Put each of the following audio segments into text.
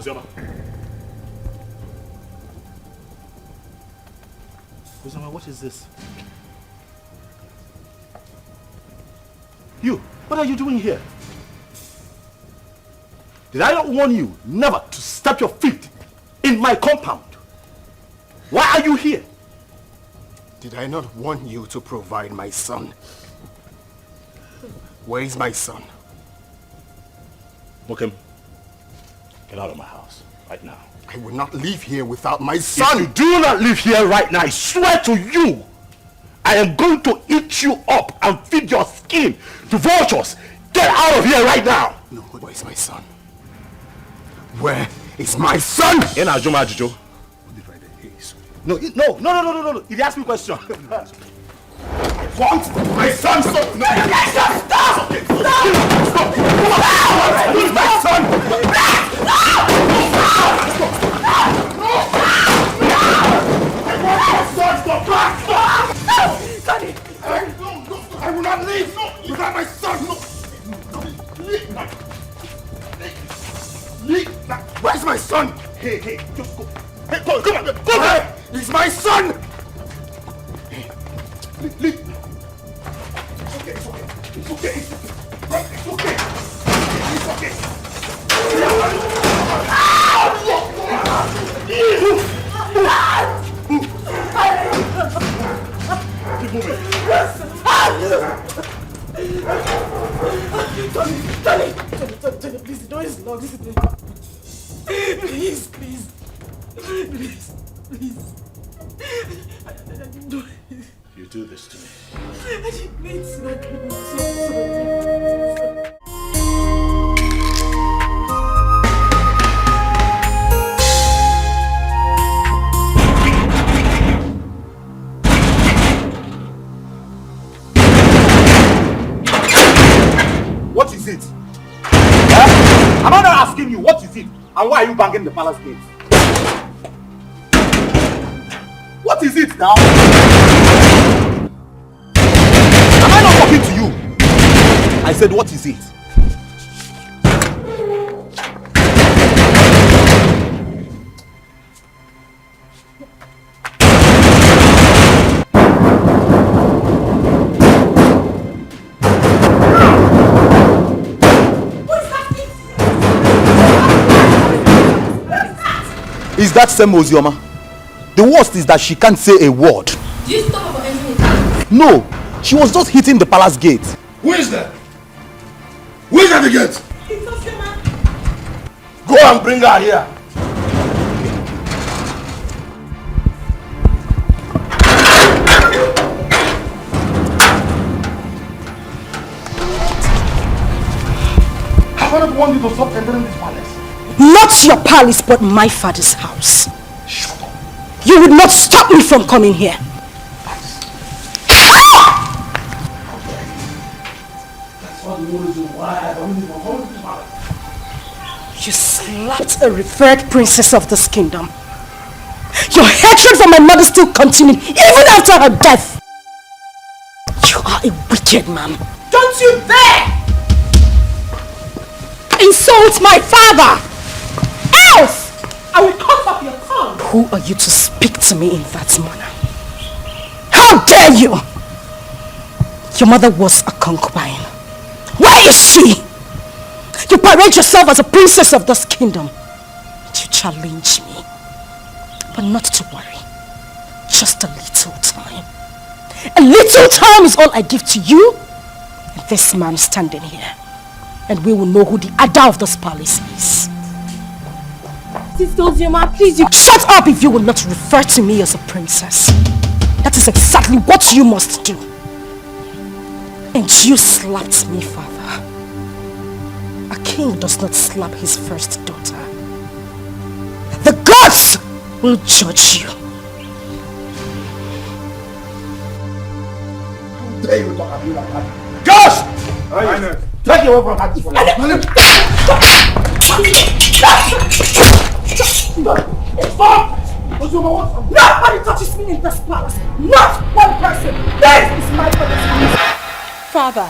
Ozioma, what is this? You, what are you doing here? Did I not warn you never to step your feet in my compound? Why are you here? Did I not warn you to provide my son? Where is my son? Mokem, get out of my house right now. I will not leave here without my son. If you do not leave here right now, I swear to you, I am going to eat you up and feed your skin to vultures. Get out of here right now. No, where is my son? Where is my son? In Ajuma Ajujo. No. He asked me a question. What? My son? Stop! No! Stop! Stop! Where is my son? Daddy! I will not leave without my son! Where's my son? Hey, just go. Hey, come on, go there! He's my son! Leave. It's okay. It's okay. Keep moving. Tony, please, the door is locked. Please. You do this to me. I didn't mean to. I'm so sorry. What is it? Huh? Am I not asking you what is it? And why are you banging the palace gate? What is it now? Am I not talking to you? I said, what is it? Is that same Ozioma? The worst is that she can't say a word. Do you stop her from entering the house? No, she was just hitting the palace gate. Who is that? Who is at the gate? It's Ozioma. Go and bring her here. Have I not warned you to stop entering this palace? Not your palace, but my father's house. Shut up. You would not stop me from coming here. That's all the reason why I don't even hold this palace. You slapped a revered princess of this kingdom. Your hatred for my mother still continued even after her death. You are a wicked man. Don't you dare insult my father! Else I will cut off your tongue. Who are you to speak to me in that manner? How dare you! Your mother was a concubine. Where is she? You parade yourself as a princess of this kingdom. You challenge me. But not to worry. Just a little time. A little time is all I give to you and this man standing here. And we will know who the Ada of this palace is. Sister Ozioma, please, you... Shut up if you will not refer to me as a princess. That is exactly what you must do. And you slapped me, father. A king does not slap his first daughter. The gods will judge you. How dare you talk to me like that? Gosh! Take you away from her. Stop! Nobody touches me in this palace. Not one person. This is my father's house. Father,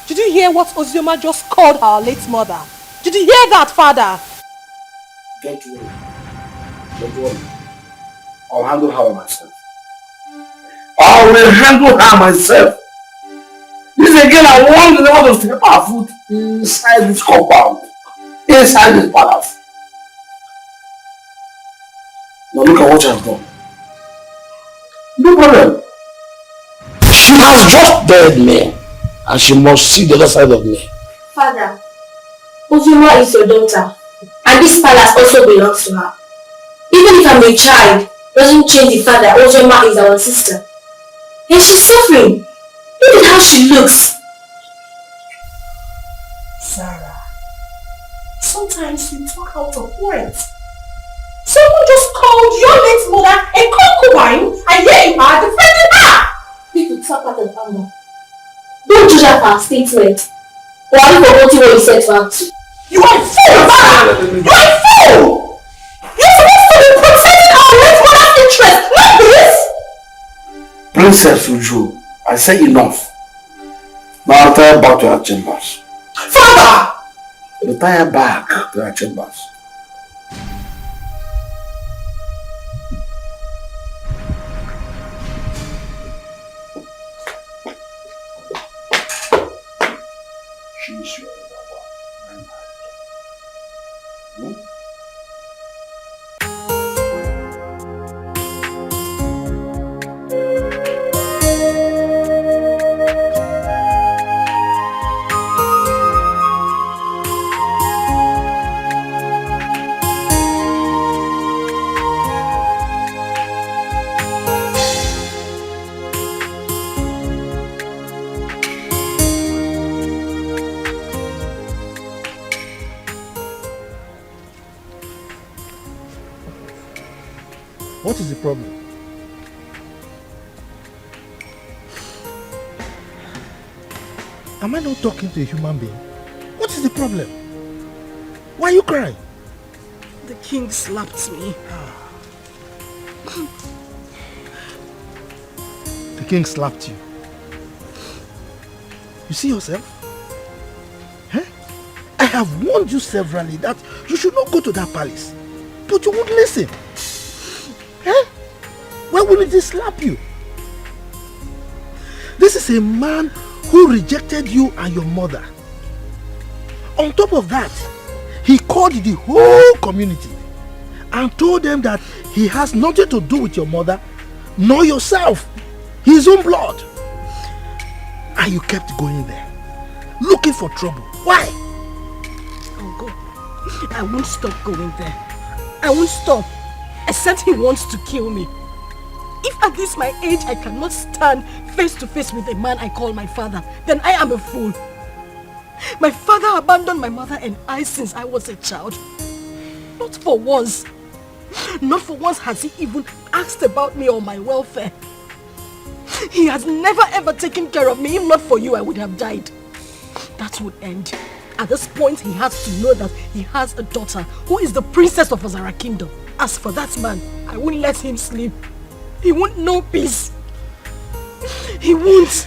did you hear what Ozioma just called our late mother? Did you hear that, Father? Don't worry. Don't worry. I'll handle her myself. I will handle her myself. This again, I want the Lord to step our foot inside this compound. Inside this palace. Now look at what she has done. No problem. She has just dared me. And she must see the other side of me. Father, Ozuma is your daughter. And this palace also belongs to her. Even if I'm a child, doesn't change the fact that Ozuma is our sister. And she's suffering. Look at how she looks. Sarah, sometimes you talk out of words. Someone just called your late mother a concubine, and here you are defending her! People talk out of anger. Don't judge her for her statement. Or are you forgetting what you said to her too? You are a fool, Sarah! You are a fool! You're supposed to be protecting our late mother's interest, not this! Princess Uju, I say enough. Now retire back to her chambers. Father! Retire back to her chambers. She's your lover. What is the problem? Am I not talking to a human being? What is the problem? Why are you crying? The king slapped me. The king slapped you. You see yourself? Huh? I have warned you severally that you should not go to that palace. But you won't listen. Huh? Why wouldn't he slap you? This is a man who rejected you and your mother. On top of that, he called the whole community and told them that he has nothing to do with your mother nor yourself, his own blood. And you kept going there, looking for trouble. Why? I'll go. I won't stop going there. I won't stop, except he wants to kill me. If at this my age I cannot stand face to face with a man I call my father, then I am a fool. My father abandoned my mother and I since I was a child. Not for once. Not for once has he even asked about me or my welfare. He has never ever taken care of me. If not for you, I would have died. That would end. At this point, he has to know that he has a daughter who is the princess of Azara Kingdom. As for that man, I won't let him sleep. He won't know peace. He won't.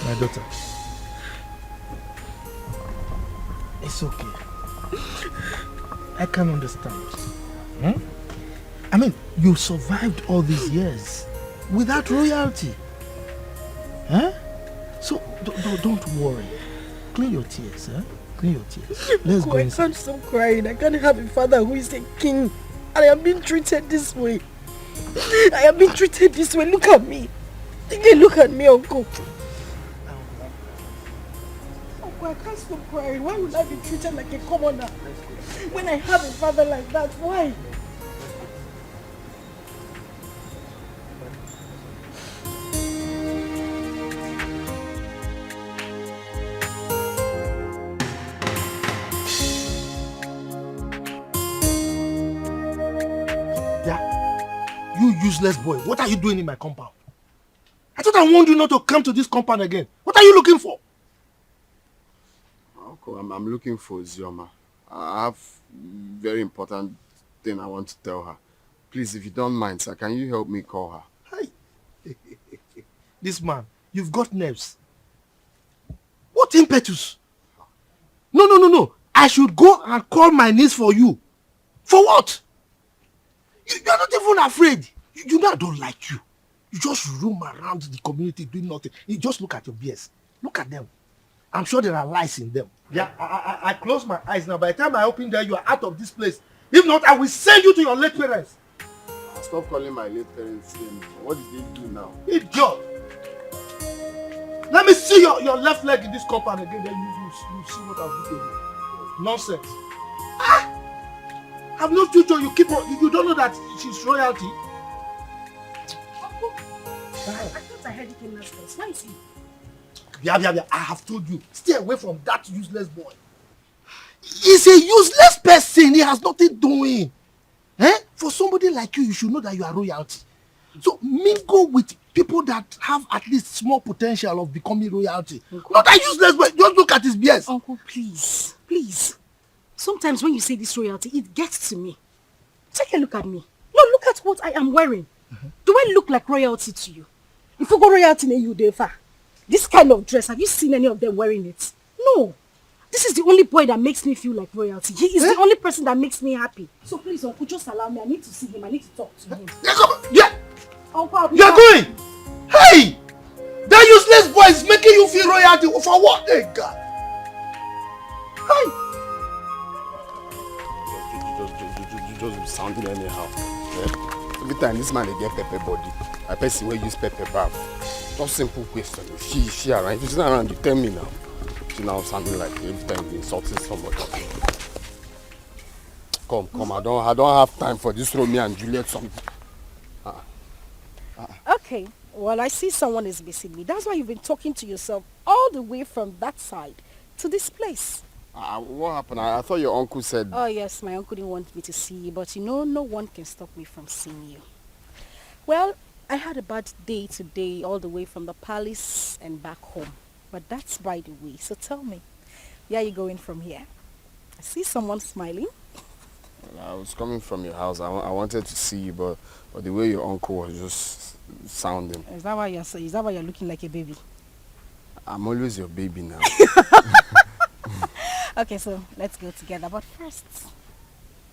My daughter, it's okay. I can understand. I mean, you survived all these years without royalty. Huh? So don't worry. Clean your tears, huh? Clean your tears. Let's go I inside. can't stop crying. I can't have a father who is a king. And I am being treated this way. I am being treated this way. Look at me. Look at me, Uncle. Uncle, I can't stop crying. Why would I be treated like a commoner when I have a father like that? Why? You useless boy, what are you doing in my compound? I thought I warned you not to come to this compound again. What are you looking for? Uncle, I'm looking for Zioma. I have very important thing I want to tell her. Please, if you don't mind, sir, can you help me call her? Hey. This man, you've got nerves. What impetus? No. I should go and call my niece for you. For what? You are not even afraid. You know I don't like you. You just roam around the community doing nothing. You just look at your beers. Look at them. I'm sure there are lies in them. Yeah, I close my eyes now. By the time I open there, you are out of this place. If not, I will send you to your late parents. Stop calling my late parents name. What did they do now? Idiot! Let me see your left leg in this compound again, then you see what I'll do to you. Nonsense. I've no future. You don't know that she's royalty. Uncle, I thought I heard you came last place. Why is he? Yeah. I have told you. Stay away from that useless boy. He's a useless person. He has nothing doing. For somebody like you should know that you are royalty. So mingle with people that have at least small potential of becoming royalty. Uncle, not that useless boy. Just look at his BS. Uncle, please. Sometimes when you say this royalty, it gets to me. Take a look at me. No, look at what I am wearing. Do I look like royalty to you? If you go royalty in you, Defa, this kind of dress, have you seen any of them wearing it? No. This is the only boy that makes me feel like royalty. He is the only person that makes me happy. So please, Uncle, just allow me. I need to see him. I need to talk to him. Yeah. Uncle, you're going. Hey! That useless boy is making you feel royalty. For what? Hey, God. Hey! You just be sounding anyhow. Yeah? Every time this man they get pepper body, I person will use pepper bath. Just simple question. She around. If she's not around, you tell me now. She now sounding like every time you're insulting somebody. Come. I don't have time for this Romeo and Juliet song. Okay. Well, I see someone is missing me. That's why you've been talking to yourself all the way from that side to this place. What happened? I thought your uncle said... Oh, yes. My uncle didn't want me to see you. But no one can stop me from seeing you. Well, I had a bad day today all the way from the palace and back home. But that's by the way. So tell me, where are you going from here? I see someone smiling. Well, I was coming from your house. I wanted to see you, but the way your uncle was just sounding. Is that why you're looking like a baby? I'm always your baby now. Okay, so let's go together. But first,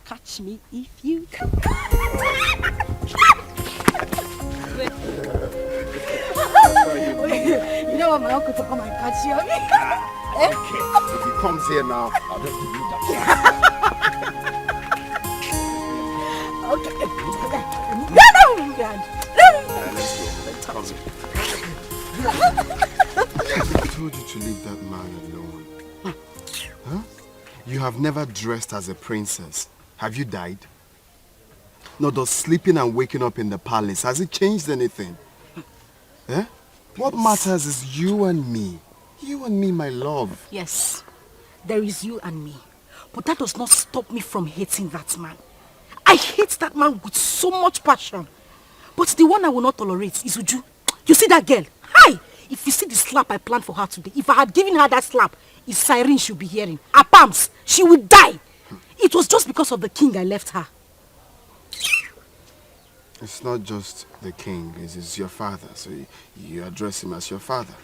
catch me if you can. You don't want my uncle to come and catch you, okay? Okay. If he comes here now, I'll just give you that. Okay. Let's go. I told you to leave that man alone. Huh? You have never dressed as a princess. Have you died? No, does sleeping and waking up in the palace, has it changed anything? Eh? What matters is you and me. You and me, my love. Yes, there is you and me. But that does not stop me from hating that man. I hate that man with so much passion. But the one I will not tolerate is Uju. You see that girl? Hi! If you see the slap I planned for her today, if I had given her that slap, it's siren she'll be hearing. Her palms, she would die. It was just because of the king I left her. It's not just the king, it's your father, so you address him as your father.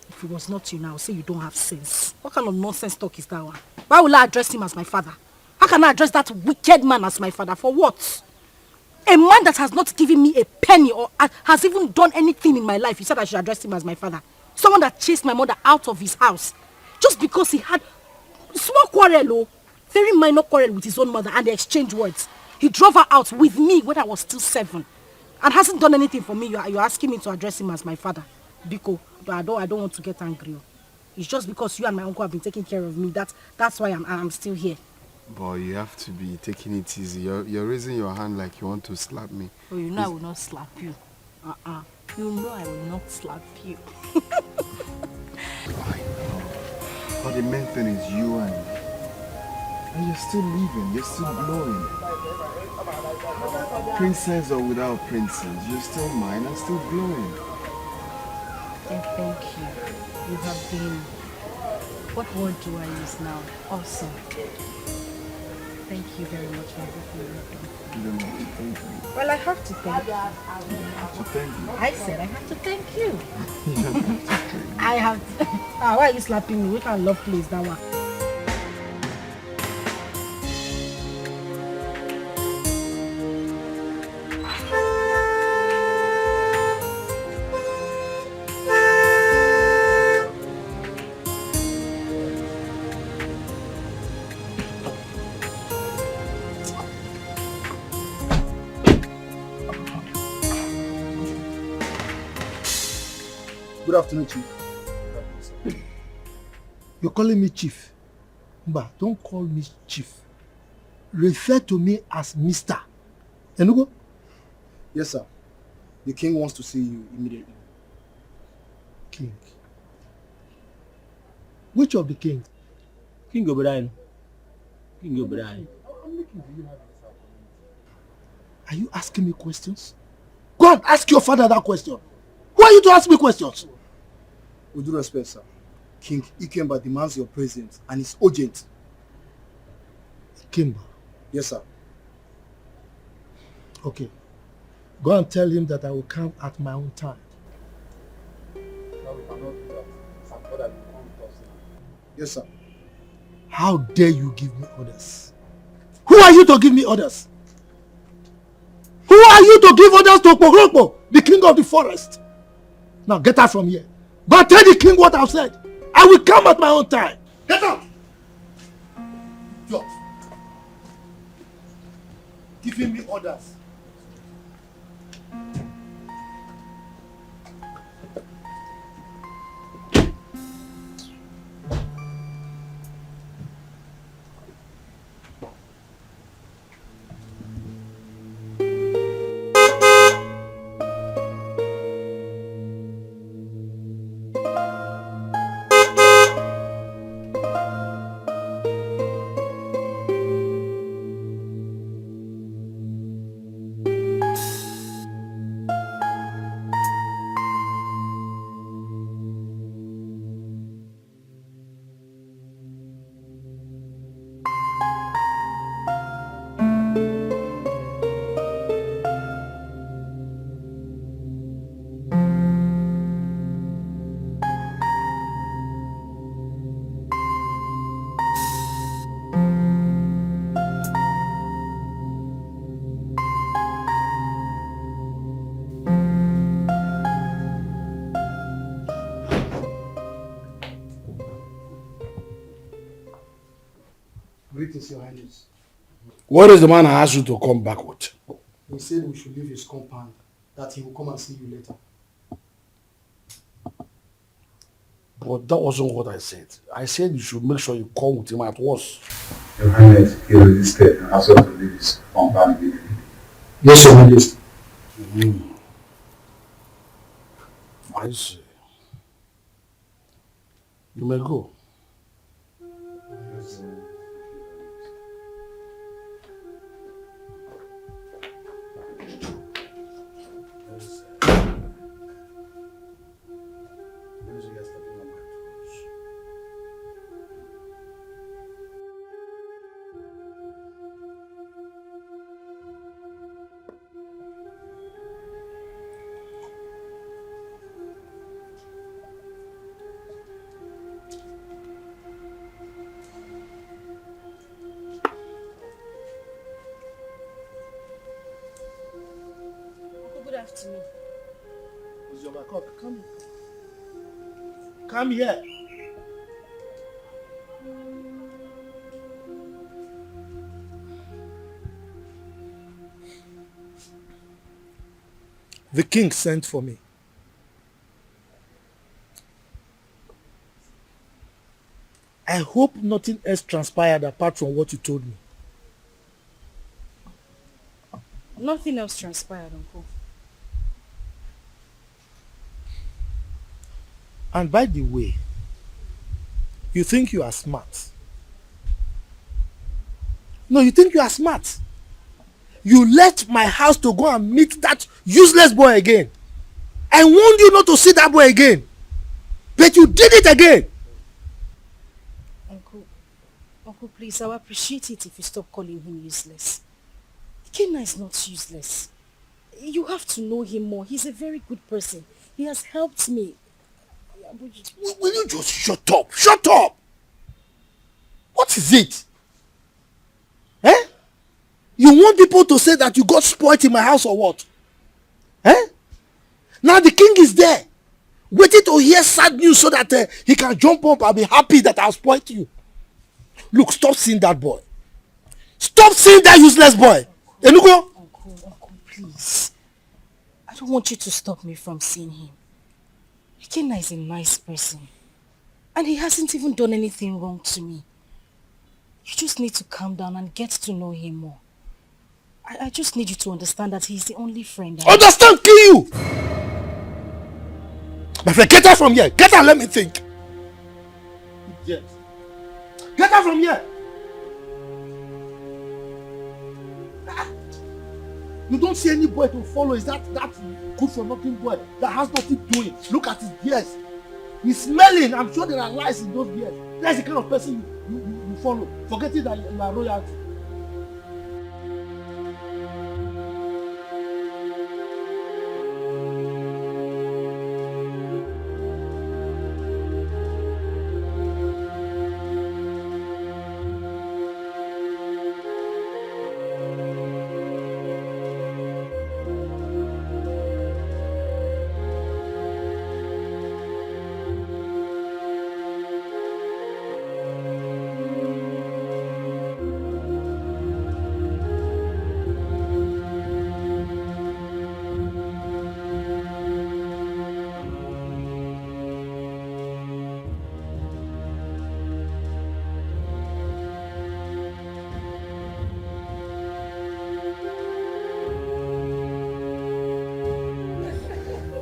If it was not you now, say you don't have sense. What kind of nonsense talk is that one? Why will I address him as my father? How can I address that wicked man as my father? For what? A man that has not given me a penny or has even done anything in my life, you said I should address him as my father. Someone that chased my mother out of his house just because he had small quarrel, very minor quarrel with his own mother, and they exchanged words. He drove her out with me when I was still 7 and hasn't done anything for me. You're asking me to address him as my father. Biko, but I don't want to get angry. It's just because you and my uncle have been taking care of me. That's why I'm still here. Boy, you have to be taking it easy. You're raising your hand like you want to slap me. Oh, you know I will not slap you. You know I will not slap you. I know. But the main thing is you and me. And you're still living, you're still glowing. Princess or without princess, you're still mine and still glowing. And thank you. You have been, what word do I use now? Awesome. Thank you very much for everything you've done. You don't have to thank me. Well, I have to thank you. You have to thank you. I said I have to thank you. You don't have to thank me. I have to. Why are you slapping me? We can't love please that one. Good afternoon, Chief. You're calling me Chief. Mba, don't call me Chief. Refer to me as Mr. Enugo? Yes, sir. The king wants to see you immediately. King. Which of the king? King Obrien. King Obrien. Are you asking me questions? Go and ask your father that question. Who are you to ask me questions? With due respect, sir. King Ikemba demands your presence and it's urgent. Ikemba? Yes, sir. Okay. Go and tell him that I will come at my own time. No, we cannot do that. Some father will come with us now. Yes, sir. How dare you give me orders? Who are you to give me orders? Who are you to give orders to Pogrokpo, the king of the forest? Now get out from here. Go and tell the king what I've said. I will come at my own time. Get out! Stop. Giving me orders. Greetings, Your Highness. What is the man I asked you to come back with? He said we should leave his compound, that he will come and see you later. But that wasn't what I said. I said you should make sure you come with him at once. Your Highness, he resisted and asked us to leave his compound immediately. Yes, Your Highness. I see. You may go. Come here. The king sent for me. I hope nothing else transpired apart from what you told me. Nothing else transpired, Uncle. And by the way, you think you are smart. No, you think you are smart. You left my house to go and meet that useless boy again. I warned you not to see that boy again. But you did it again. Uncle, please, I would appreciate it if you stop calling him useless. Kenna is not useless. You have to know him more. He's a very good person. He has helped me. Will you just shut up? Shut up! What is it? Eh? You want people to say that you got spoiled in my house or what? Eh? Now the king is there, waiting to hear sad news so that he can jump up and be happy that I spoiled you. Look, stop seeing that boy. Stop seeing that useless boy. Enugo? Uncle, please. I don't want you to stop me from seeing him. Ikenna is a nice person. And he hasn't even done anything wrong to me. You just need to calm down and get to know him more. I just need you to understand that he's the only friend I have. Understand, kill you! My friend, get out from here. Get out, let me think. Yes. Get out from here. You don't see any boy to follow. Is that good for nothing boy that has nothing doing? Look at his beard. He's smelling. I'm sure there are lies in those beards. That's the kind of person you follow. Forgetting that you are royalty.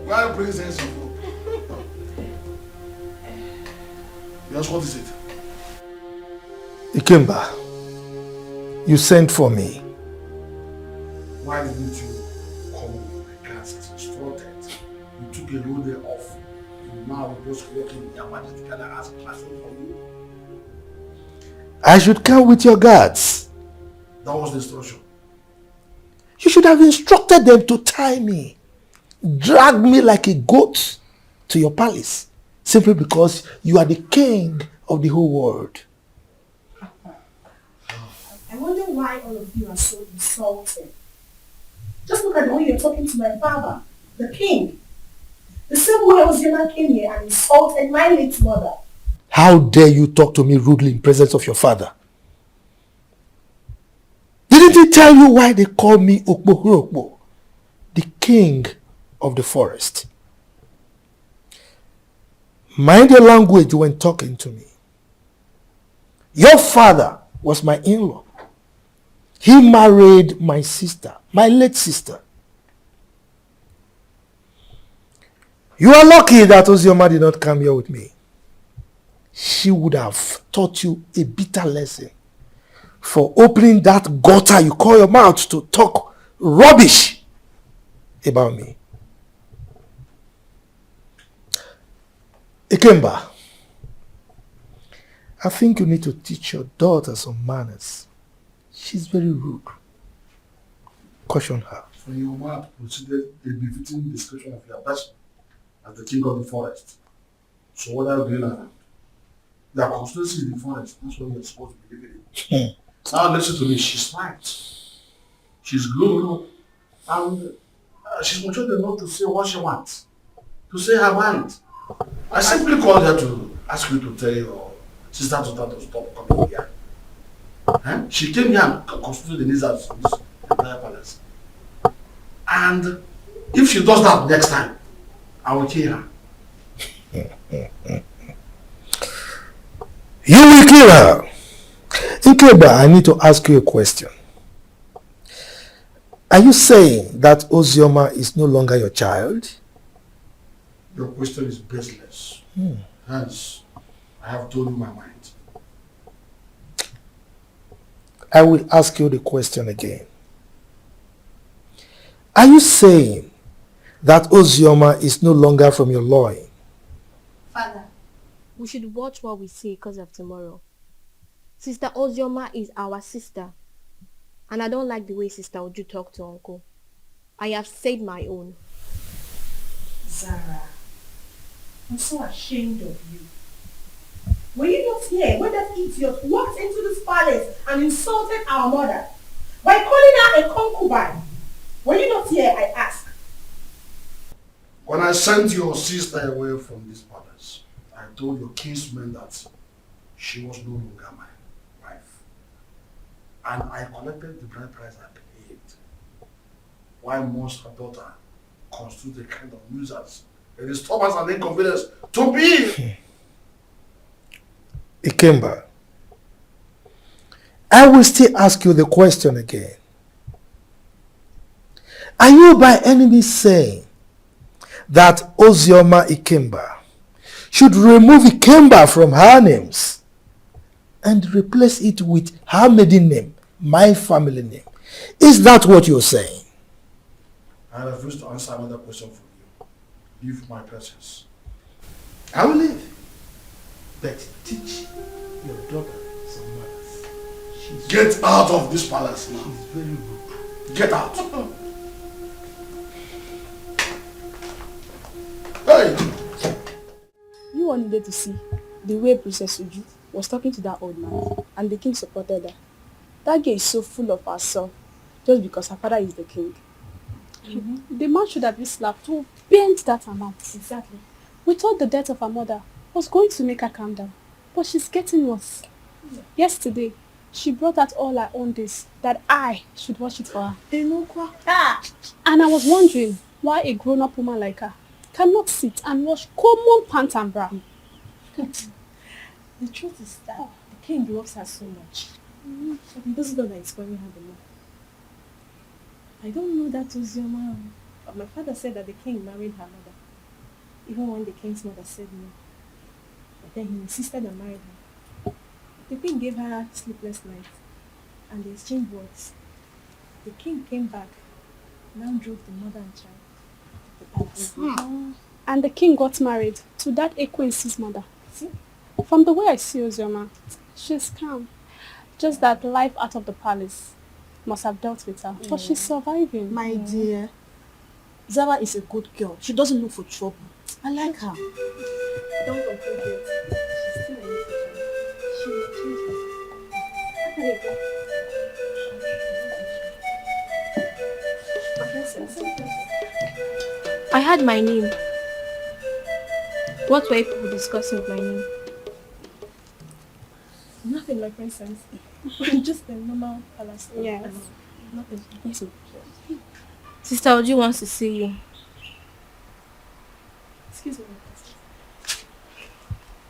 Why bring sense of hope? Yes, what is it? Ikemba, you sent for me. Why didn't you come with my class as instructed? You took a whole day off. And now we're just working in Yamadi together as a classroom for you. I should come with your guards. That was the instruction. You should have instructed them to tie me, drag me like a goat to your palace, simply because you are the king of the whole world. I wonder why all of you are so insulted. Just look at the way you're talking to my father, the king. The same way Ozioma came here and insulted my late mother. How dare you talk to me rudely in presence of your father? Didn't he tell you why they call me Okpo, the king of the forest? Mind your language when talking to me. Your father was my in-law. He married my sister, my late sister. You are lucky that Ozioma did not come here with me. She would have taught you a bitter lesson for opening that gutter you call your mouth to talk rubbish about me. Ikemba, I think you need to teach your daughter some manners. She's very rude. Caution her. For your mouth considered a befitting description of your person as the king of the forest. So what are you doing now? Your constituency in the forest, that's what you're supposed to be living in. Now listen to me, she's right. She's grown up and she's mature enough to say what she wants. To say her mind. I simply called her to ask you to tell your sister to stop coming here. She came here and constituted the needs of this entire palace. And if she does that next time, I will kill her. You will kill her. Ikemba, I need to ask you a question. Are you saying that Ozioma is no longer your child? Your question is baseless. Hence, I have told you my mind. I will ask you the question again. Are you saying that Ozioma is no longer from your loin? Father, we should watch what we say because of tomorrow. Sister Ozioma is our sister. And I don't like the way Sister Oju talk to Uncle. I have said my own. Zara, I'm so ashamed of you. Were you not here when that idiot walked into this palace and insulted our mother by calling her a concubine? Were you not here, I ask? When I sent your sister away from this palace, I told your kinsman that she was no longer my wife. And I collected the bride price I paid. Why must her daughter constitute a kind of nuisance A disturbance and inconvenience to me. Ikemba, I will still ask you the question again. Are you by any means saying that Ozioma Ikemba should remove Ikemba from her names and replace it with her maiden name, my family name? Is that what you're saying? I refuse to answer another question from you. Leave my presence. I will leave. But teach your daughter some manners. Get out of this palace now. She's very rude. Get out. Hey! You all needed to see the way Princess Uju was talking to that old man, and the king supported her. That girl is so full of herself just because her father is the king. Mm-hmm. The man should have been slapped to bend that amount. Exactly. We thought the death of her mother was going to make her calm down, but she's getting worse. Yeah. Yesterday, she brought out all her own days that I should wash it for her. And I was wondering why a grown-up woman like her cannot sit and wash common pants and bra. The truth is that the king loves her so much. This is not that it's spoiling her the more. I don't know that was your mom, but my father said that the king married her mother, even when the king's mother said no. But then he insisted on marrying her. The queen gave her sleepless nights, and they exchanged words. The king came back, now drove the mother and child to the palace. Mm. And the king got married to that Ekwensi's mother. See? From the way I see Ozioma, she's calm. Just that life out of the palace must have dealt with her. But she's surviving. My dear, Zara is a good girl. She doesn't look for trouble. I like her. Don't conclude yet. She's still a little child. She will change herself. How can it go? I had my name. What were people discussing with my name? Nothing, my princess. Just a normal palace. Yes. Nothing. Yes. Sister Oju wants to see you. Excuse me, my princess.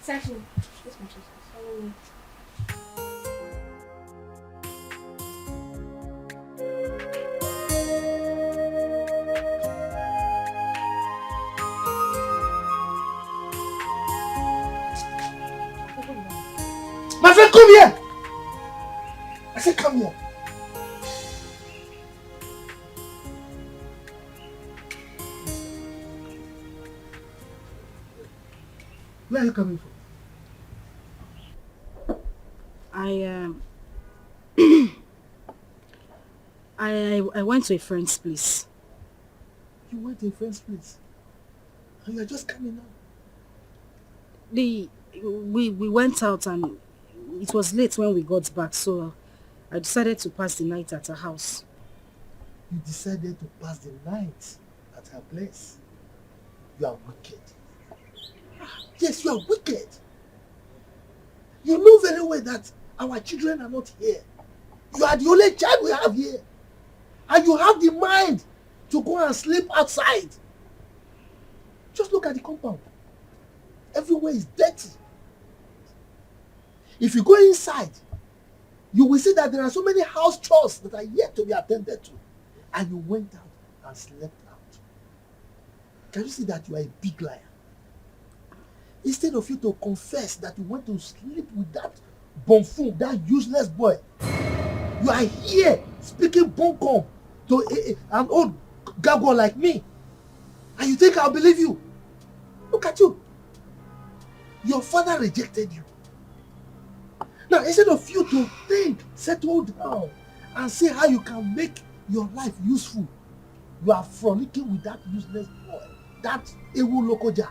Exactly. Yes, my princess. Follow me. My friend, come here! I said come here. Where are you coming from? I went to a friend's place. You went to a friend's place? And you are just coming out? We went out and it was late when we got back, so I decided to pass the night at her house. You decided to pass the night at her place? You are wicked. Yes, you are wicked. You know very well that our children are not here. You are the only child we have here. And you have the mind to go and sleep outside. Just look at the compound. Everywhere is dirty. If you go inside, you will see that there are so many house chores that are yet to be attended to. And you went out and slept out. Can you see that you are a big liar? Instead of you to confess that you went to sleep with that buffoon, that useless boy, you are here speaking bunkum to an old gargoyle like me. And you think I'll believe you? Look at you. Your father rejected you. Now, instead of you to think, settle down, and see how you can make your life useful, you are frolicking with that useless boy, that Ewu Lokoja.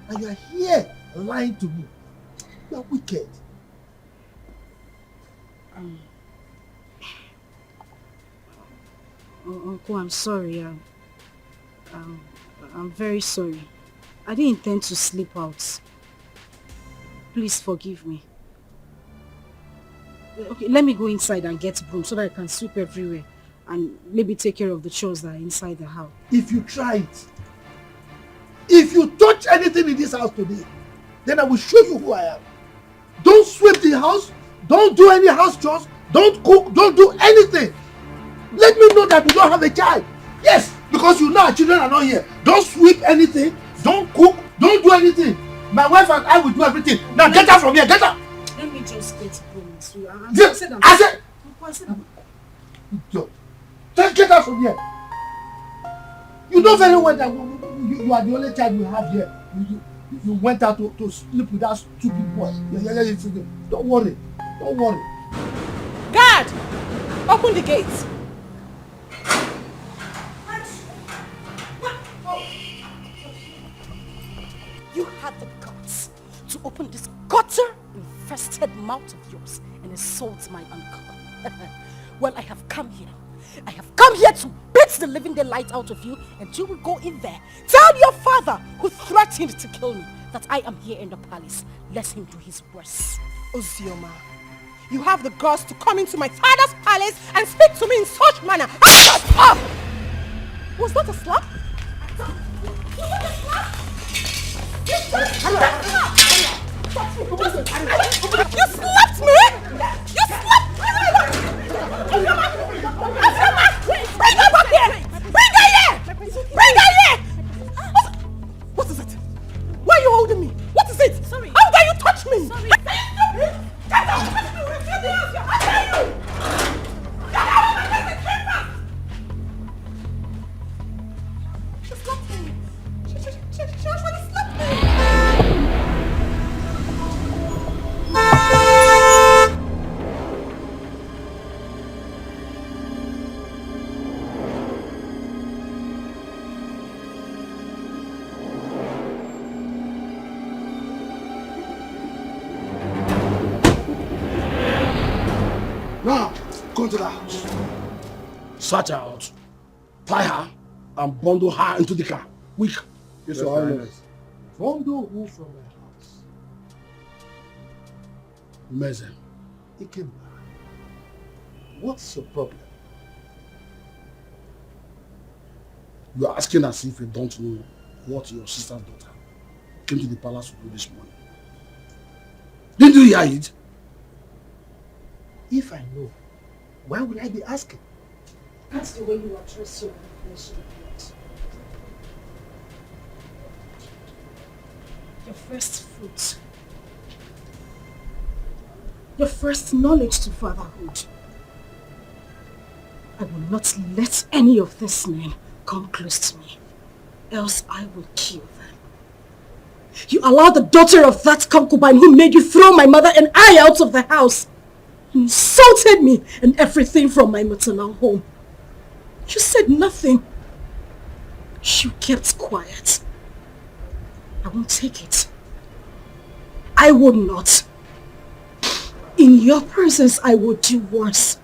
And you are here lying to me. You are wicked. Uncle, I'm sorry. I'm very sorry. I didn't intend to sleep out. Please forgive me. Okay, let me go inside and get broom so that I can sweep everywhere and maybe take care of the chores that are inside the house. If you try it, If you touch anything in this house today, then I will show you who I am. Don't sweep the house. Don't do any house chores. Don't cook. Don't do anything. Let me know that you don't have a child. Yes, because you know our children are not here. Don't sweep anything. Don't cook. Don't do anything. My wife and I will do everything. Now get out from here. Get out. Let me just get home. I said. Just get out from here. You know very well that you are the only child we have here. You went out to sleep with that stupid boy. Don't worry. Don't worry. Guard! Open the gate. You had the guts to open this gutter-infested mouth of yours and insult my uncle. Well, I have come here. I have come here to beat the living daylight out of you, and you will go in there. Tell your father, who threatened to kill me, that I am here in the palace. Let him do his worst. Ozioma, you have the guts to come into my father's palace and speak to me in such manner. Shut up! Was that a slap? Was that a slap? You slapped me! You slapped me! Bring her back here! Bring her here! Bring her here! What is it? Why are you holding me? What is it? Sorry. How dare you touch me? Sorry. Get out! How dare you? Get out of my face! She slapped me. She actually slapped me. Now, go to the house. Search her out. Tie her and bundle her into the car. Quick. Yes, Your Highness. Bundle who from my house? Mezen. Ikemba. What's your problem? You are asking as if you don't know what your sister's daughter came to the palace to do this morning. Didn't you hear it? If I know, why would I be asking? That's the way you address your flesh and blood. Your first fruit. Your first knowledge to fatherhood. I will not let any of these men come close to me, else I will kill them. You allowed the daughter of that concubine who made you throw my mother and I out of the house. You insulted me and everything from my maternal home. You said nothing. You kept quiet. I won't take it. I would not. In your presence, I would do worse.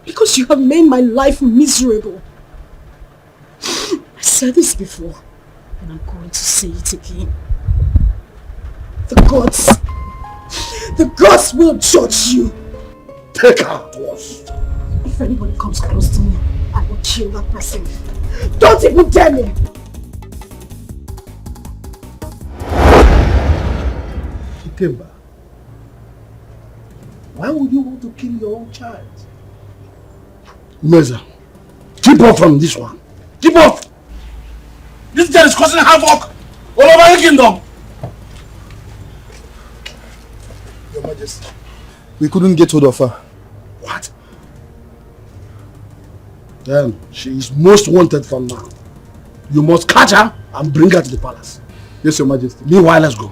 Because you have made my life miserable. I said this before, and I'm going to say it again. The gods will judge you. Take her to us. If anybody comes close to me, I will kill that person. Don't even dare me! Ikemba, why would you want to kill your own child? Meza, keep off from this one. Keep off! This girl is causing havoc all over the kingdom. Your Majesty, we couldn't get hold of her. What? Then she is most wanted from now. You must catch her and bring her to the palace. Yes, Your Majesty. Meanwhile, let's go.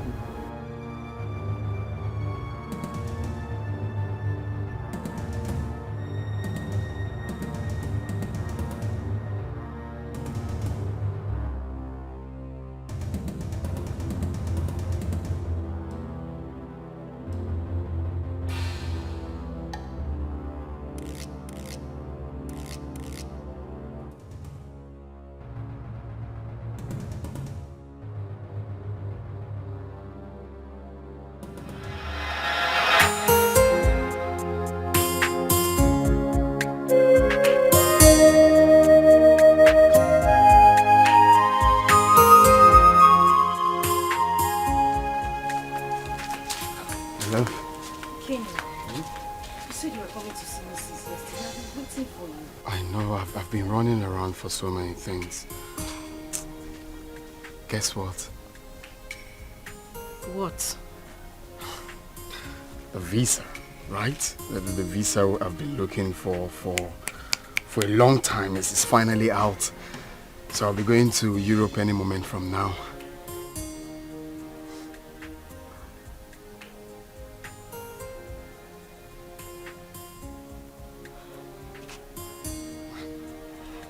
for so many things. Guess what? What? The visa, right? The visa I've been looking for a long time is finally out. So I'll be going to Europe any moment from now.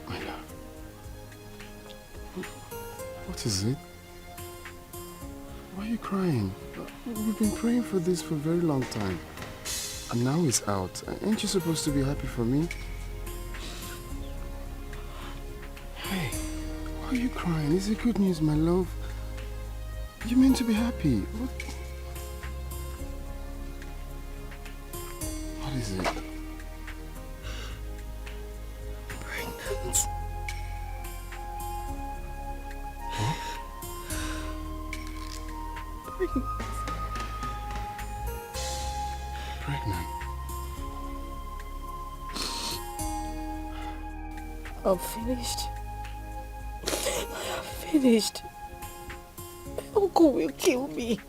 My love. What is it? Why are you crying? We've been praying for this for a very long time. And now it's out. Ain't you supposed to be happy for me? Hey, why are you crying? Is it good news, my love? You meant to be happy. What is it? Pregnant. Huh? Pregnant. I'm finished. I am finished. My uncle will kill me.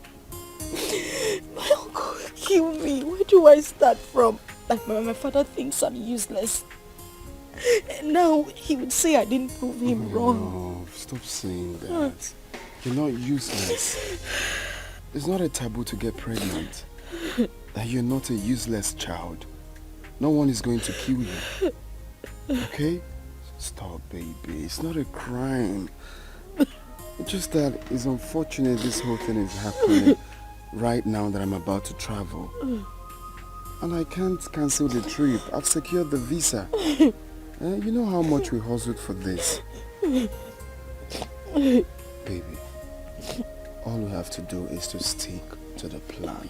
My uncle will kill me. Where do I start from? Like my father thinks I'm useless. And now he would say I didn't prove him wrong. No, stop saying that. You're not useless. It's not a taboo to get pregnant. That you're not a useless child. No one is going to kill you. Okay? Stop, baby. It's not a crime. It's just that it's unfortunate this whole thing is happening right now that I'm about to travel. And I can't cancel the trip. I've secured the visa. You know how much we hustled for this. Baby, all we have to do is to stick to the plan.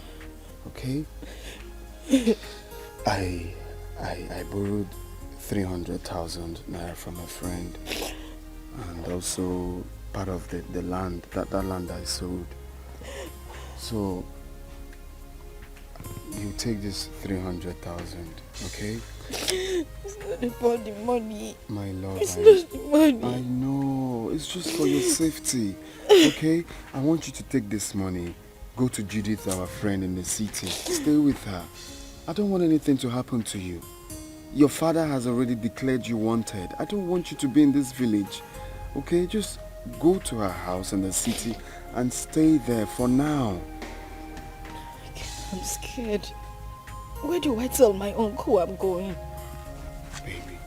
Okay? I borrowed 300,000 naira from a friend, and also part of the land, that land I sold. So you take this 300,000, okay? It's not about the money. My love, it's not the money. I know, it's just for your safety, okay? I want you to take this money, go to Judith, our friend in the city, stay with her. I don't want anything to happen to you. Your father has already declared you wanted. I don't want you to be in this village, okay? Just go to her house in the city and stay there for now. I'm scared. Where do I tell my uncle I'm going? Baby,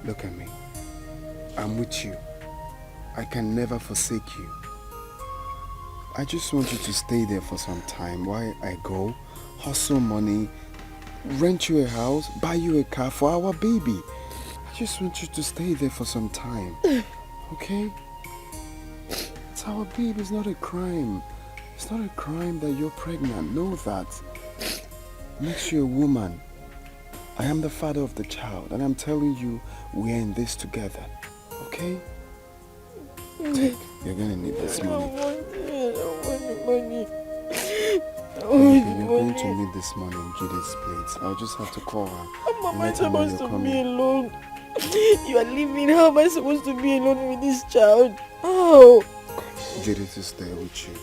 look at me. I'm with you. I can never forsake you. I just want you to stay there for some time while I go, hustle money, rent you a house, buy you a car for our baby. I just want you to stay there for some time. Okay? It's our baby, it's not a crime. It's not a crime that you're pregnant. Know that. Makes you a woman. I am the father of the child, and I'm telling you, we're in this together. Okay? Take. You're gonna need this money. I don't want the money. You're going to need this money in Judith's place. I'll just have to call her. How am I supposed to be alone? You are leaving. How am I supposed to be alone with this child? Oh. Judith is there with you.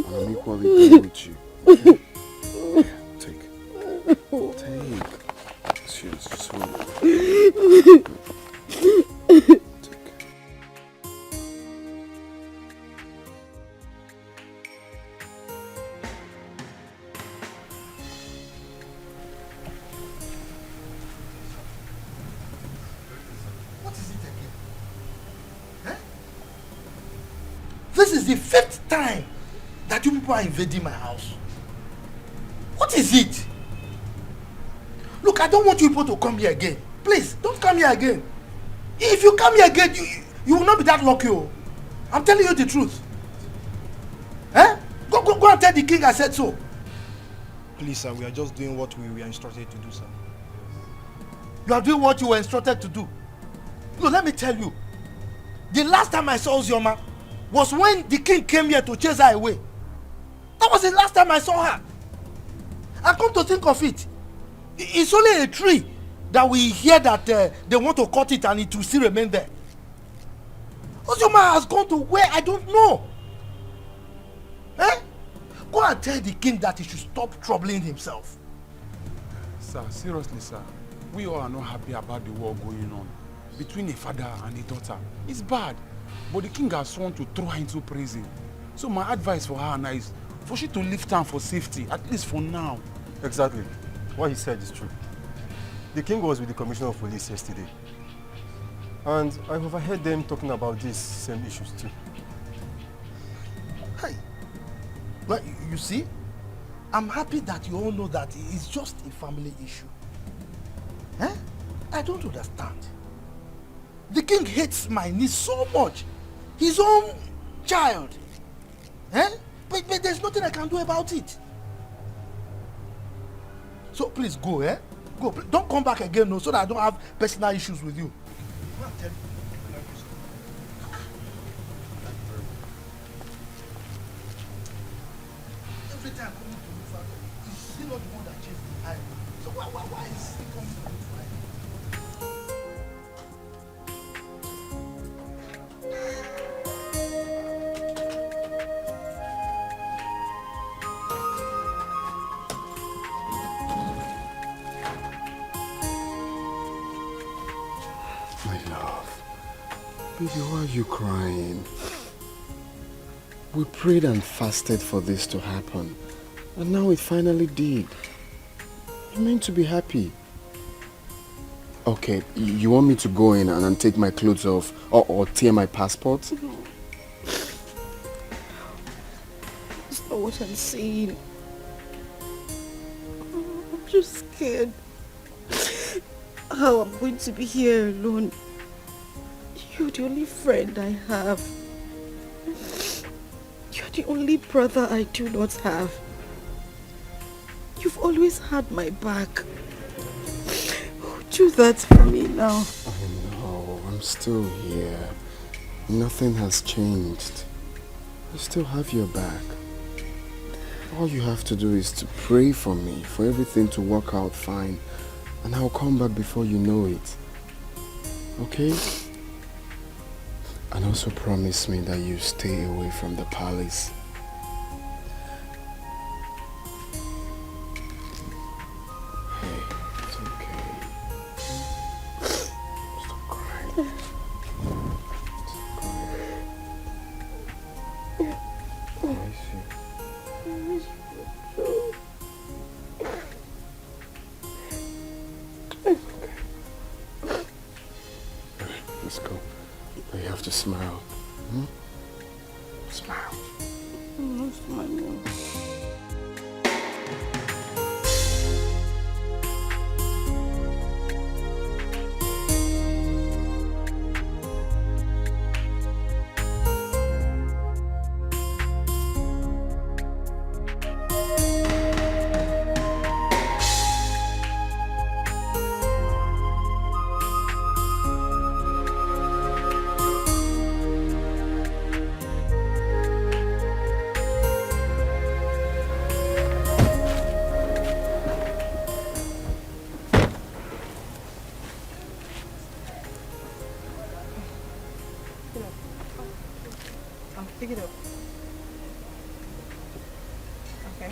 And I'm equally there with you. Okay? Take. Cheers. Just hold it. Take. This is the 5th time that you people are invading my house. What is it? Look, I don't want you people to come here again. Please, don't come here again. If you come here again, you will not be that lucky. Oh. I'm telling you the truth. Eh? Go and tell the king I said so. Please, sir, we are just doing what we were instructed to do, sir. You are doing what you were instructed to do. No, let me tell you. The last time I saw Ozioma was when the king came here to chase her away. That was the last time I saw her. And come to think of it, it's only a tree that we hear that they want to cut it and it will still remain there. Ozioma has gone to where I don't know. Eh? Go and tell the king that he should stop troubling himself. Sir, seriously, sir. We all are not happy about the war going on between a father and a daughter. It's bad. But the king has sworn to throw her into prison. So my advice for her now is for she to leave town for safety, at least for now. Exactly. What he said is true. The king was with the commissioner of police yesterday. And I overheard them talking about these same issues too. Hey, well, you see, I'm happy that you all know that it's just a family issue. Eh? I don't understand. The king hates my niece so much. His own child. Eh? But there's nothing I can do about it. So please go, eh? Go. Don't come back again, no, so that I don't have personal issues with you. Every time coming to me, father, is still not the one that chased the eye. So why is he coming to me? Baby, why are you crying? We prayed and fasted for this to happen. And now it finally did. You're meant to be happy. Okay, you want me to go in and take my clothes off or tear my passport? No. That's not what I'm saying. I'm just scared. How I'm going to be here alone. You're the only friend I have. You're the only brother I do not have. You've always had my back. Do that for me now. I know, I'm still here. Nothing has changed. I still have your back. All you have to do is to pray for me, for everything to work out fine. And I'll come back before you know it. Okay? And also promise me that you stay away from the palace. Hey, it's okay. Stop crying. Stop crying. I miss you. I miss you too. Okay. Alright, let's go. You have to smile. Hmm? Smile. I'm not smiling. Pick it up. Okay.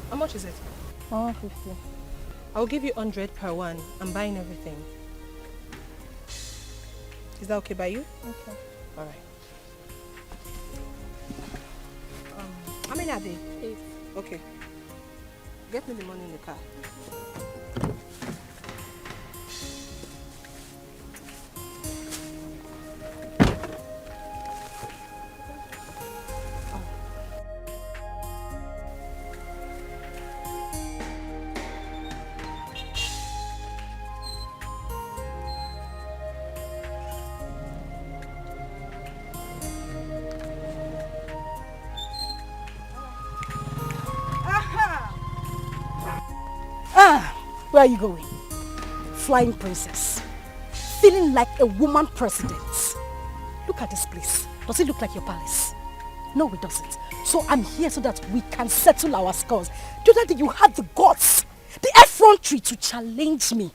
How much is it? 150. I'll give you 100 per one. I'm buying everything. Is that okay by you? Okay. All right. How many are they? 8. Okay. Get me the money in the car. Where are you going? Flying princess. Feeling like a woman president. Look at this place. Does it look like your palace? No, it doesn't. So I'm here so that we can settle our scores. The other day you had the guts, the effrontery to challenge me.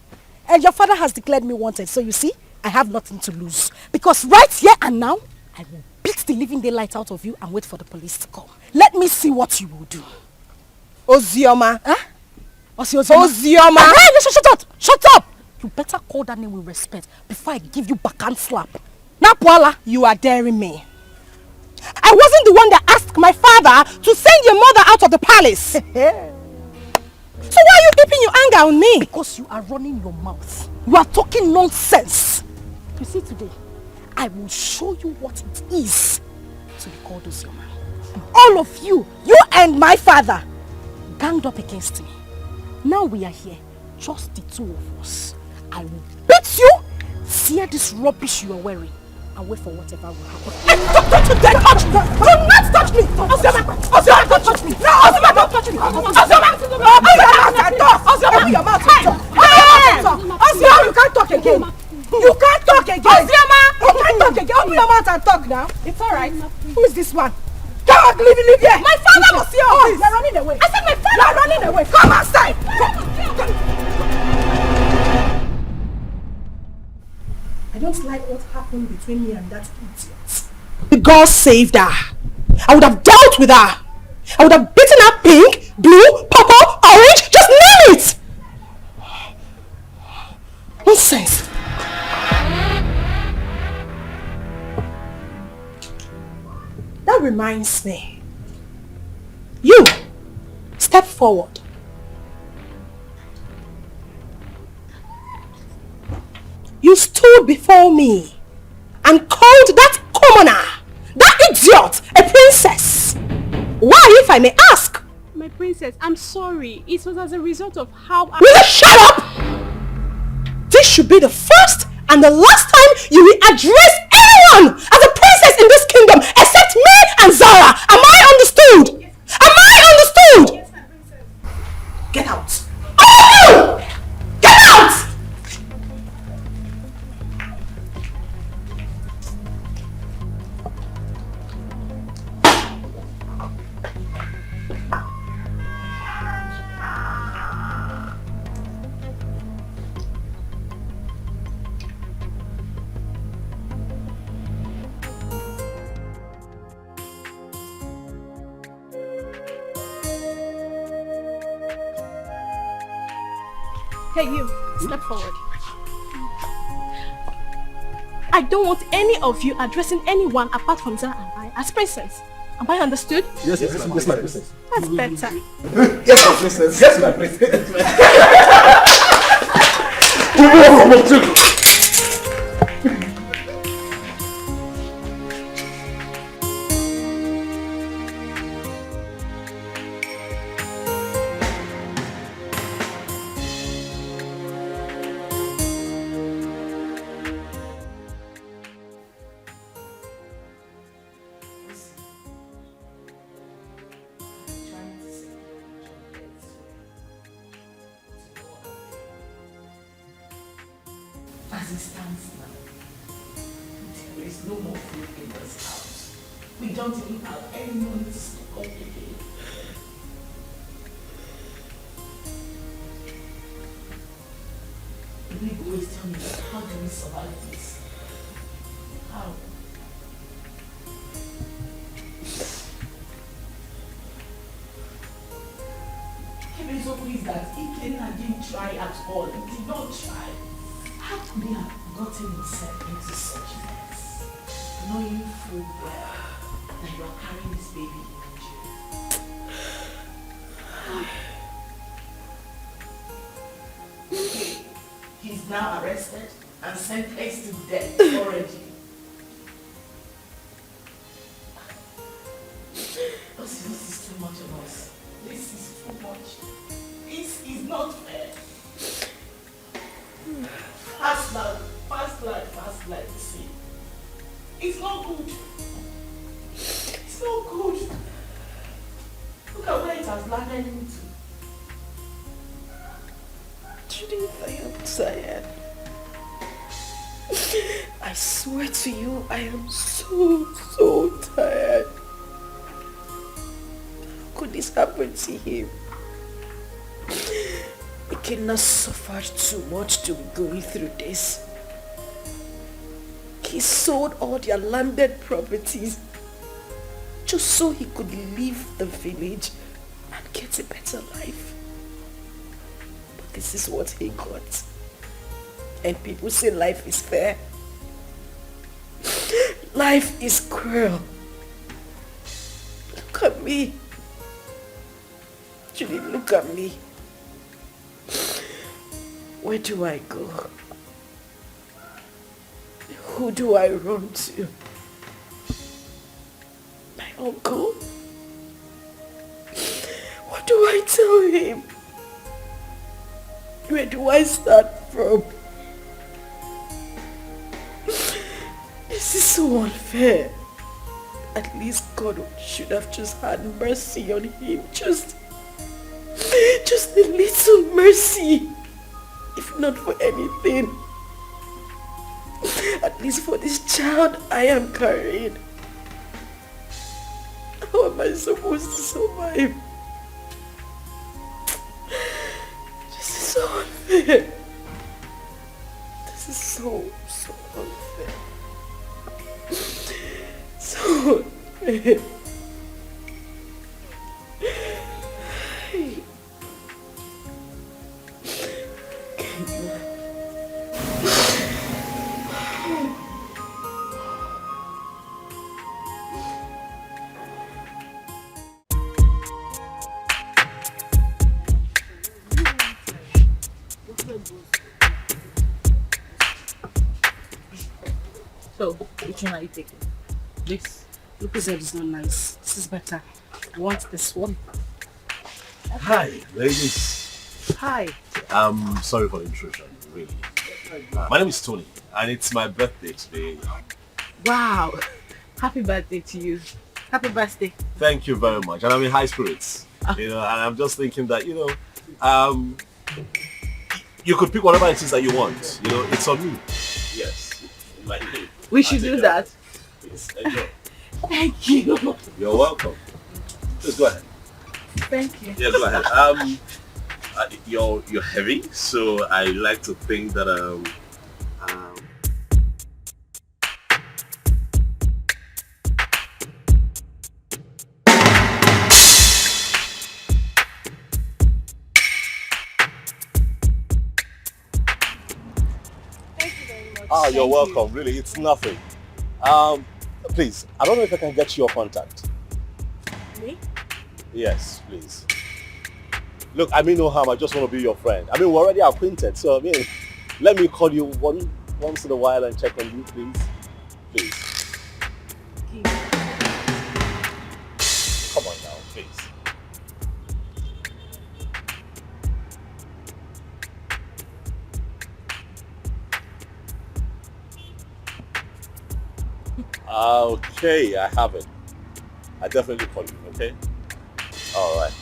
And your father has declared me wanted. So you see, I have nothing to lose. Because right here and now, I will beat the living daylight out of you and wait for the police to come. Let me see what you will do. Ozioma. Huh? Ozioma. Hey, listen, shut up! Shut up! You better call that name with respect before I give you backhand slap. Now, Paula, you are daring me. I wasn't the one that asked my father to send your mother out of the palace. So why are you keeping your anger on me? Because you are running your mouth. You are talking nonsense. You see, today, I will show you what it is to be called Ozioma. All of you and my father, ganged up against me. Now we are here, just the two of us. I will beat you, tear this rubbish you are wearing, and wait for whatever will happen. Don't touch me! Do not touch me! Ozioma, don't touch me! No, Ozioma, don't touch me! Ozioma, open your mouth and talk! Ozioma, you can't talk again! You can't talk again! Ozioma! You can't talk again! Open your mouth and talk now! It's alright. Who is this one? Come on, leave here! My father was here! Oh, you're running away! I said my father! You're running away! Come outside! I don't like what happened between me and that idiot. God saved her. I would have dealt with her. I would have beaten her pink, blue, purple, orange, just name it! Nonsense. That reminds me. You, step forward. You stood before me and called that commoner, that idiot, a princess. Why, if I may ask? My princess, I'm sorry. It was as a result of how I... Will you shut up? This should be the first and the last time you will address anyone as a princess in this kingdom except me and Zara. Am I understood? Am I understood? Yes, my princess. Get out. All of you! Get out! Hey, you, step forward. I don't want any of you addressing anyone apart from Zara and I as princess. Am I understood? Yes, my princess. That's better. Yes, my princess. Yes, my princess. As it stands now, there is no more food in this house. We don't even have any money to stock up again. The big boys tell me, how do we survive this? How? Kevin so pleased that Ikenna didn't try at all. He did not try. How could he have gotten himself into such a mess, knowing full well that you are carrying this baby in jail? He's now arrested and sentenced to death already. This is too much of us. This is too much. This is not fair. Fast life, see. It's not good. It's not good. Look at where it has landed into. Judith, I am tired. I swear to you, I am so tired. How could this happen to him? We cannot suffer too much to be going through this. He sold all their landed properties just so he could leave the village and get a better life. But this is what he got. And people say life is fair. Life is cruel. Look at me. Julie, look at me. Where do I go? Who do I run to? My uncle? What do I tell him? Where do I start from? This is so unfair. At least God should have just had mercy on him. Just a little mercy. If not for anything. At least for this child I am carrying. How am I supposed to survive? This is so unfair. This is so unfair. So unfair. So, which one are you taking? This? Look, said it's not nice. This is better. I want this one. Hi, ladies. Hi. I'm sorry for the intrusion, really. My name is Tony, and it's my birthday today. Wow. Happy birthday to you. Happy birthday. Thank you very much, and I'm in high spirits. You know, and I'm just thinking that, you know, you could pick whatever it is that you want. You know, it's on me. Yes. We should do that. Please, enjoy. Thank you. You're welcome. Just go ahead. Thank you. Yeah, go ahead. You're heavy, so I like to think that Oh, you're welcome. Really, it's nothing. Please, I don't know if I can get your contact. Me? Yes, please. Look, I mean no harm. I just want to be your friend. I mean, we're already acquainted, so I mean, let me call you once in a while and check on you, please. Please. Come on now, please. Okay, I have it. I definitely call you, okay? Alright.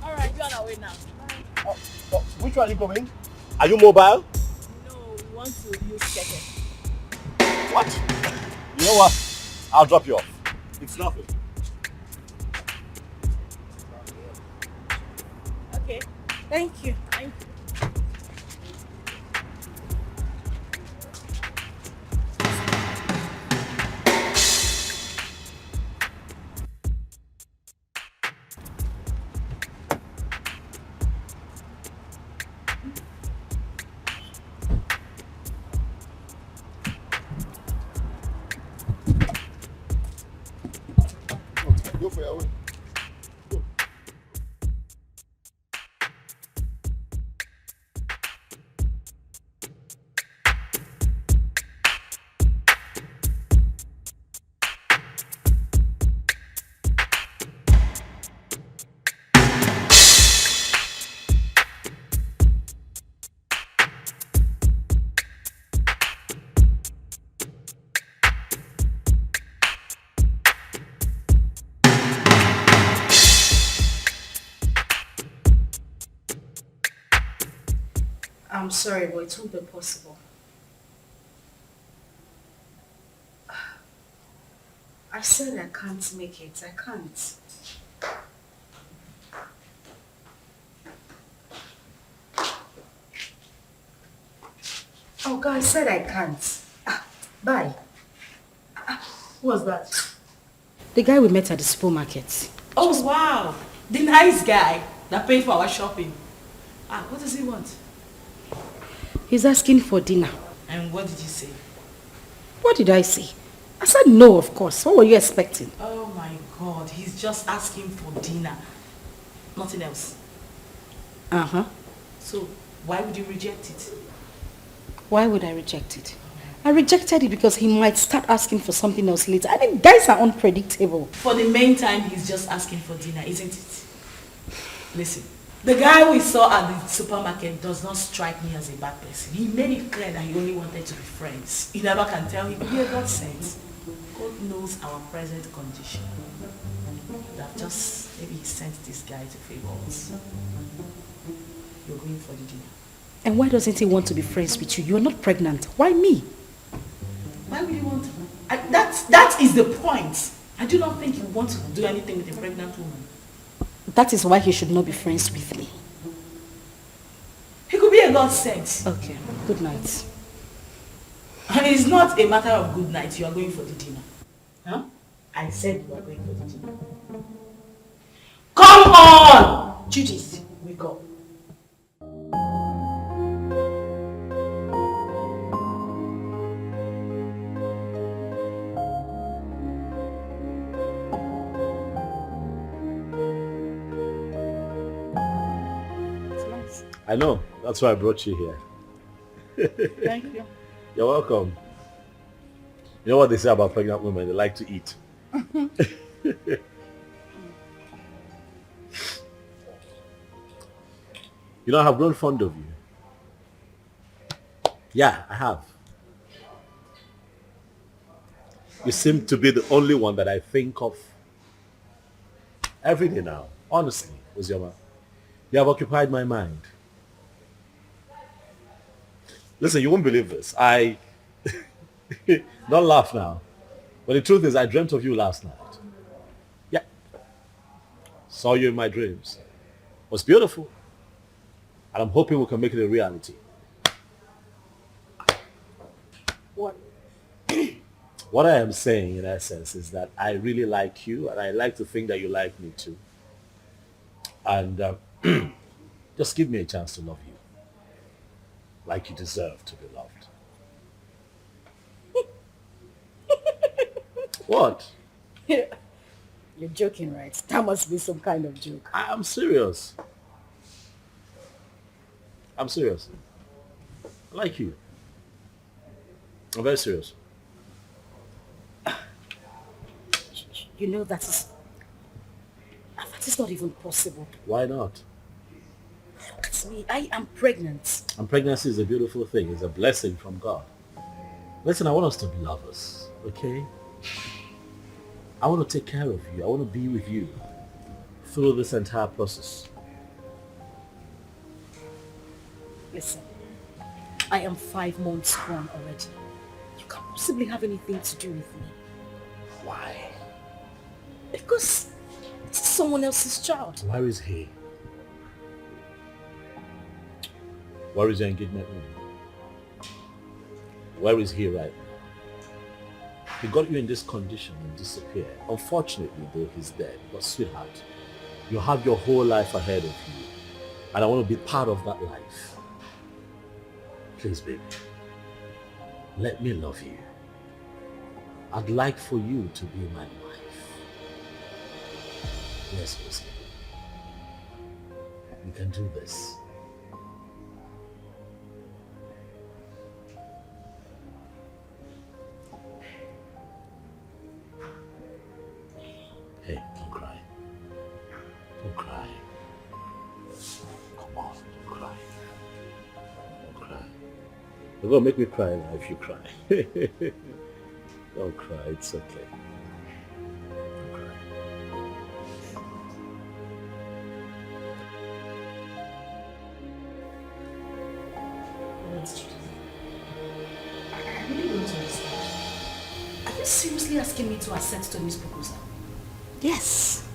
Alright, you're on our way now. Oh, which one are you going? Are you mobile? No, we want to use Keke. What? You know what? I'll drop you off. It's nothing. Okay. Thank you. Thank you. Go for your way. Go. I'm sorry, but it won't be possible. I said I can't make it. I can't. Oh God, I said I can't. Bye. Who was that? The guy we met at the supermarket. Oh, wow. The nice guy that paid for our shopping. What does he want? He's asking for dinner. And what did you say? What did I say? I said no, of course. What were you expecting? Oh my God, he's just asking for dinner. Nothing else. Uh-huh. So, why would you reject it? Why would I reject it? I rejected it because he might start asking for something else later. I mean, guys are unpredictable. For the main time, he's just asking for dinner, isn't it? Listen, the guy we saw at the supermarket does not strike me as a bad person. He made it clear that he only wanted to be friends. You never can tell him, yeah, God sent. God knows our present condition. That just, maybe he sent this guy to favor us. You're going for the dinner. And why doesn't he want to be friends with you? You're not pregnant. Why me? Why would he want to? That is the point. I do not think he wants to do anything with a pregnant woman. That is why he should not be friends with me. He could be a God sent. Okay, good night. And it's not a matter of good night. You are going for the dinner. Huh? I said you are going for the dinner. Come on! Judith, wake up. I know. That's why I brought you here. Thank you. You're welcome. You know what they say about pregnant women? They like to eat. You know, I have grown fond of you. Yeah, I have. You seem to be the only one that I think of every day now. Honestly, Uzioma. You have occupied my mind. Listen, you won't believe this. Don't laugh now. But the truth is, I dreamt of you last night. Yeah. Saw you in my dreams. It was beautiful. And I'm hoping we can make it a reality. What? What I am saying, in essence, is that I really like you, and I like to think that you like me too. And just give me a chance to love you. Like you deserve to be loved. What? You're joking, right? That must be some kind of joke. I'm serious. I'm serious. I like you. I'm very serious. You know that is not even possible. Why not? Look at me. I am pregnant. And pregnancy is a beautiful thing. It's a blessing from God. Listen, I want us to be lovers, okay? I want to take care of you. I want to be with you through this entire process. Listen, I am 5 months gone already. You can't possibly have anything to do with me. Why? Because it's someone else's child. Where is he? Where is your engagement ring? Where is he right now? He got you in this condition and disappeared. Unfortunately, though, he's dead. But sweetheart, you have your whole life ahead of you. And I want to be part of that life. Please, baby, let me love you. I'd like for you to be my wife. Yes, Lucy. We can do this. Hey, don't cry. Don't cry. Come on, don't cry. Don't cry. You're gonna make me cry now if you cry. Don't cry, it's okay. Don't cry. I really don't understand. Are you seriously asking me to accept Tony's proposal? Yes,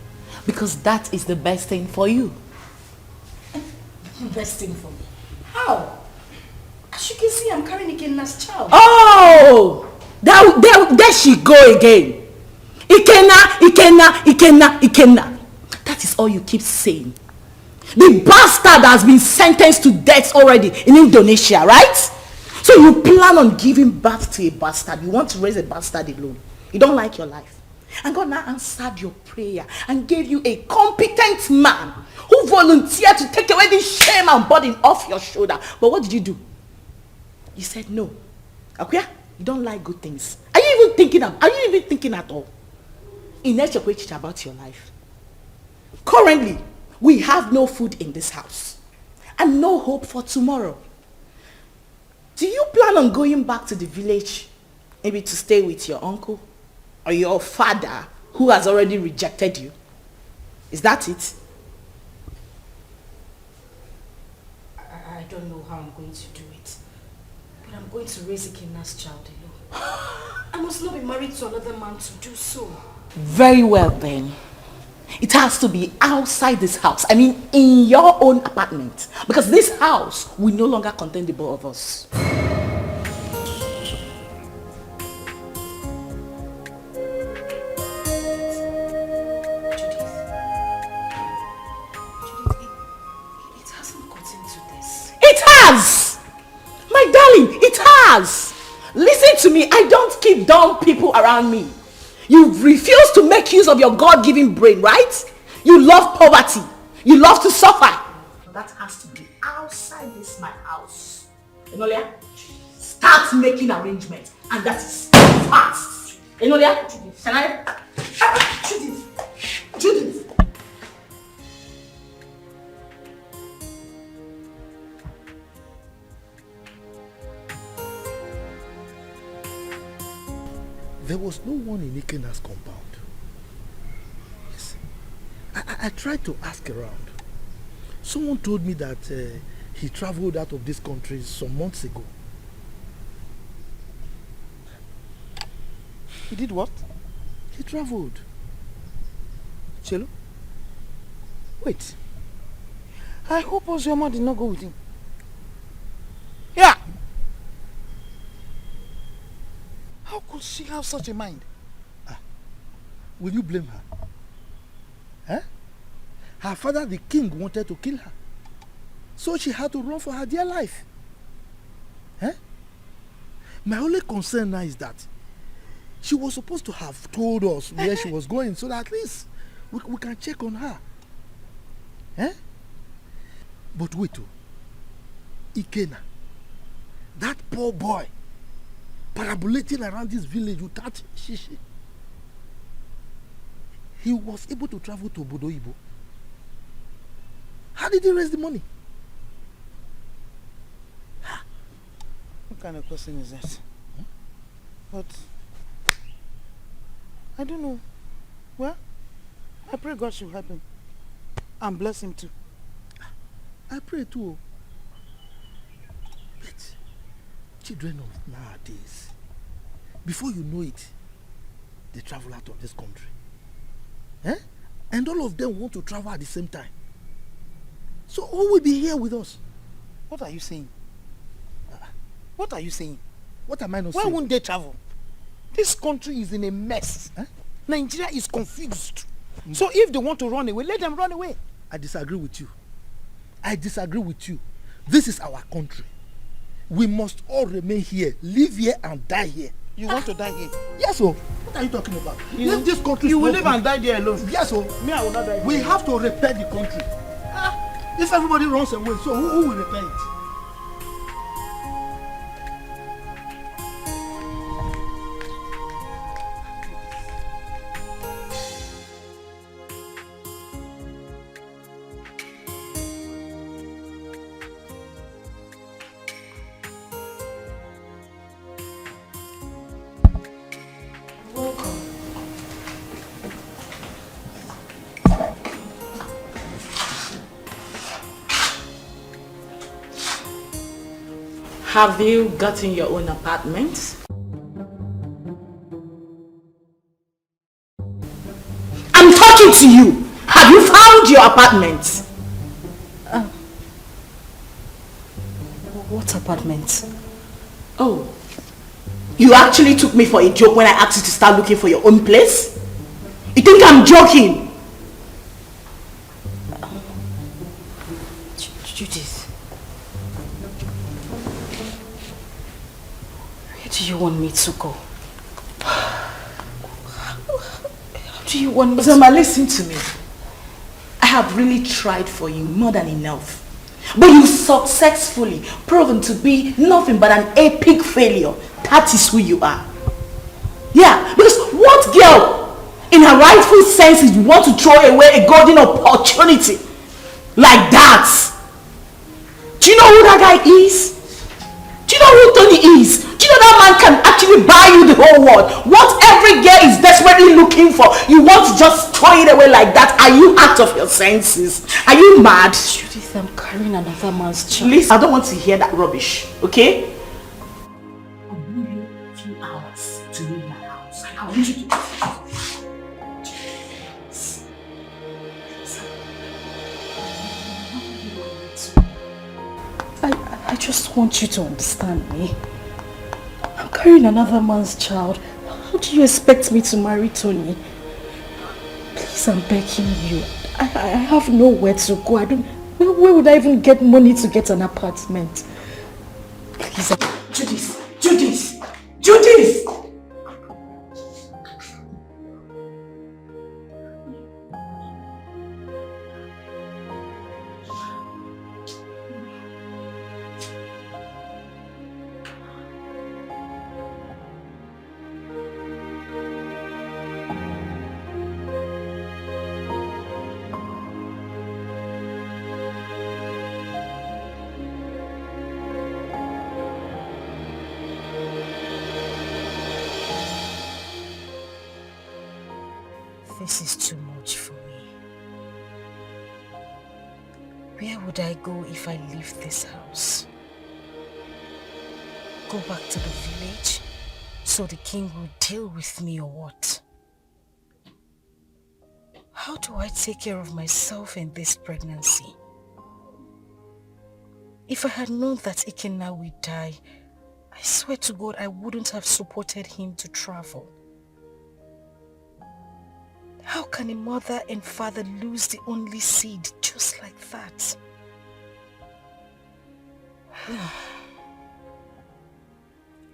because that is the best thing for you. Best thing for me? How? As you can see, I'm carrying a Kenna's child. Oh! There she go again. Ikenna. That is all you keep saying. The bastard has been sentenced to death already in Indonesia, right? So you plan on giving birth to a bastard. You want to raise a bastard alone. You don't like your life. And God now answered your prayer and gave you a competent man who volunteered to take away this shame and burden off your shoulder. But what did you do? You said no. Okay? You don't like good things. Are you even thinking at all? In about your life. Currently, we have no food in this house and no hope for tomorrow. Do you plan on going back to the village, maybe to stay with your uncle or your father who has already rejected you? Is that it? I don't know how I'm going to do it, but I'm going to raise Ikenna's child alone. I must not be married to another man to do so. Very well then. It has to be outside this house. I mean, in your own apartment. Because this house will no longer contain the both of us. It hasn't gotten to this. It has! My darling, it has! Listen to me, I don't keep dumb people around me. You refuse to make use of your God-given brain, right? You love poverty. You love to suffer. That has to be outside this my house. Enolia, start making arrangements. And that is fast. Enolia, can I? Judith. There was no one in Ikenna's compound. Yes. I tried to ask around. Someone told me that he traveled out of this country some months ago. He did what? He traveled. Chelo? Wait. I hope Ozioma did not go with him. Yeah! How could she have such a mind? Will you blame her? Huh? Her father, the king, wanted to kill her. So she had to run for her dear life. Huh? My only concern now is that she was supposed to have told us where she was going so that at least we can check on her. Huh? But wait, Ikenna, that poor boy, parabolating around this village without shishi. He was able to travel to Obodo Ibo. How did he raise the money? What kind of person is that? But I don't know. Well, I pray God should help him and bless him too. I pray too. But children of nowadays, before you know it, they travel out of this country. Eh? And all of them want to travel at the same time. So who will be here with us? What are you saying? What are you saying? What am I not Why saying? Why won't they travel? This country is in a mess. Eh? Nigeria is confused. So if they want to run away, let them run away. I disagree with you. I disagree with you. This is our country. We must all remain here, live here and die here. You want to die here? Yes, sir. What are you talking about? If this country you will live and die there alone. Yes, sir. Me, I will not die. We have to repair the country. If everybody runs away, so who will repair it? Have you gotten your own apartment? I'm talking to you. Have you found your apartment? What apartment? Oh, You actually took me for a joke when I asked you to start looking for your own place? You think I'm joking? Judith. Where do you want me to go? How do you want me to... Zama, listen to me. I have really tried for you more than enough. But you successfully proven to be nothing but an epic failure. That is who you are. Yeah, because what girl in her rightful senses want to throw away a golden opportunity like that? Do you know who that guy is? Do you know who Tony is? Do you know that man can actually buy you the whole world? What every girl is desperately looking for, you want to just throw it away like that? Are you out of your senses? Are you mad? Judith, I'm carrying another man's child. Listen, I don't want to hear that rubbish, okay? I'll give you a few hours to leave my house. I want you to... I just want you to understand me. I'm carrying another man's child. How do you expect me to marry Tony? Please, I'm begging you. I have nowhere to go. Where would I even get money to get an apartment? Please. Judith! Judith! Judith! This is too much for me. Where would I go if I leave this house? Go back to the village so the king will deal with me or what? How do I take care of myself in this pregnancy? If I had known that Ikenna would die, I swear to God I wouldn't have supported him to travel. How can a mother and father lose the only seed just like that?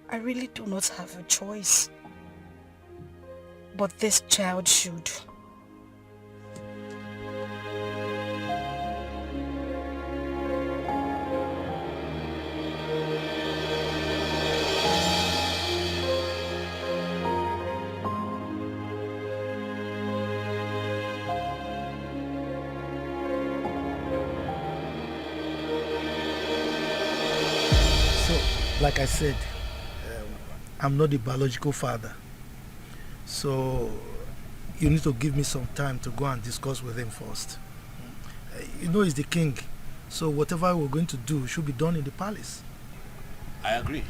I really do not have a choice. But this child should. Like I said, I'm not the biological father. So you need to give me some time to go and discuss with him first. You know he's the king, so whatever we're going to do should be done in the palace. I agree.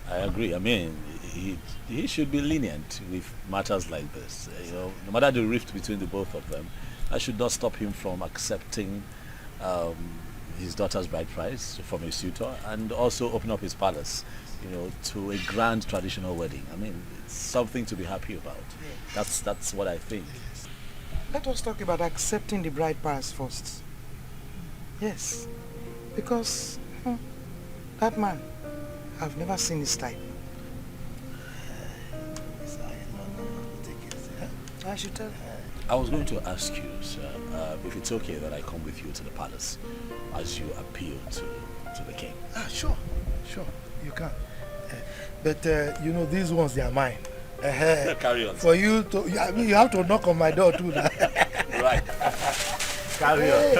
I mean, he should be lenient with matters like this. You know, no matter the rift between the both of them, that should not stop him from accepting his daughter's bride price from a suitor and also open up his palace, you know, to a grand traditional wedding. I mean, it's something to be happy about. That's what I think. Let us talk about accepting the bride price first. Yes, because that man, I've never seen his type. I should tell. I was going to ask you, sir, if it's okay that I come with you to the palace as you appeal to the king. Sure, you can. But you know, these ones, they are mine. Carry on. For you to, I mean, you have to knock on my door too. Right. Carry on.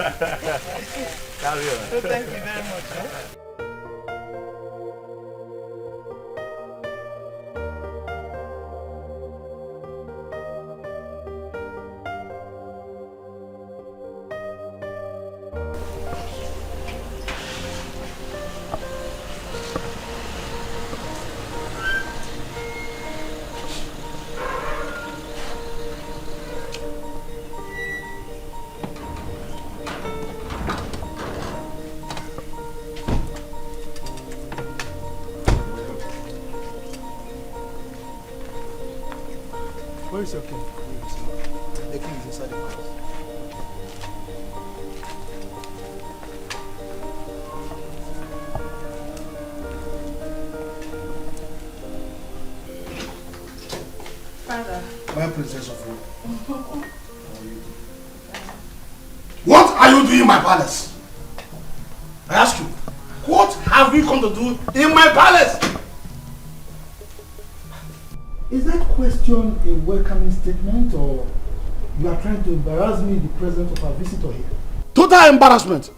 Carry on. So thank you very much. Where is your king? The king is inside the palace. Father. My princess of Rome. What are you doing in my palace? I ask you, what have you come to do in my palace? Is that question a welcoming statement, or you are trying to embarrass me in the presence of our visitor here? Total embarrassment.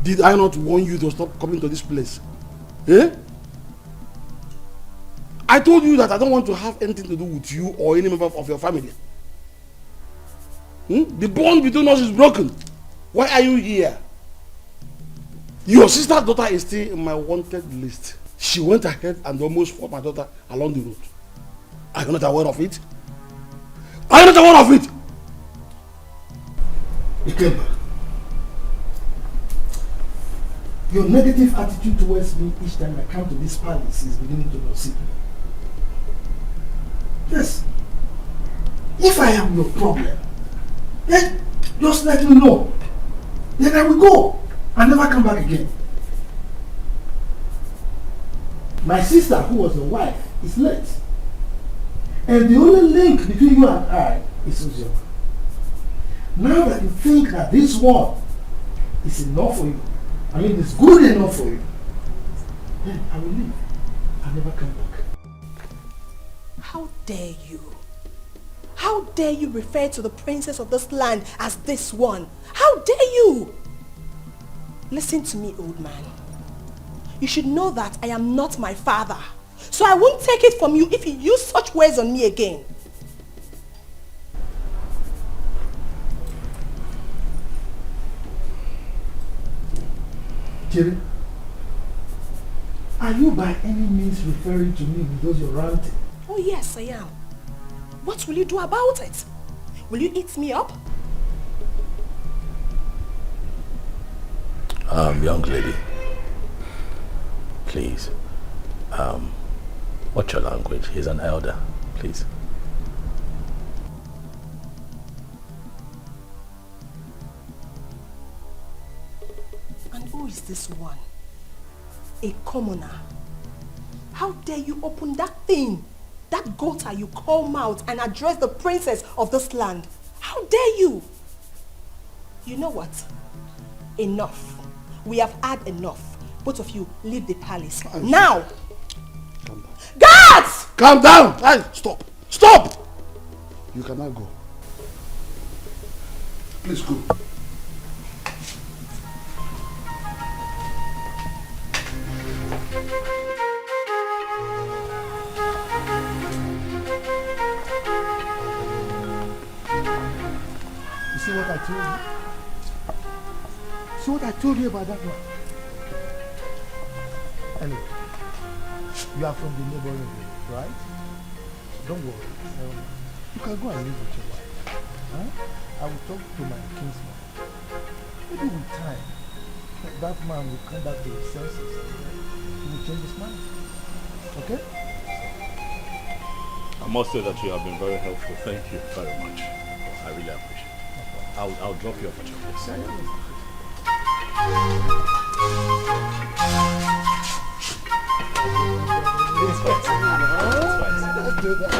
Did I not warn you to stop coming to this place? Eh? I told you that I don't want to have anything to do with you or any member of your family. The bond between us is broken. Why are you here? Your sister's daughter is still in my wanted list. She went ahead and almost fought my daughter along the road. Are you not aware of it? Are you not aware of it? Ikemba, your negative attitude towards me each time I come to this palace is beginning to proceed. Yes. If I am your problem, then just let me know. Then I will go and never come back again. My sister, who was your wife, is late. And the only link between you and I is Uzioma. Now that you think that this one is enough for you, I mean it's good enough for you, then I will leave and never come back. How dare you? How dare you refer to the princess of this land as this one? How dare you? Listen to me, old man. You should know that I am not my father. So I won't take it from you if you use such words on me again. Jerry, are you by any means referring to me with those you're ranting? Oh yes, I am. What will you do about it? Will you eat me up? Young lady, please, watch your language. He's an elder, please. And who is this one? A commoner. How dare you open that thing, that gutter you call mouth, and address the princess of this land? How dare you? You know what? Enough. We have had enough. Both of you leave the palace. Now! Calm down. Guards! Calm down! Hey, stop! Stop! You cannot go. Please go. You see what I told you? See what I told you about that one? Anyway, you are from the neighboring village, right? Don't worry. You can go and live with your wife. Huh? I will talk to my kinsman. Maybe with time, that man will come back to his senses and he will change his mind. Okay? I must say that you have been very helpful. Thank you very much. I really appreciate it. I'll drop you off at your place. It's fine. Let's do that.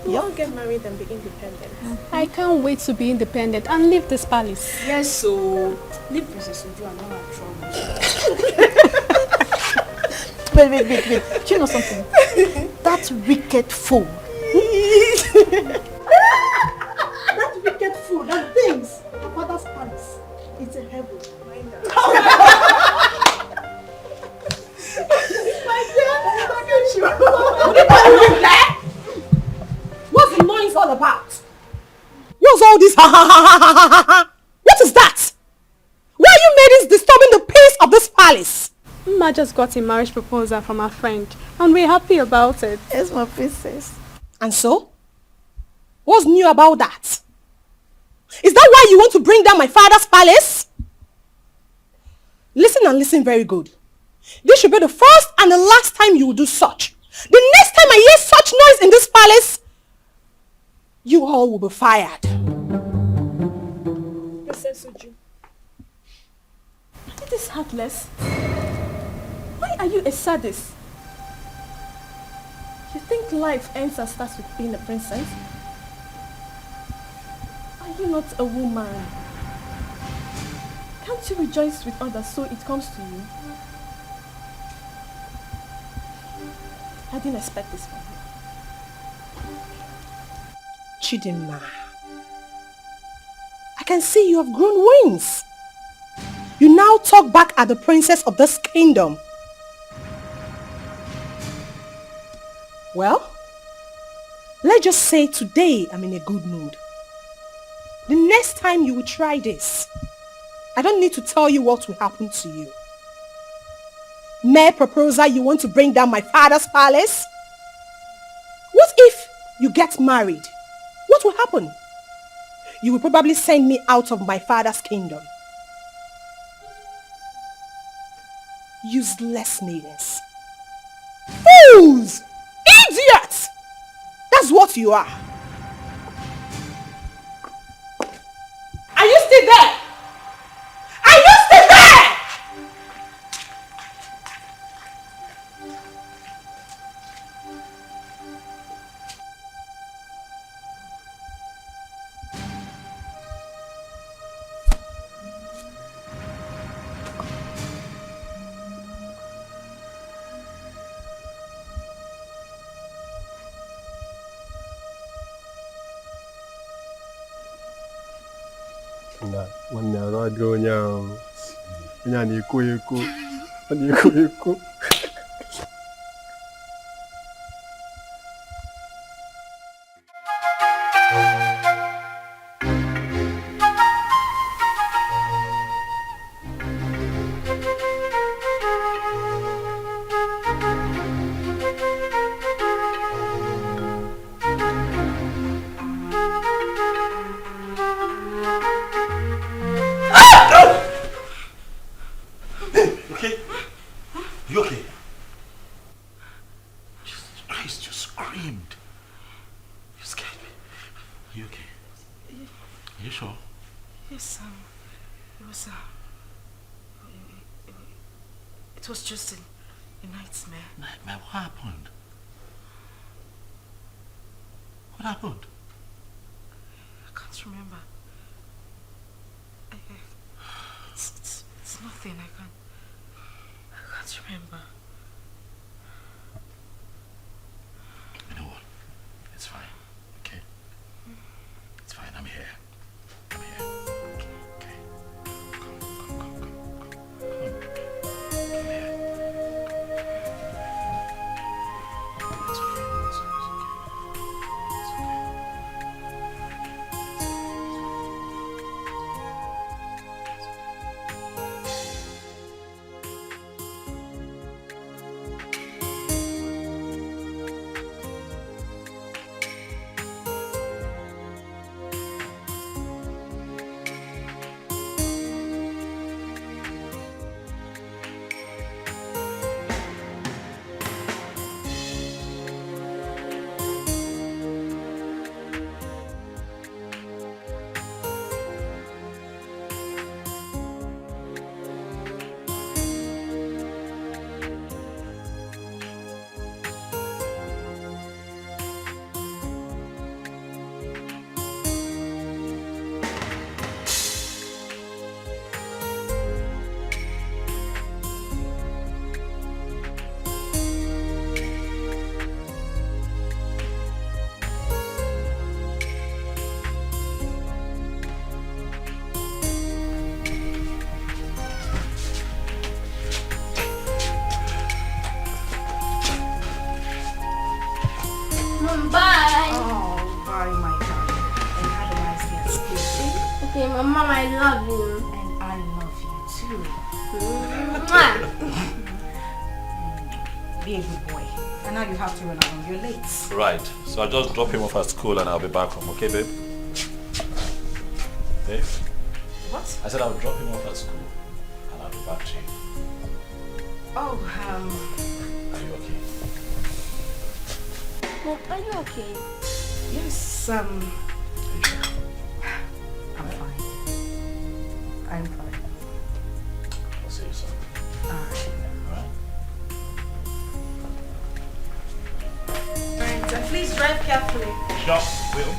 We'll all get married and be independent. I can't wait to be independent and leave this palace. Yes, so leave Princess Uju and all our troubles. Wait. Do you know something? That wicked fool. That wicked fool, that thinks your father's palace, it's a heaven. What's the noise all about? What's all this? What is that? Why are you maidens disturbing the peace of this palace? Ma just got a marriage proposal from her friend and we're happy about it. Yes, my princess. And so? What's new about that? Is that why you want to bring down my father's palace? Listen and listen very good. This should be the first and the last time you will do such. The next time I hear such noise in this palace, you all will be fired. Princess Uju, It is heartless. Why are you a sadist? You think life ends and starts with being a princess? Are you not a woman? Can't you rejoice with others so it comes to you? I didn't expect this from you. Chidinma, I can see you have grown wings. You now talk back at the princess of this kingdom. Well, let's just say today I'm in a good mood. The next time you will try this, I don't need to tell you what will happen to you. Mere proposal, you want to bring down my father's palace? What if you get married? What will happen? You will probably send me out of my father's kingdom. Useless maidens. Fools! Idiots! That's what you are. Are you still there? Are you still there? Nwanne arụ adịghị onye ahụ. Onye a na-ekwo ekwo. Ọ na-ekwo ekwo. It was just a nightmare. Nightmare? What happened? What happened? I can't remember. It's nothing. I can't remember. You know what? It's fine. Okay? It's fine. I'm here. I'm here. Okay. Come. Mom, I love you. And I love you too. Be a good boy. And now you have to run along. You're late. Right. So I'll just drop him off at school and I'll be back home. Okay, babe? Babe? What? I said I'll drop him off at school and I'll be back to you. Oh, Are you okay? Mom, are you okay? yes, I'm fine. I'm fine. I'll see you soon. Alright. Alright? Alright, so please drive carefully. Sure, will.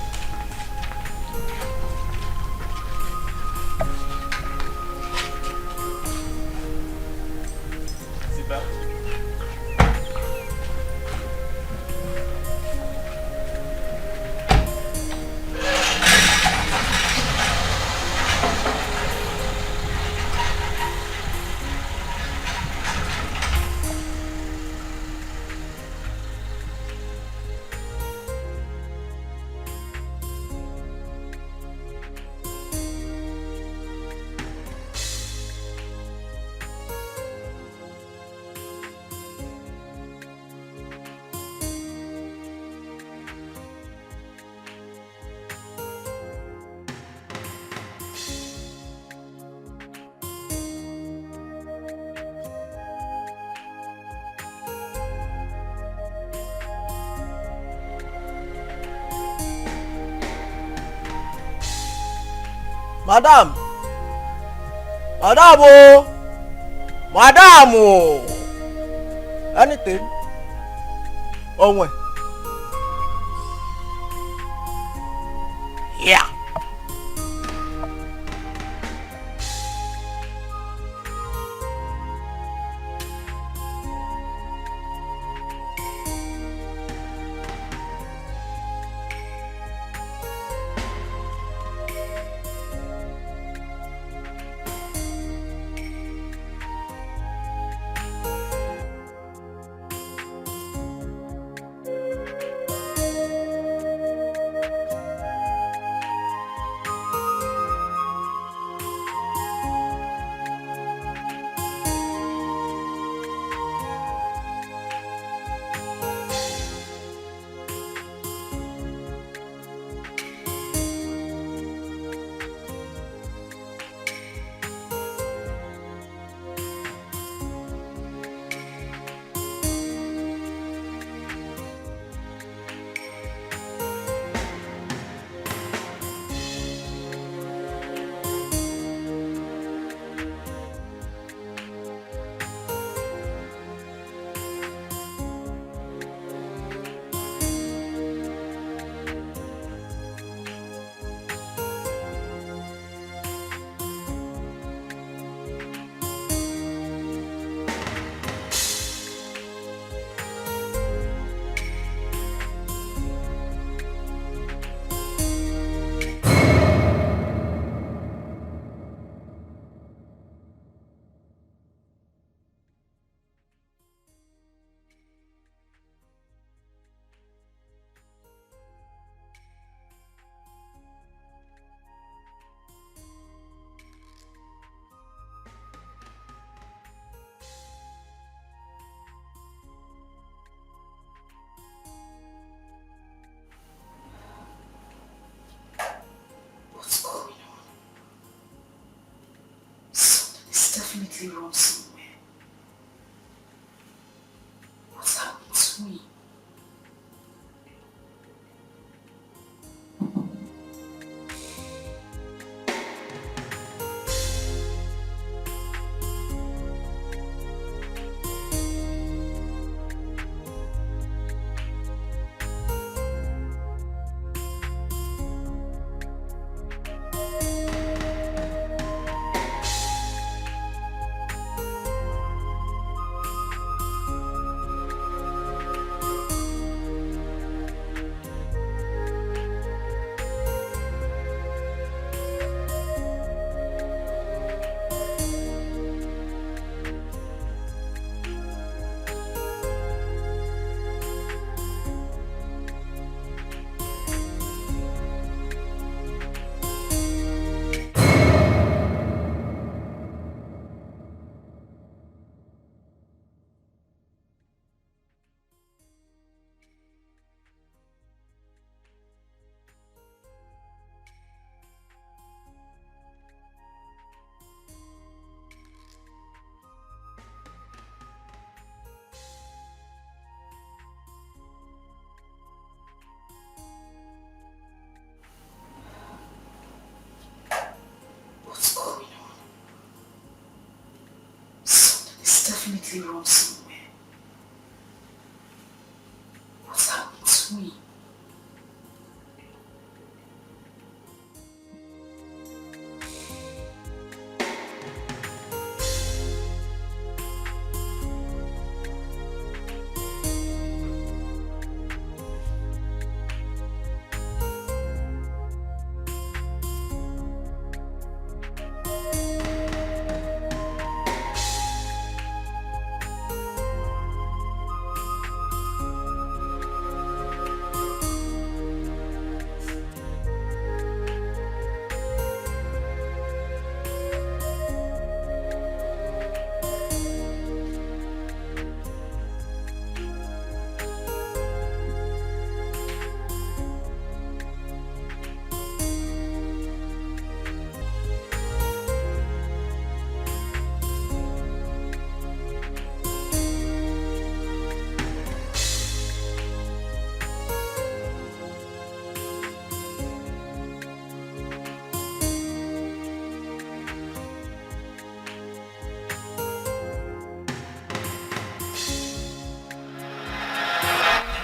Seatbelt. Madam! Madam! Oh! Madam! Oh! Anything? Oh, wait. Yeah. Definitely wrong somewhere. What's happened to me? definitely wrong somewhere. What's happened to me?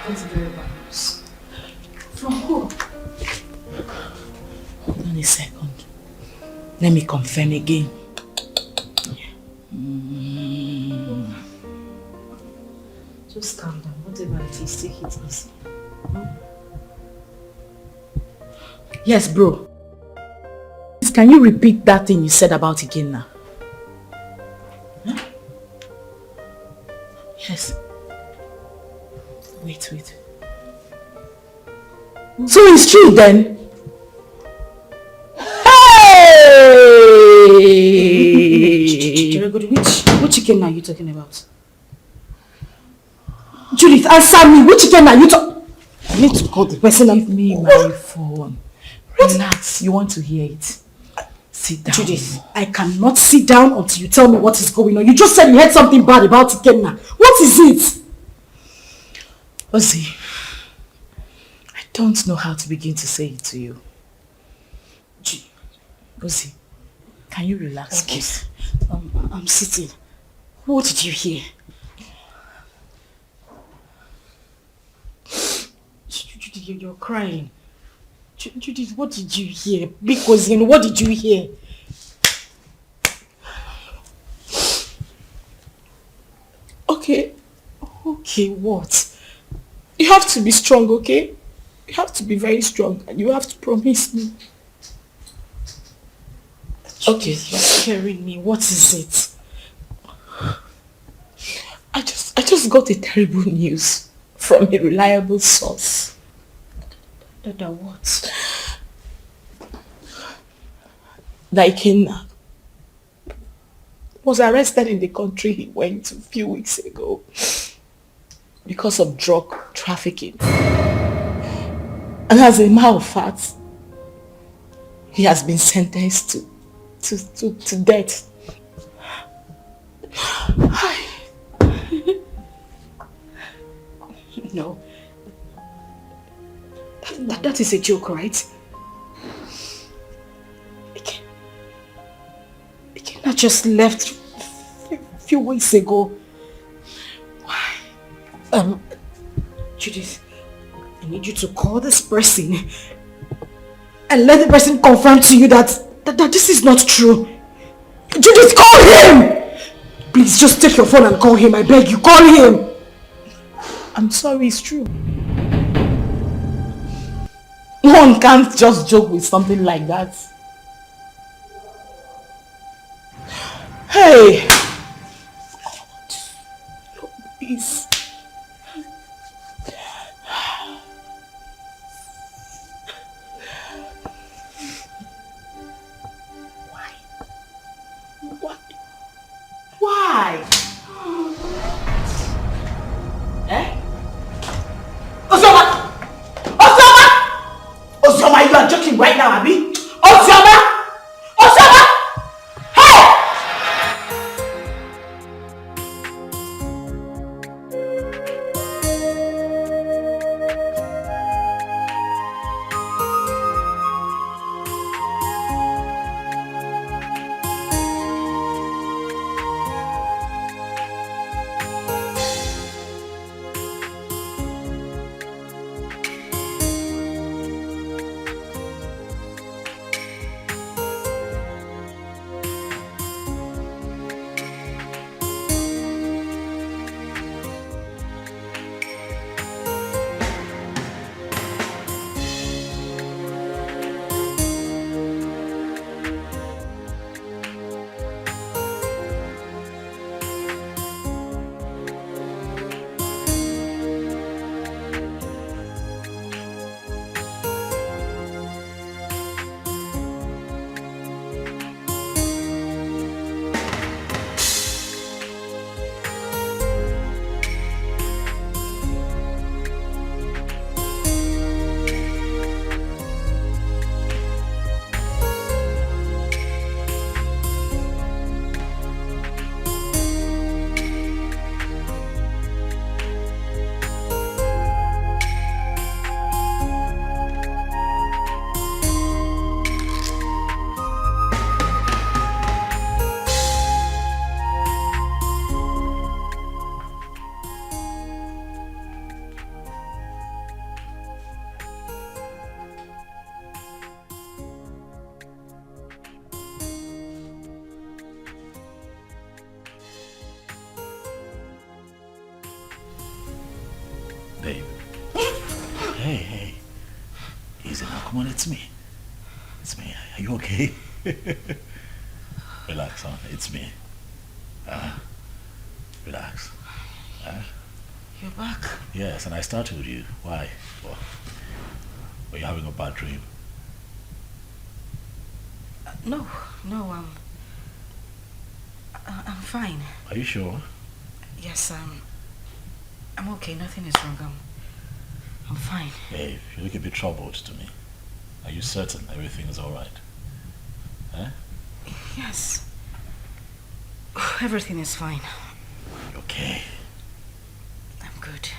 That's very bad news. From who? Hold on a second. Let me confirm again. Just calm down. Whatever it is, take it easy. Yes, bro. Can you repeat that thing you said about again now? Huh? Yes. Wait. So it's true then? Hey! Which chicken are you talking about? Judith, answer me. Which chicken are you talking? I need to call the person. Give me my phone. Relax. You want to hear it? Sit down. Judith, I cannot sit down until you tell me what is going on. You just said you heard something bad about Ikenna. What is it? Ozzy, I don't know how to begin to say it to you. Ozzy, can you relax, please? I'm sitting. What did you hear? Judith, you're crying. Judith, what did you hear? Because what did you hear? Okay, what? You have to be strong, okay? You have to be very strong and you have to promise me. Okay, you're scaring me. What is it? I just got a terrible news from a reliable source. That what? That Ikenna was arrested in the country he went to a few weeks ago because of drug trafficking. And as a matter of fact, he has been sentenced to death. No. That is a joke, right? Ikenna just left a few weeks ago. Why? Judith, I need you to call this person and let the person confirm to you that this is not true. Judith, call him! Please, just take your phone and call him. I beg you, call him! I'm sorry, it's true. One can't just joke with something like that. Hey! Please. Why? Eh? Ozoma! Ozoma, you are joking right now, Abi? Ozoma! Hey! come on, it's me. It's me. Are you okay? Relax, son. It's me. Relax. You're back? Yes, and I started with you. Why? Well, were you having a bad dream? No, I'm fine. Are you sure? Yes, I'm okay. Nothing is wrong. I'm fine. Hey, you look a bit troubled to me. Are you certain everything is alright? Huh? Yes. Everything is fine. Okay. I'm good.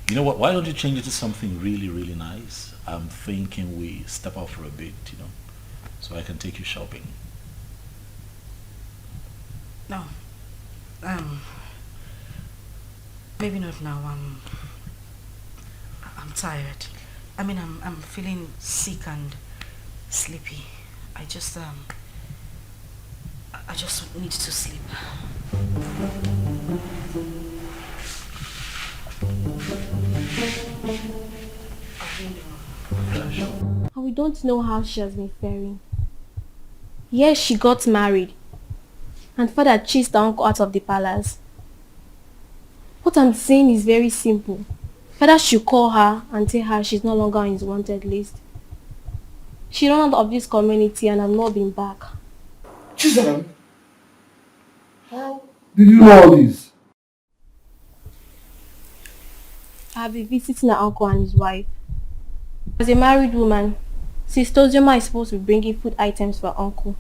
You know what? Why don't you change it to something really, really nice? I'm thinking we step out for a bit, so I can take you shopping. No. Maybe not now. I'm tired. I mean, I'm feeling sick and sleepy. I just need to sleep. And we don't know how she has been faring. Yes, she got married. And father chased her uncle out of the palace. What I'm saying is very simple. Father should call her and tell her she's no longer on his wanted list. She ran out of this community and has not been back. Jesus! How did you know all this? I have been visiting her uncle and his wife. As a married woman, Sister Ozoma is supposed to be bringing food items for her uncle.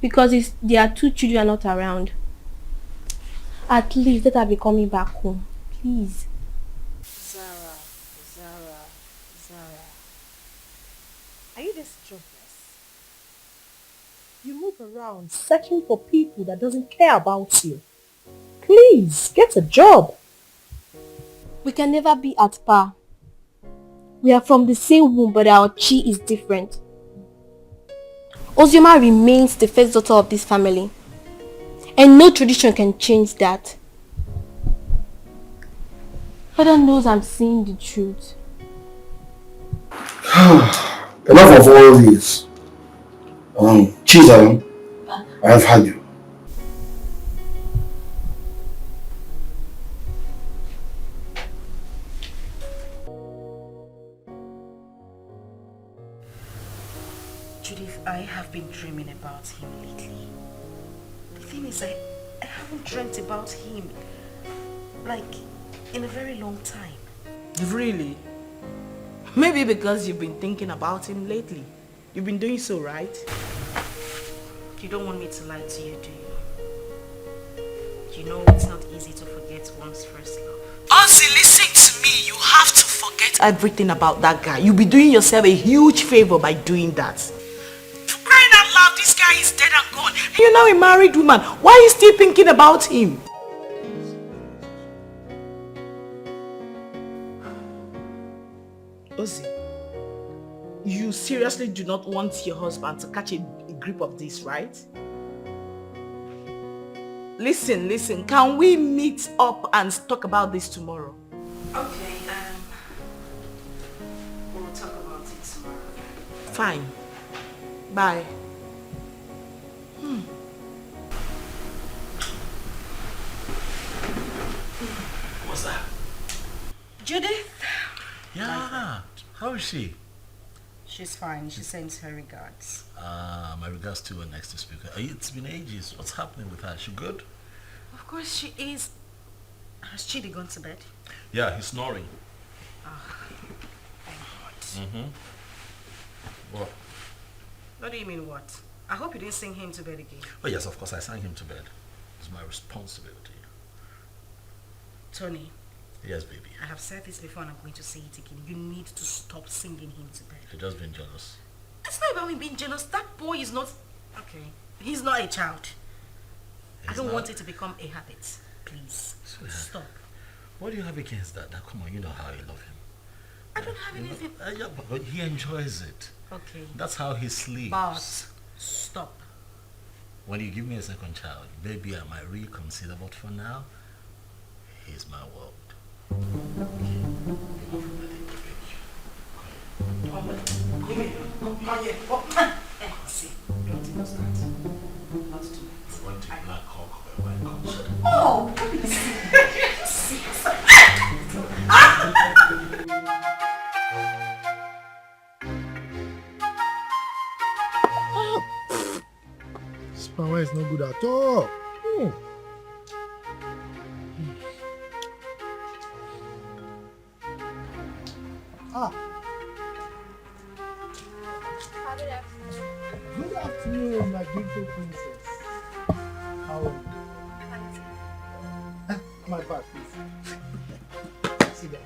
Because their 2 children are not around. At least let her be coming back home. Please. Zara. Are you this jobless? You move around searching for people that doesn't care about you. Please, get a job. We can never be at par. We are from the same womb, but our chi is different. Ozoma remains the first daughter of this family. And no tradition can change that. Father knows I'm saying the truth. Enough of all this. Chisholm, I have had you. Judith, I have been dreaming about him lately. The thing is, I haven't dreamt about him, like, in a very long time. Really? Maybe because you've been thinking about him lately. You've been doing so, right? You don't want me to lie to you, do you? You know it's not easy to forget one's first love. Ozzy, listen to me. You have to forget everything about that guy. You'll be doing yourself a huge favor by doing that. For crying out loud, this guy is dead and gone. You're now a married woman. Why are you still thinking about him? Ozzy, you seriously do not want your husband to catch a grip of this, right? Listen, can we meet up and talk about this tomorrow? Okay, we'll talk about it tomorrow. Fine. Bye. What's that? Judith? Yeah. How is she? She's fine. She sends her regards. My regards to her next speaker. It's been ages. What's happening with her? She good? Of course she is. Has Chidi gone to bed? Yeah, he's snoring. Thank God. What? What do you mean what? I hope you didn't sing him to bed again. Oh yes, of course I sang him to bed. It's my responsibility. Tony. Yes, baby. I have said this before and I'm going to say it again. You need to stop singing him to bed. You're just being jealous. It's not about me being jealous. That boy is not... Okay. He's not a child. I don't want it to become a habit. Please. Stop. What do you have against that? Come on, you know how I love him. I don't have anything... Yeah, but he enjoys it. Okay. That's how he sleeps. But stop. When you give me a second child, maybe I might reconsider, but for now, he's my world. Okay. Not yet. See, don't do that. Not tonight. You want a black cock or a white cock? Oh, please. This power is not good at all. Good afternoon, my beautiful princess. How are you? My bag, please. Sit down.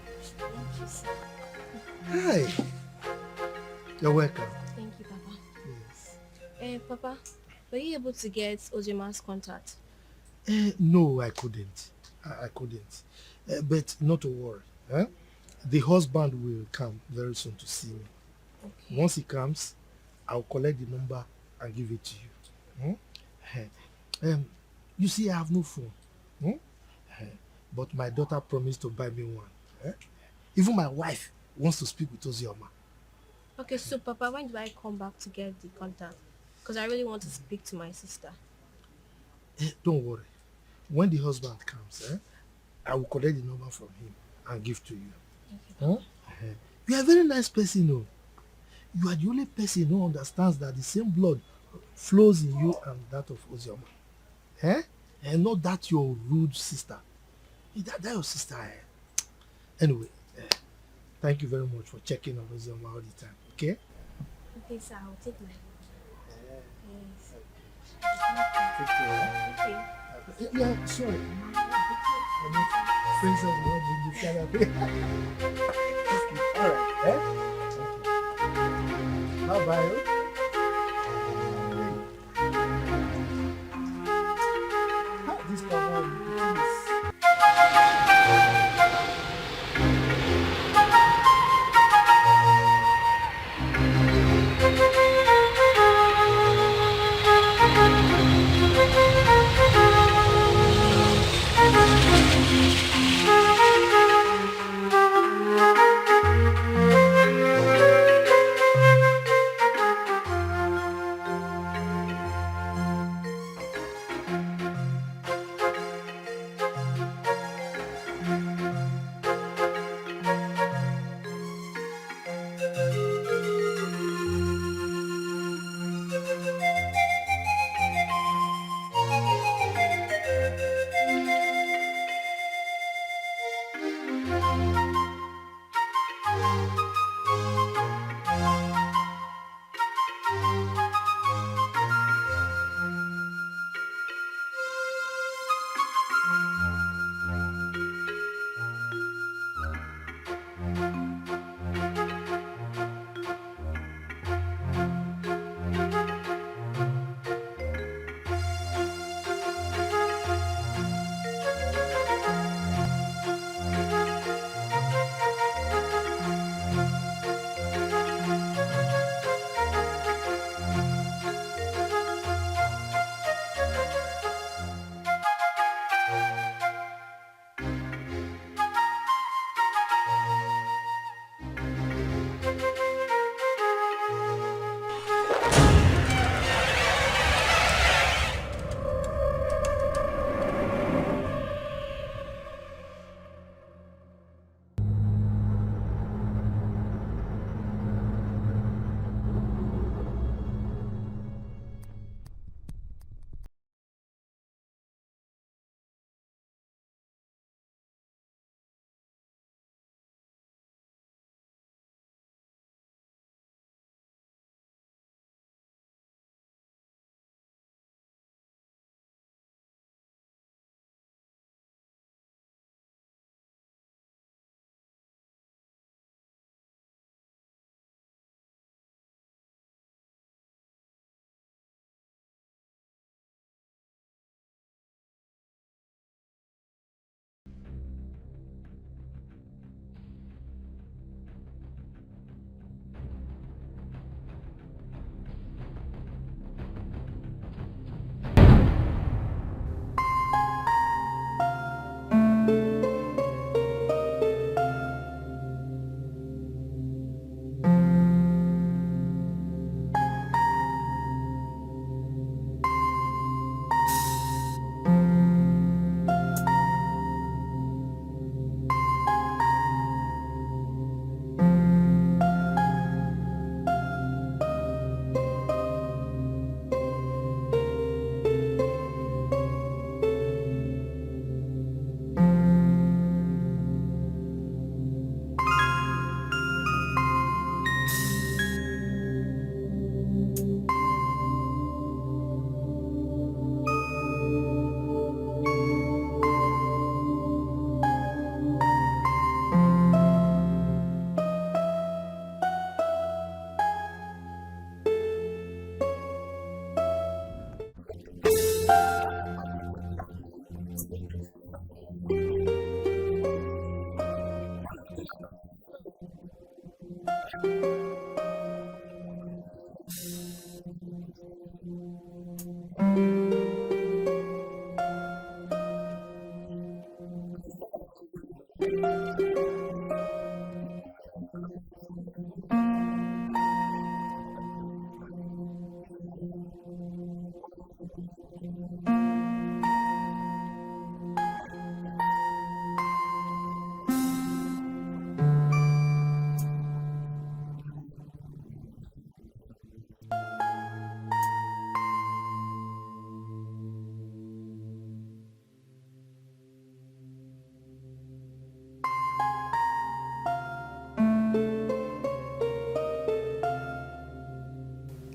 Hi. You're welcome. Thank you, Papa. Yes. Papa, were you able to get Ojima's contact? No, I couldn't. I couldn't. But not to worry. The husband will come very soon to see me. Okay. Once he comes, I'll collect the number and give it to you. You see, I have no phone. But my daughter promised to buy me one. Even my wife wants to speak with Ozioma. Okay, so Papa, when do I come back to get the contact? Because I really want to speak to my sister. Don't worry. When the husband comes, I will collect the number from him and give to you. Okay. You are a very nice person, no? You are the only person who understands that the same blood flows in you and that of Ozioma. And not that your rude sister. That your sister. Anyway, thank you very much for checking on Ozioma all the time. Okay? Okay, sir. I'll take my Take care. Yeah, sorry. Princess will not bring you all right, Bye-bye. This cover,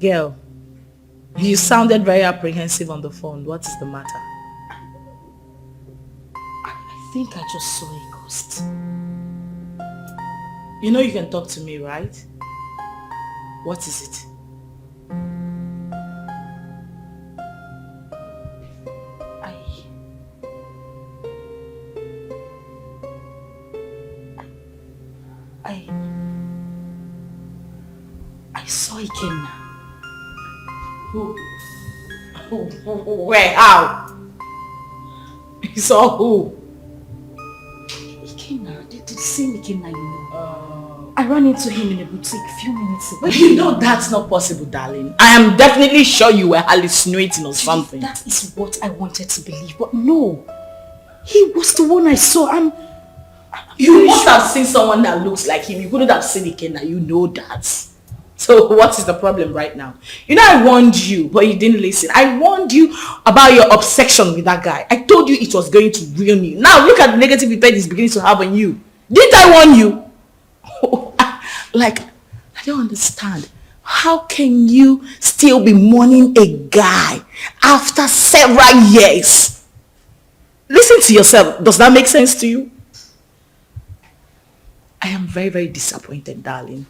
Girl, you sounded very apprehensive on the phone. What is the matter? I think I just saw a ghost. You know you can talk to me, right? What is it? I saw Ikenna. Who? Where? How? You saw who? Ikenna, the same Ikenna you know. I ran into him in a boutique a few minutes ago. But you know that's not possible, darling. I am definitely sure you were hallucinating or something. That is what I wanted to believe, but no. He was the one I saw. You must have seen someone that looks like him. You couldn't have seen Ikenna. You know that. So what is the problem right now? You know I warned you, but you didn't listen. I warned you about your obsession with that guy. I told you it was going to ruin you. Now look at the negative effect it's beginning to have on you. Didn't I warn you? Like, I don't understand. How can you still be mourning a guy after several years? Listen to yourself. Does that make sense to you? I am very, very disappointed, darling.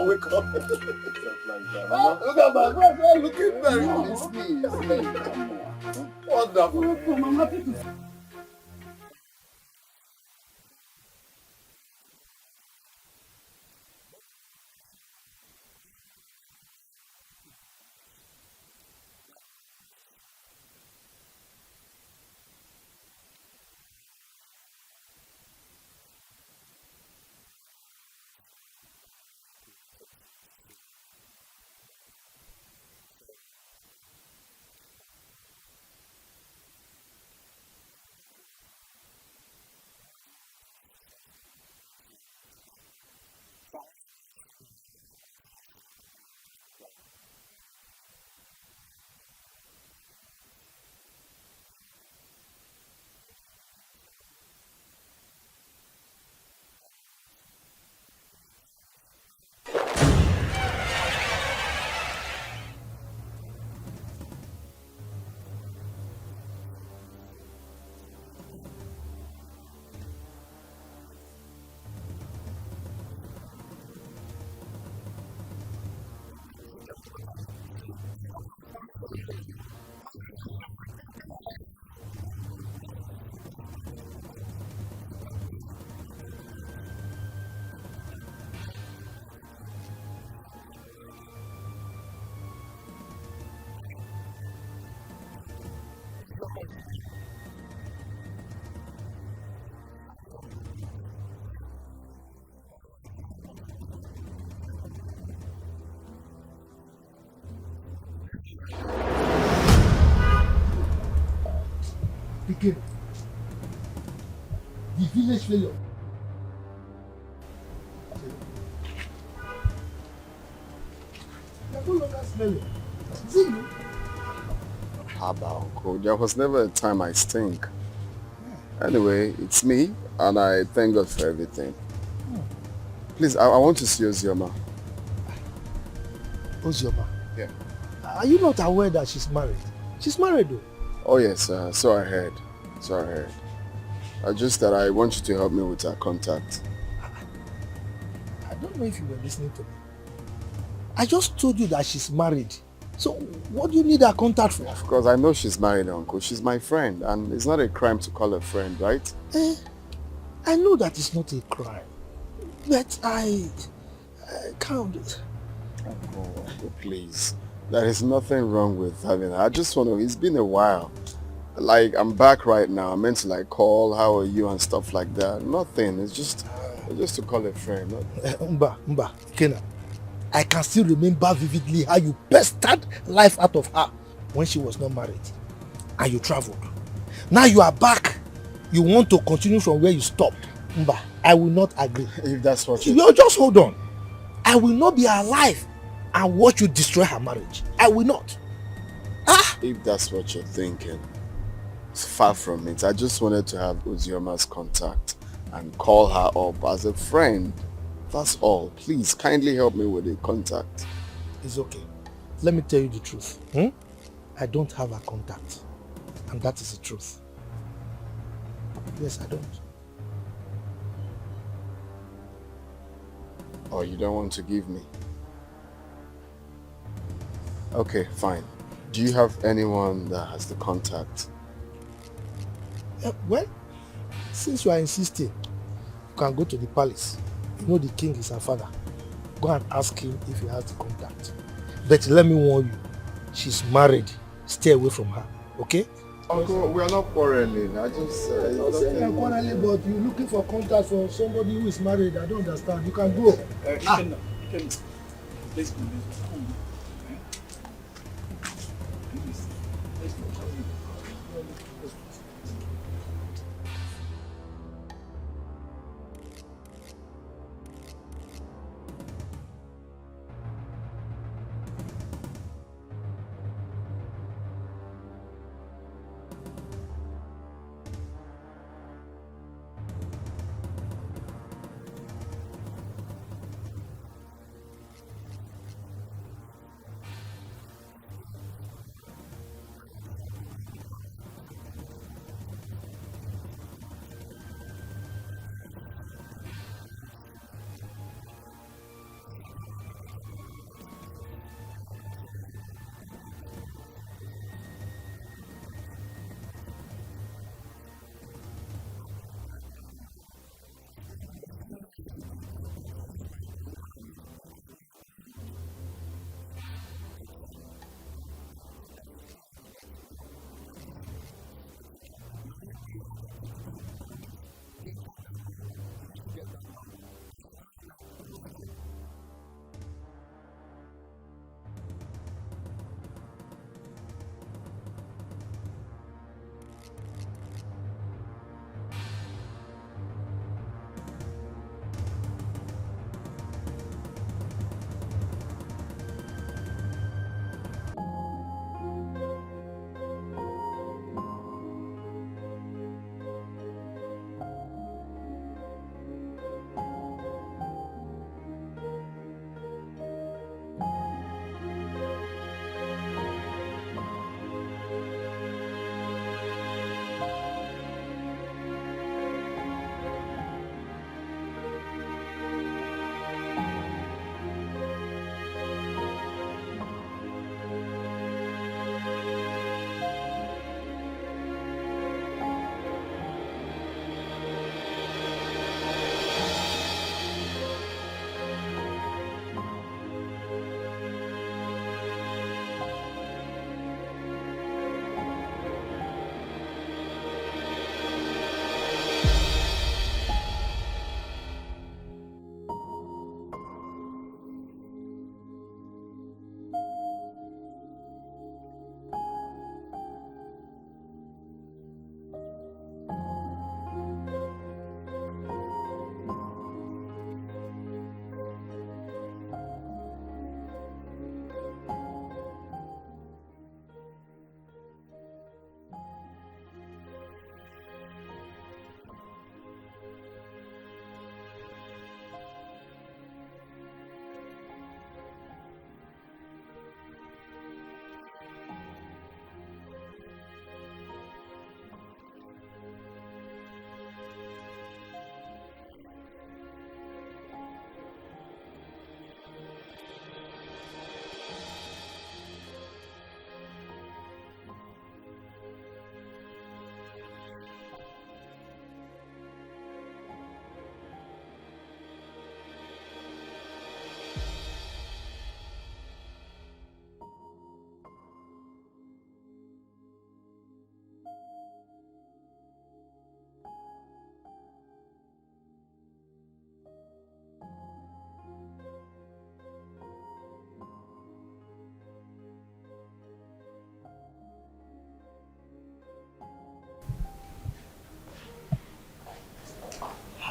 Wake up. Look at my brother looking very wonderful. I'm happy to. Pikin. The village failure. You're no longer smelling. See you? Haba, Uncle. There was never a time I stink. Anyway, it's me, and I thank God for everything. Please, I want to see Ozioma. Ozioma? Yeah. Are you not aware that she's married? She's married though. Oh yes, so I heard. Just that I want you to help me with her contact. I don't know if you were listening to me. I just told you that she's married. So what do you need her contact for? Of course, I know she's married, Uncle. She's my friend, and it's not a crime to call her friend, right? I know that it's not a crime. But I can't. Uncle, please. There is nothing wrong with having her. I just want to, it's been a while. Like, I'm back right now. I meant to like call, how are you and stuff like that. Nothing. It's just to call a friend. Mba, Kena. I can still remember vividly how you pestered life out of her when she was not married. And you traveled. Now you are back. You want to continue from where you stopped. Mba, I will not agree. If that's what you just hold on. I will not be alive and watch you destroy her marriage. I will not. If that's what you're thinking, it's far from it. I just wanted to have Ozioma's contact and call her up as a friend. That's all. Please, kindly help me with the contact. It's okay. Let me tell you the truth. I don't have her contact. And that is the truth. Yes, I don't. Oh, you don't want to give me? Okay, fine. Do you have anyone that has the contact? Well, since you are insisting, you can go to the palace. You know the king is her father. Go and ask him if he has the contact. But let me warn you, she's married. Stay away from her, okay? Uncle, we are not quarreling. I just... You are quarreling, but you're looking for contact from somebody who is married. I don't understand. You can go. Please,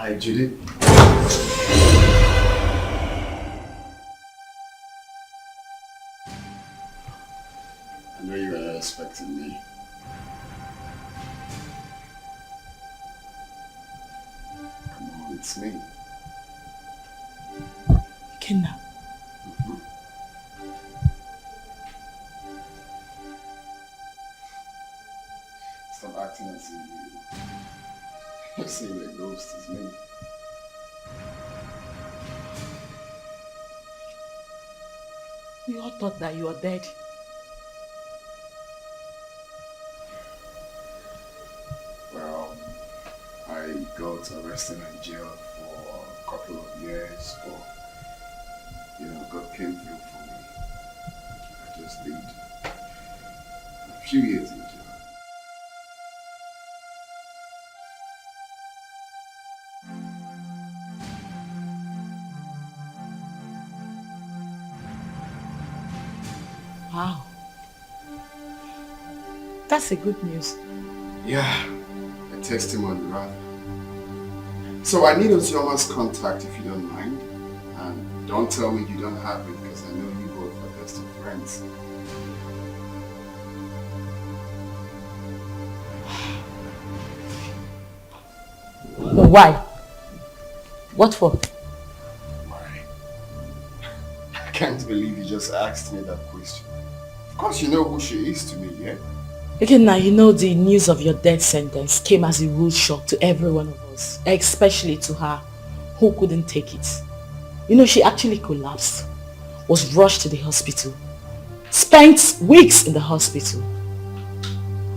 Hi, Judy. I know you were not expecting me. Come on, it's me. Kenna. Stop acting as if you're saying the ghost is me. We all thought that you were dead. Well, I got arrested and jailed for a couple of years, but God came through for me. I just did a few years in jail. Wow. That's a good news. Yeah, a testimony rather. So I need Ozioma's contact if you don't mind. And don't tell me you don't have it because I know you both are best of friends. Why? What for? Why? I can't believe you just asked me that question. Of course you know who she is to me, yeah? Okay, now you know the news of your death sentence came as a rude shock to every one of us, especially to her, who couldn't take it. You know, she actually collapsed, was rushed to the hospital, spent weeks in the hospital.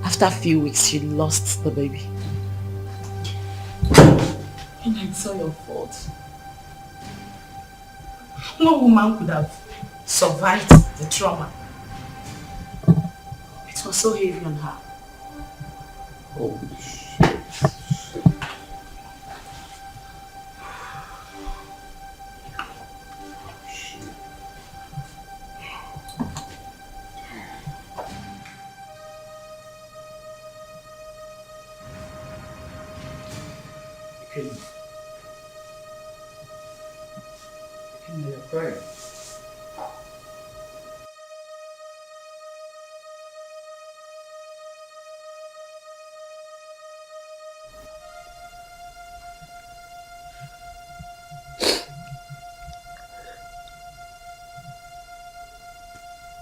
After a few weeks, she lost the baby. And it's all your fault. No woman could have survived the trauma. It was so heavy on her. Holy shit. You're crying.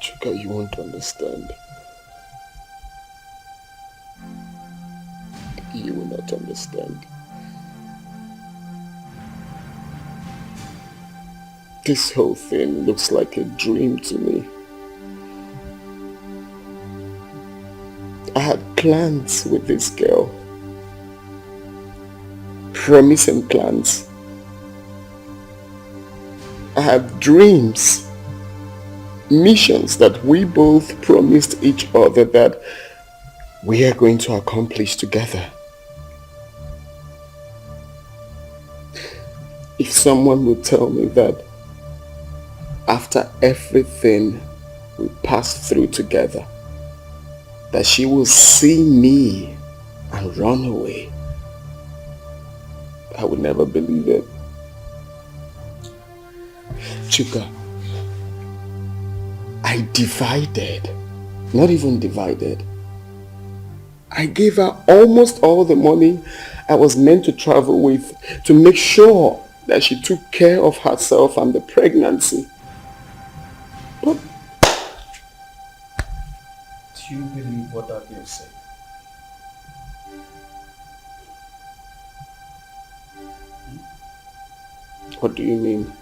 Chuka, you won't understand. You will not understand. This whole thing looks like a dream to me. I had plans with this girl. Promising plans. I have dreams. Missions that we both promised each other that we are going to accomplish together. If someone would tell me that after everything we passed through together, that she will see me and run away, I would never believe it. Chuka, I divided, not even divided. I gave her almost all the money I was meant to travel with to make sure that she took care of herself and the pregnancy. But do you believe what that girl said? What do you mean?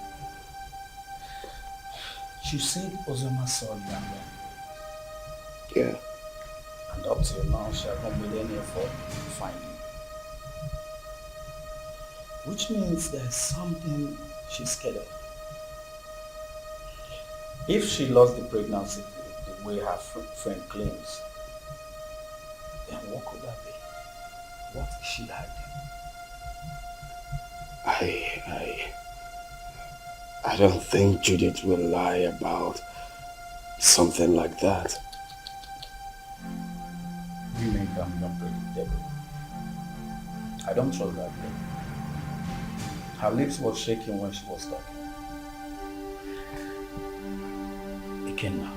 She said Ozoma saw you and ran. Yeah. And up till now, she has not made any effort to find you. Which means there's something she's scared of. If she lost the pregnancy the way her friend claims, then what could that be? What is she hiding? I don't think Judith will lie about something like that. Women can be unpredictable. I don't trust that girl. Her lips were shaking when she was talking. Ikenna,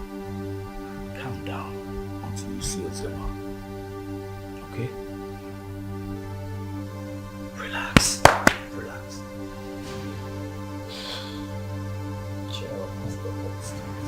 calm down until you see Ozema. Okay? Relax. Relax. Cheer up as the voice starts.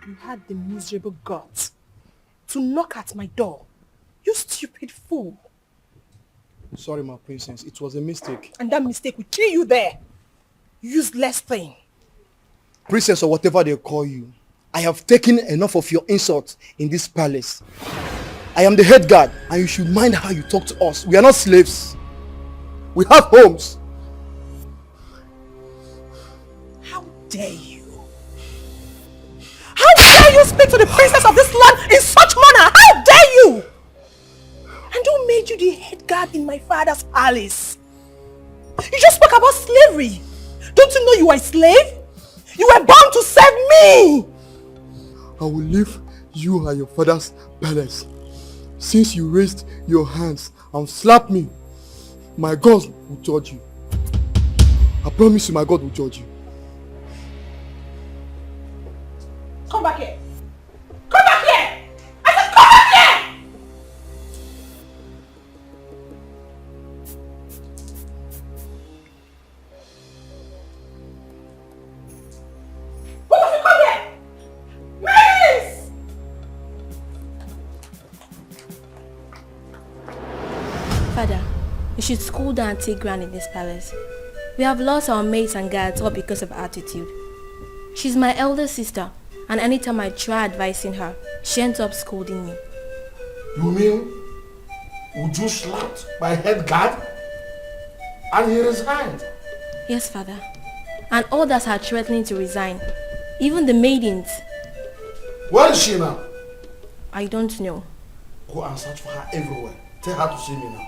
You had the miserable guts to knock at my door. You stupid fool. Sorry, my princess. It was a mistake. And that mistake will kill you there. Useless thing. Princess or whatever they call you, I have taken enough of your insults in this palace. I am the head guard and you should mind how you talk to us. We are not slaves. We have homes. How dare you? How dare you speak to the princess of this land in such manner? How dare you? And who made you the head guard in my father's palace? You just spoke about slavery. Don't you know you are a slave? You were born to serve me. I will leave you and your father's palace. Since you raised your hands and slapped me, my God will judge you. I promise you my God will judge you. Come back here. Come back here. I said come back here. Both of you come here. Please. Father, you should school down and take ground in this palace. We have lost our maids and guards all because of attitude. She's my elder sister, and anytime I try advising her, she ends up scolding me. You mean Uju slapped my head guard and he resigned? Yes, Father. And others are threatening to resign. Even the maidens. Where is she now? I don't know. Go and search for her everywhere. Tell her to see me now.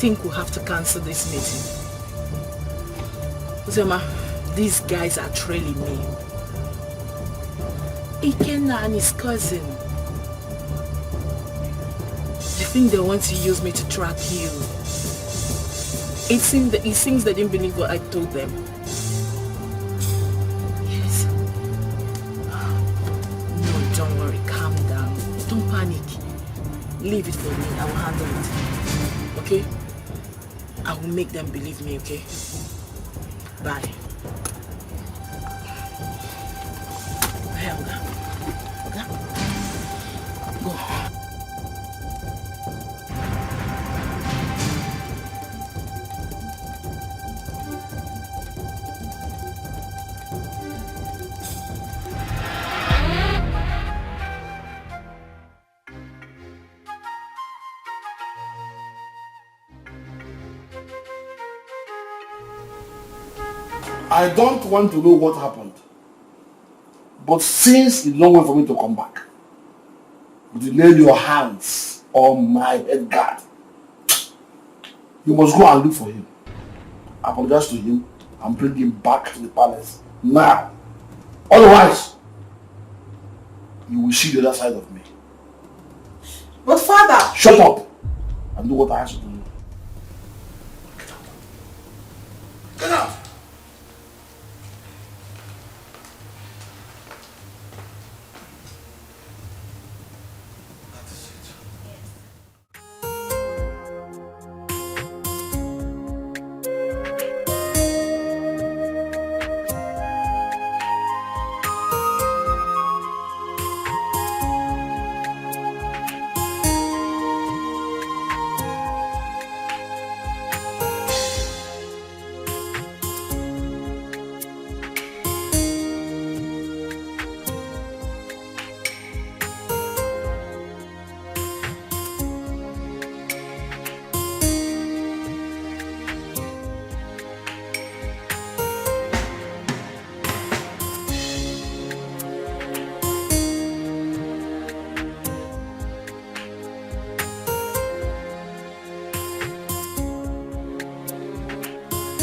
think we'll have to cancel this meeting. Uzoma, these guys are trailing me. Ikenna and his cousin. They think they want to use me to track you. It seems they didn't believe what I told them. Yes. No, don't worry. Calm down. Don't panic. Leave it for me. I will handle it. Okay? I will make them believe me, okay? Bye. Hey, Oga. Oga? Go. I don't want to know what happened. But since it's long way for me to come back, you lay your hands on my head guard. You must go and look for him. Apologize to him and bring him back to the palace now. Otherwise, you will see the other side of me. But father... Shut up and do what I ask you to do. Get out!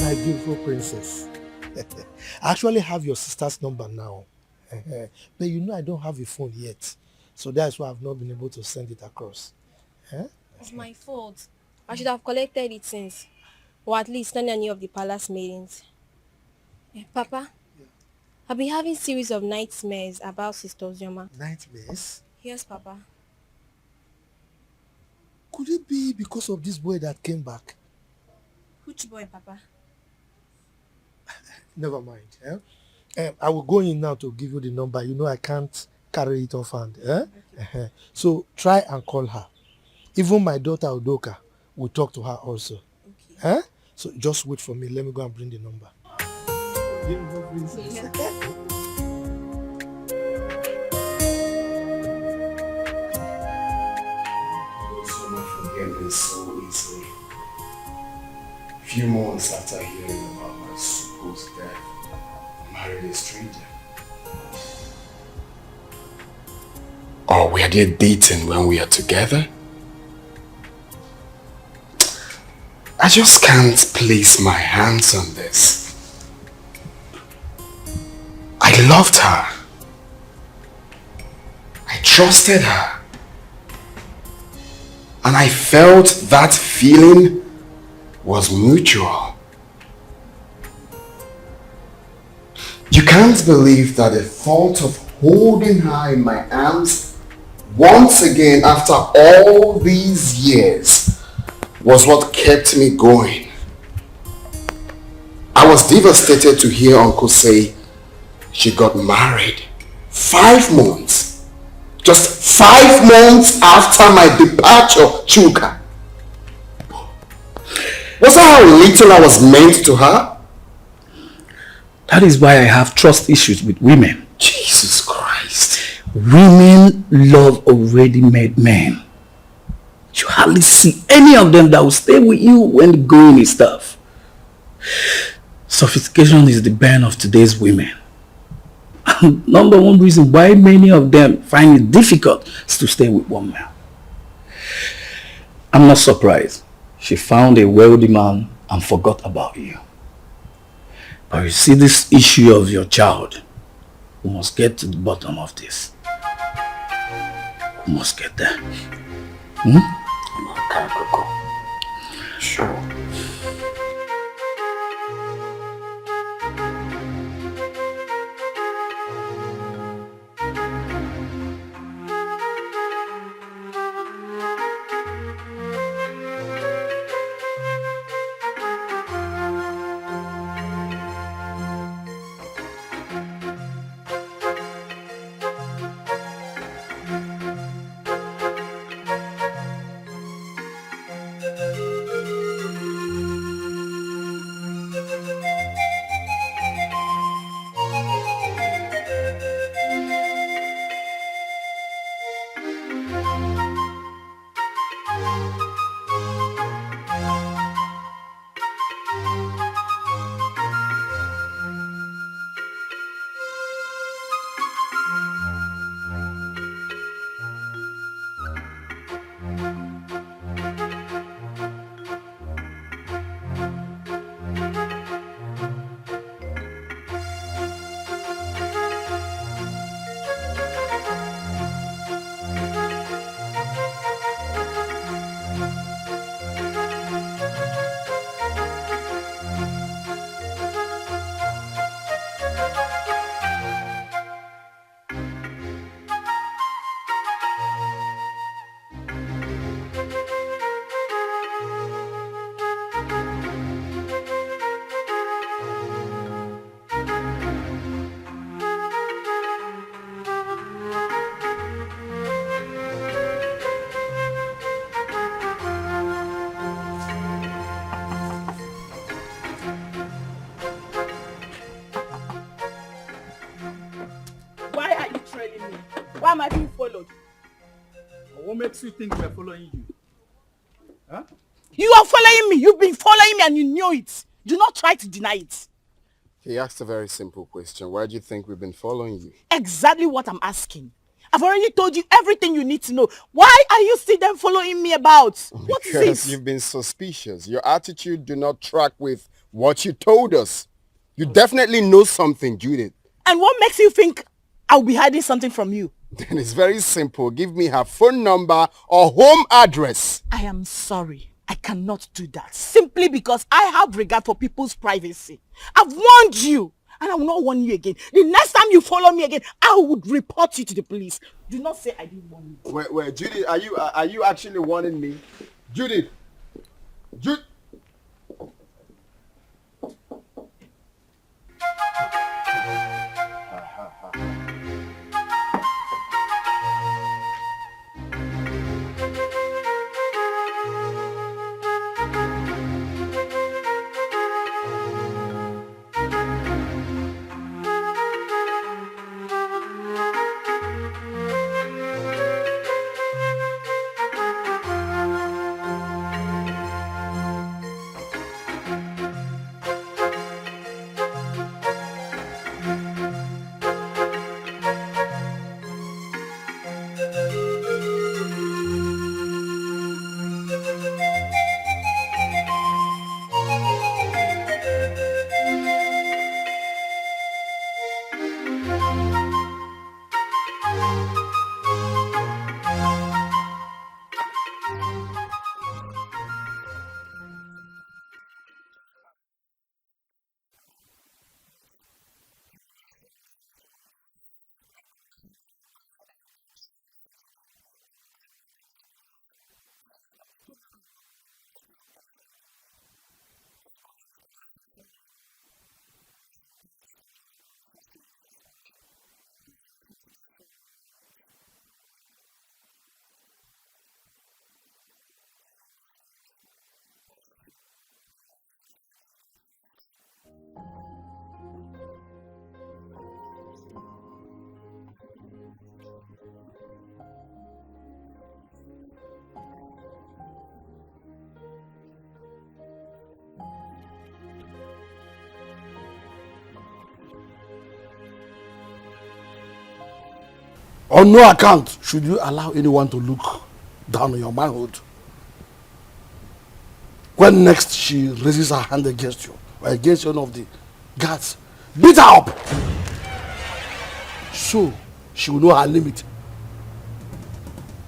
My beautiful princess. I actually have your sister's number now. But you know I don't have a phone yet. So that's why I've not been able to send it across. It's my fault. I should have collected it since. Or at least not any of the palace meetings. Papa, I've been having series of nightmares about Sister Ozioma. Nightmares? Yes, Papa. Could it be because of this boy that came back? Which boy, Papa? Never mind. I will go in now to give you the number. You know I can't carry it off hand. Okay. So try and call her. Even my daughter Udoka will talk to her also. Okay. So just wait for me. Let me go and bring the number. Beautiful princess. You so much forget this so easily. Few months after hearing about my supposed death, I married a stranger. Or were they dating when we are together? I just can't place my hands on this. I loved her. I trusted her. And I felt that feeling was mutual. You can't believe that the thought of holding her in my arms once again after all these years was what kept me going. I was devastated to hear Uncle say she got married 5 months. Just 5 months after my departure, Chuka. Was that how little I was meant to her? That is why I have trust issues with women. Jesus Christ. Women love already made men. You hardly see any of them that will stay with you when the going is tough. Sophistication is the bane of today's women. And number one reason why many of them find it difficult is to stay with one man. I'm not surprised. She found a wealthy man and forgot about you. But you see, this issue of your child, we must get to the bottom of this. We must get there. Okay, Coco. Sure. Why am I being followed? What makes you think we're following you? Huh? You are following me. You've been following me and you knew it. Do not try to deny it. He asked a very simple question. Why do you think we've been following you? Exactly what I'm asking. I've already told you everything you need to know. Why are you still then following me about? What is Because it? you've been suspicious. Your attitude do not track with what you told us. You definitely know something, Judith. And what makes you think I'll be hiding something from you? Then it's very simple. Give me her phone number or home address. I am sorry. I cannot do that. Simply because I have regard for people's privacy. I've warned you. And I will not warn you again. The next time you follow me again, I would report you to the police. Do not say I didn't warn you. Wait, Judith, are you actually warning me? Judith! Judith! On no account should you allow anyone to look down on your manhood. When next she raises her hand against you, or against one of the guards, beat her up. So she will know her limit.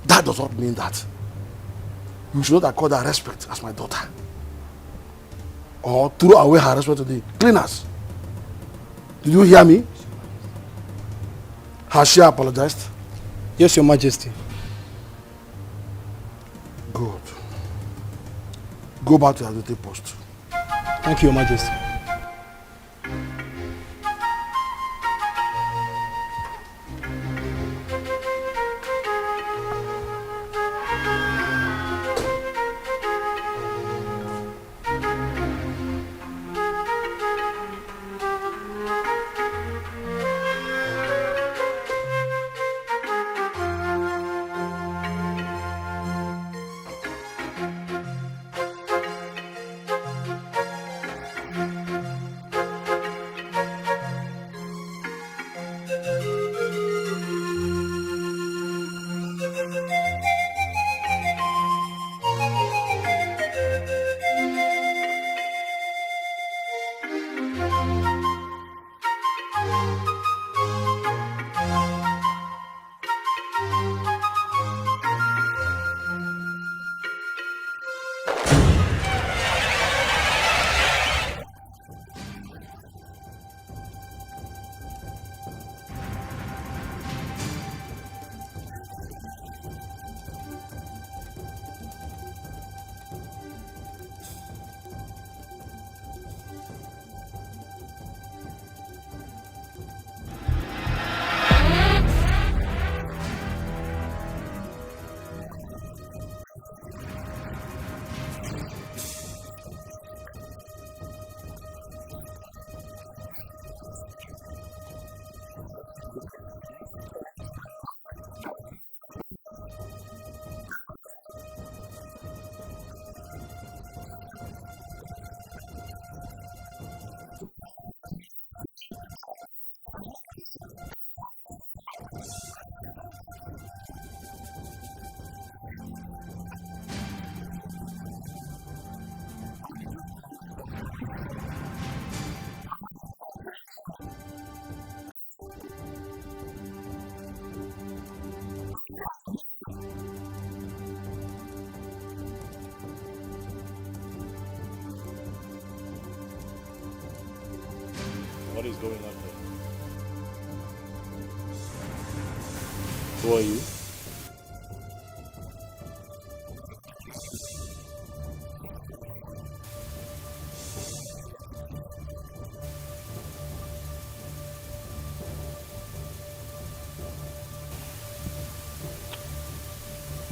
That does not mean that you should not accord her respect as my daughter. Or throw away her respect to the cleaners. Did you hear me? Has she apologized? Yes, Your Majesty. Good. Go back to your duty post. Thank you, Your Majesty. What is going on here? Who are you?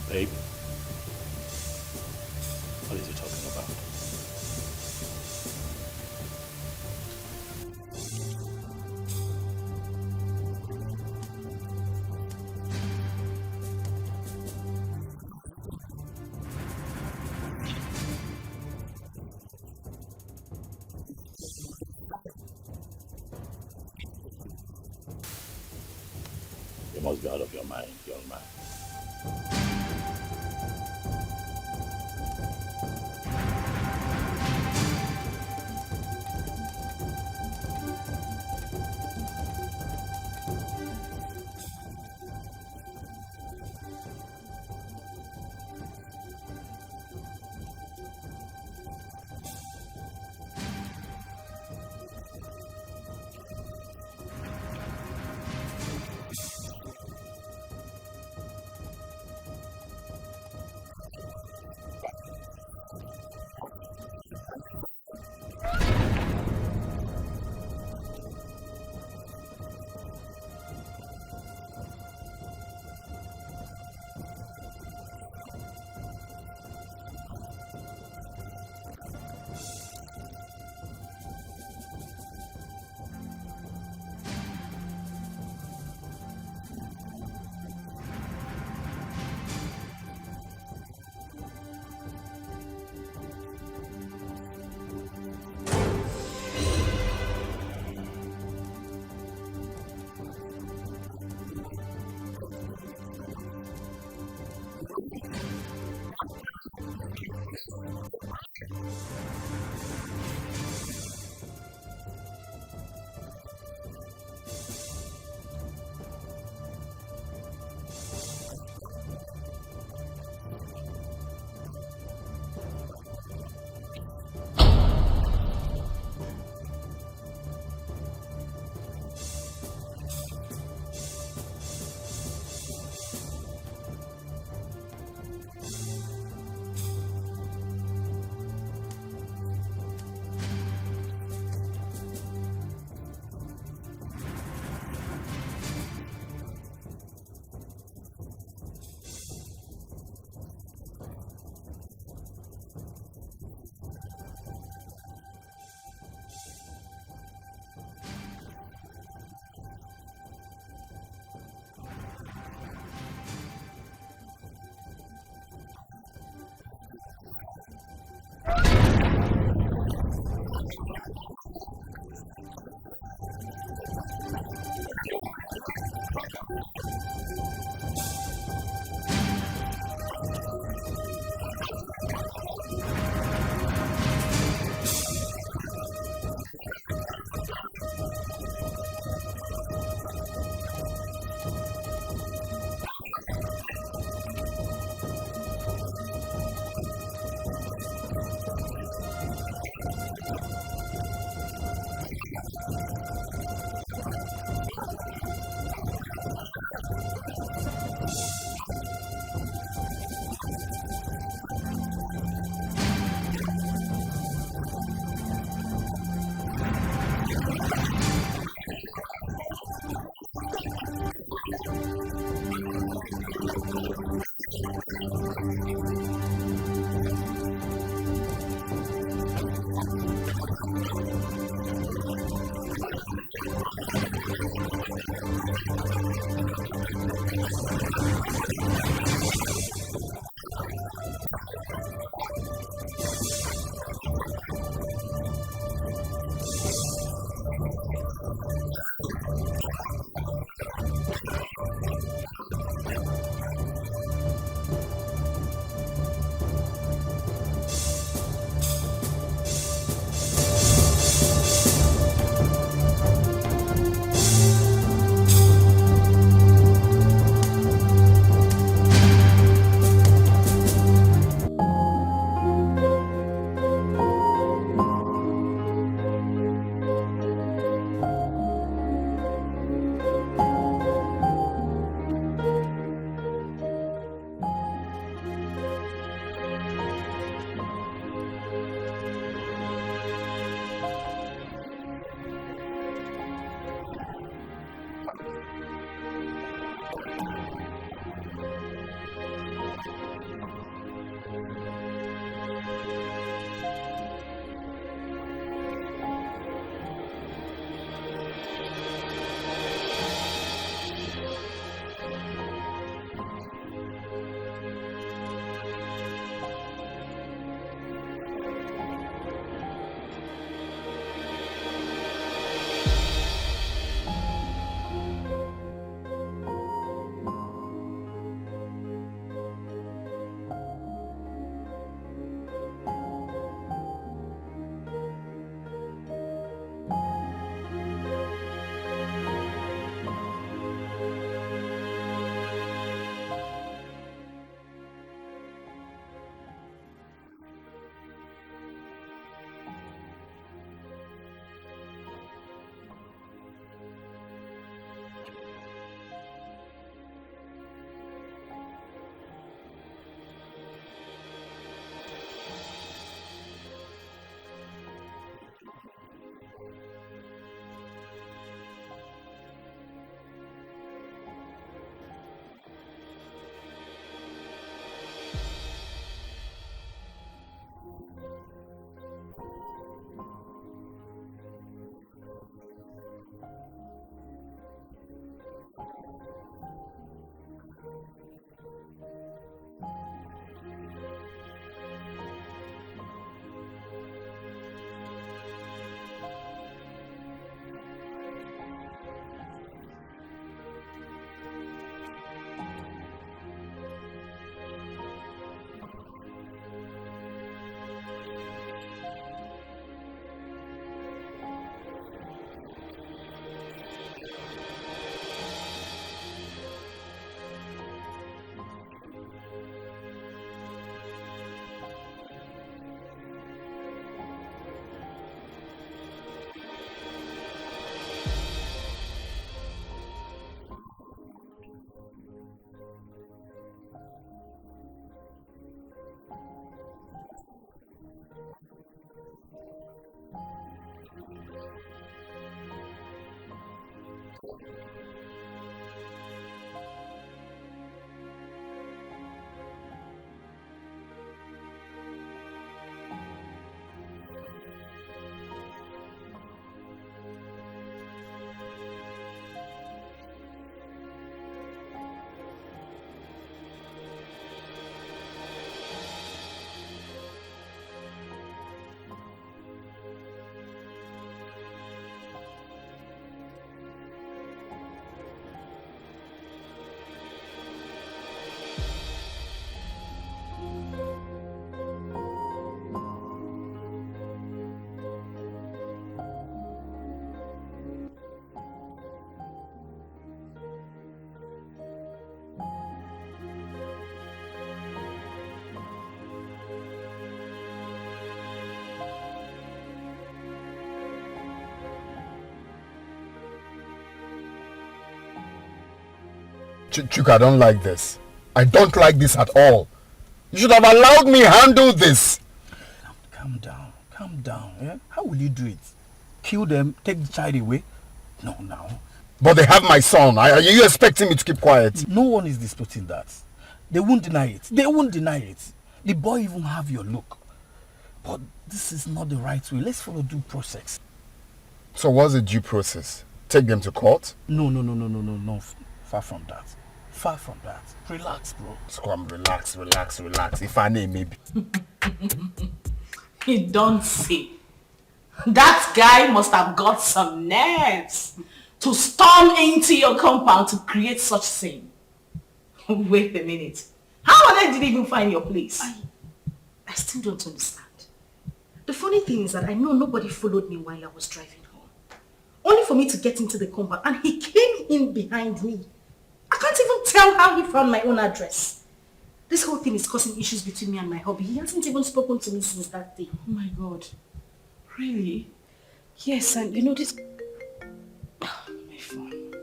Babe? What is he talking about? You must be out of your mind, young man. Chuka, I don't like this. I don't like this at all. You should have allowed me handle this. Calm down. Yeah? How will you do it? Kill them, take the child away? No, now. But they have my son. Are you expecting me to keep quiet? No one is disputing that. They won't deny it. The boy even have your look. But this is not the right way. Let's follow due process. So what's the due process? Take them to court? No. Far from that. Relax, bro. Scrum, relax. If I name maybe. You don't see. That guy must have got some nerves to storm into your compound to create such scene. Wait a minute. How on earth did you even find your place? I still don't understand. The funny thing is that I know nobody followed me while I was driving home. Only for me to get into the compound and he came in behind me. I can't even tell how he found my own address. This whole thing is causing issues between me and my hubby. He hasn't even spoken to me since that day. Oh my God. Really? Yes, and you know this... Oh, my phone.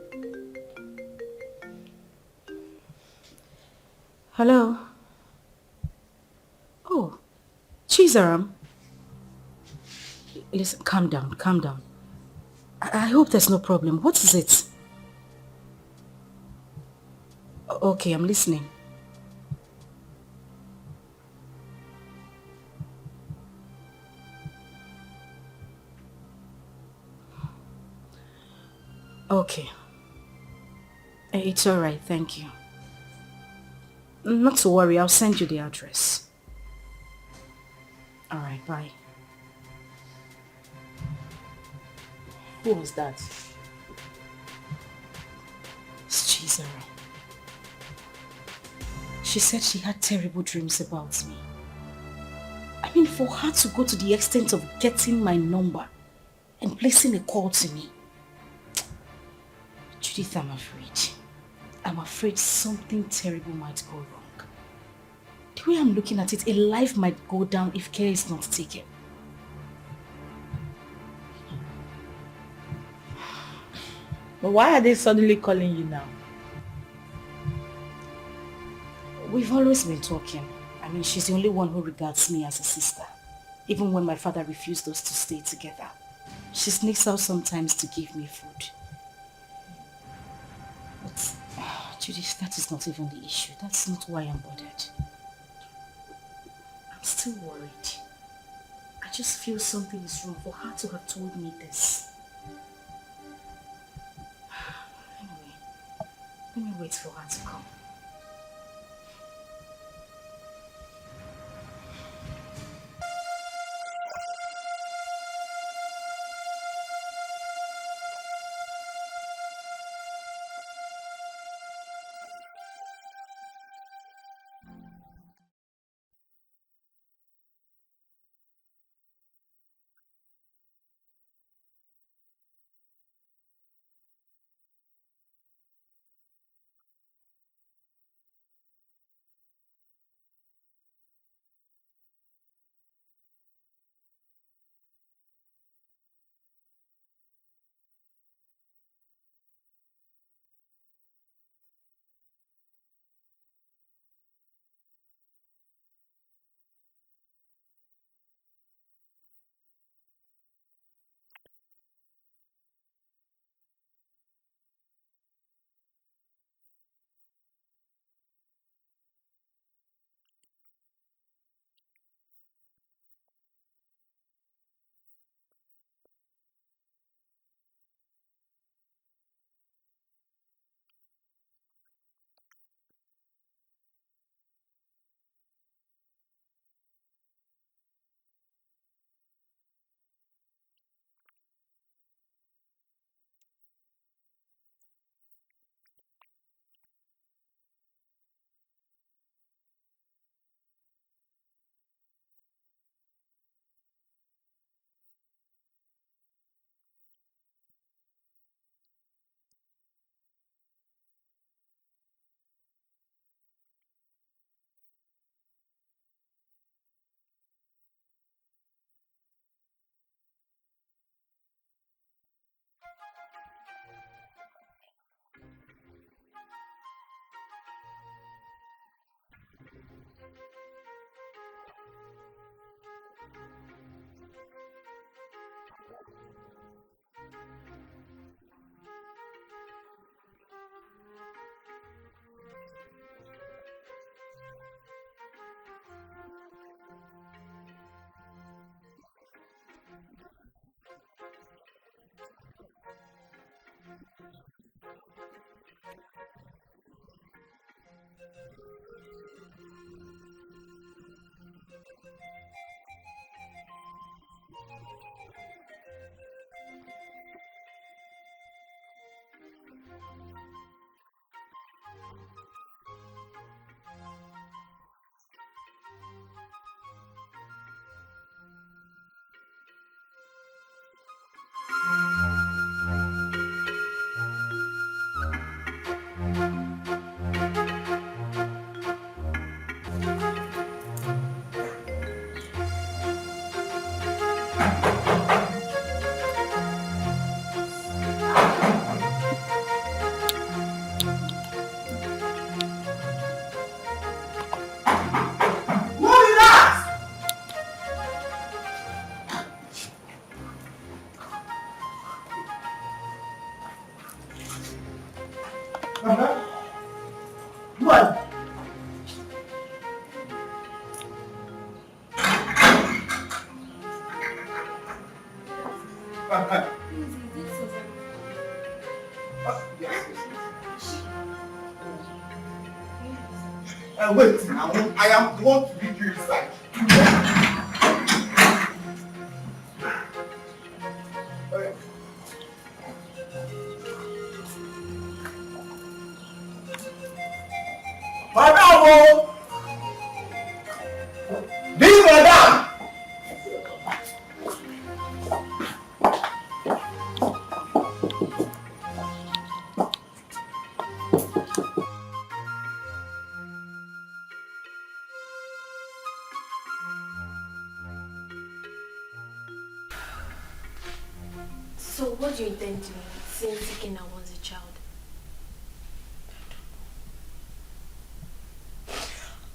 Hello? Oh, Chizaram. Listen, calm down. I hope there's no problem. What is it? Okay, I'm listening. Okay. It's alright, thank you. Not to worry, I'll send you the address. Alright, bye. Who was that? It's Chizara. She said she had terrible dreams about me. I mean, for her to go to the extent of getting my number and placing a call to me. Judith, I'm afraid. I'm afraid something terrible might go wrong. The way I'm looking at it, a life might go down if care is not taken. But why are they suddenly calling you now? We've always been talking. I mean, she's the only one who regards me as a sister. Even when my father refused us to stay together. She sneaks out sometimes to give me food. But, Judith, that is not even the issue. That's not why I'm bothered. I'm still worried. I just feel something is wrong for her to have told me this. Anyway, let me wait for her to come. Wait, now I am the one to lead you inside. Madam! This madam! So what do you intend doing since Ikena wants a child?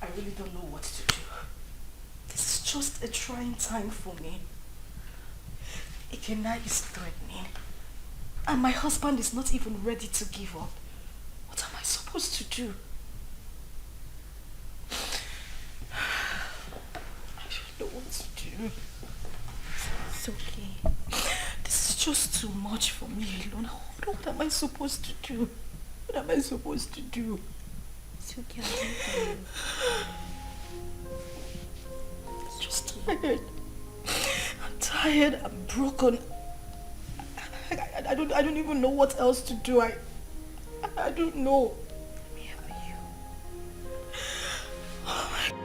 I really don't know what to do. This is just a trying time for me. Ikena is threatening. And my husband is not even ready to give up. What am I supposed to do? I don't know what to do. It's okay. This is just too much for me alone. What am I supposed to do? What am I supposed to do? It's okay, I'll do it for you. I'm just tired. I'm tired. I'm broken. I don't even know what else to do. I don't know. Let me help you. Oh my God.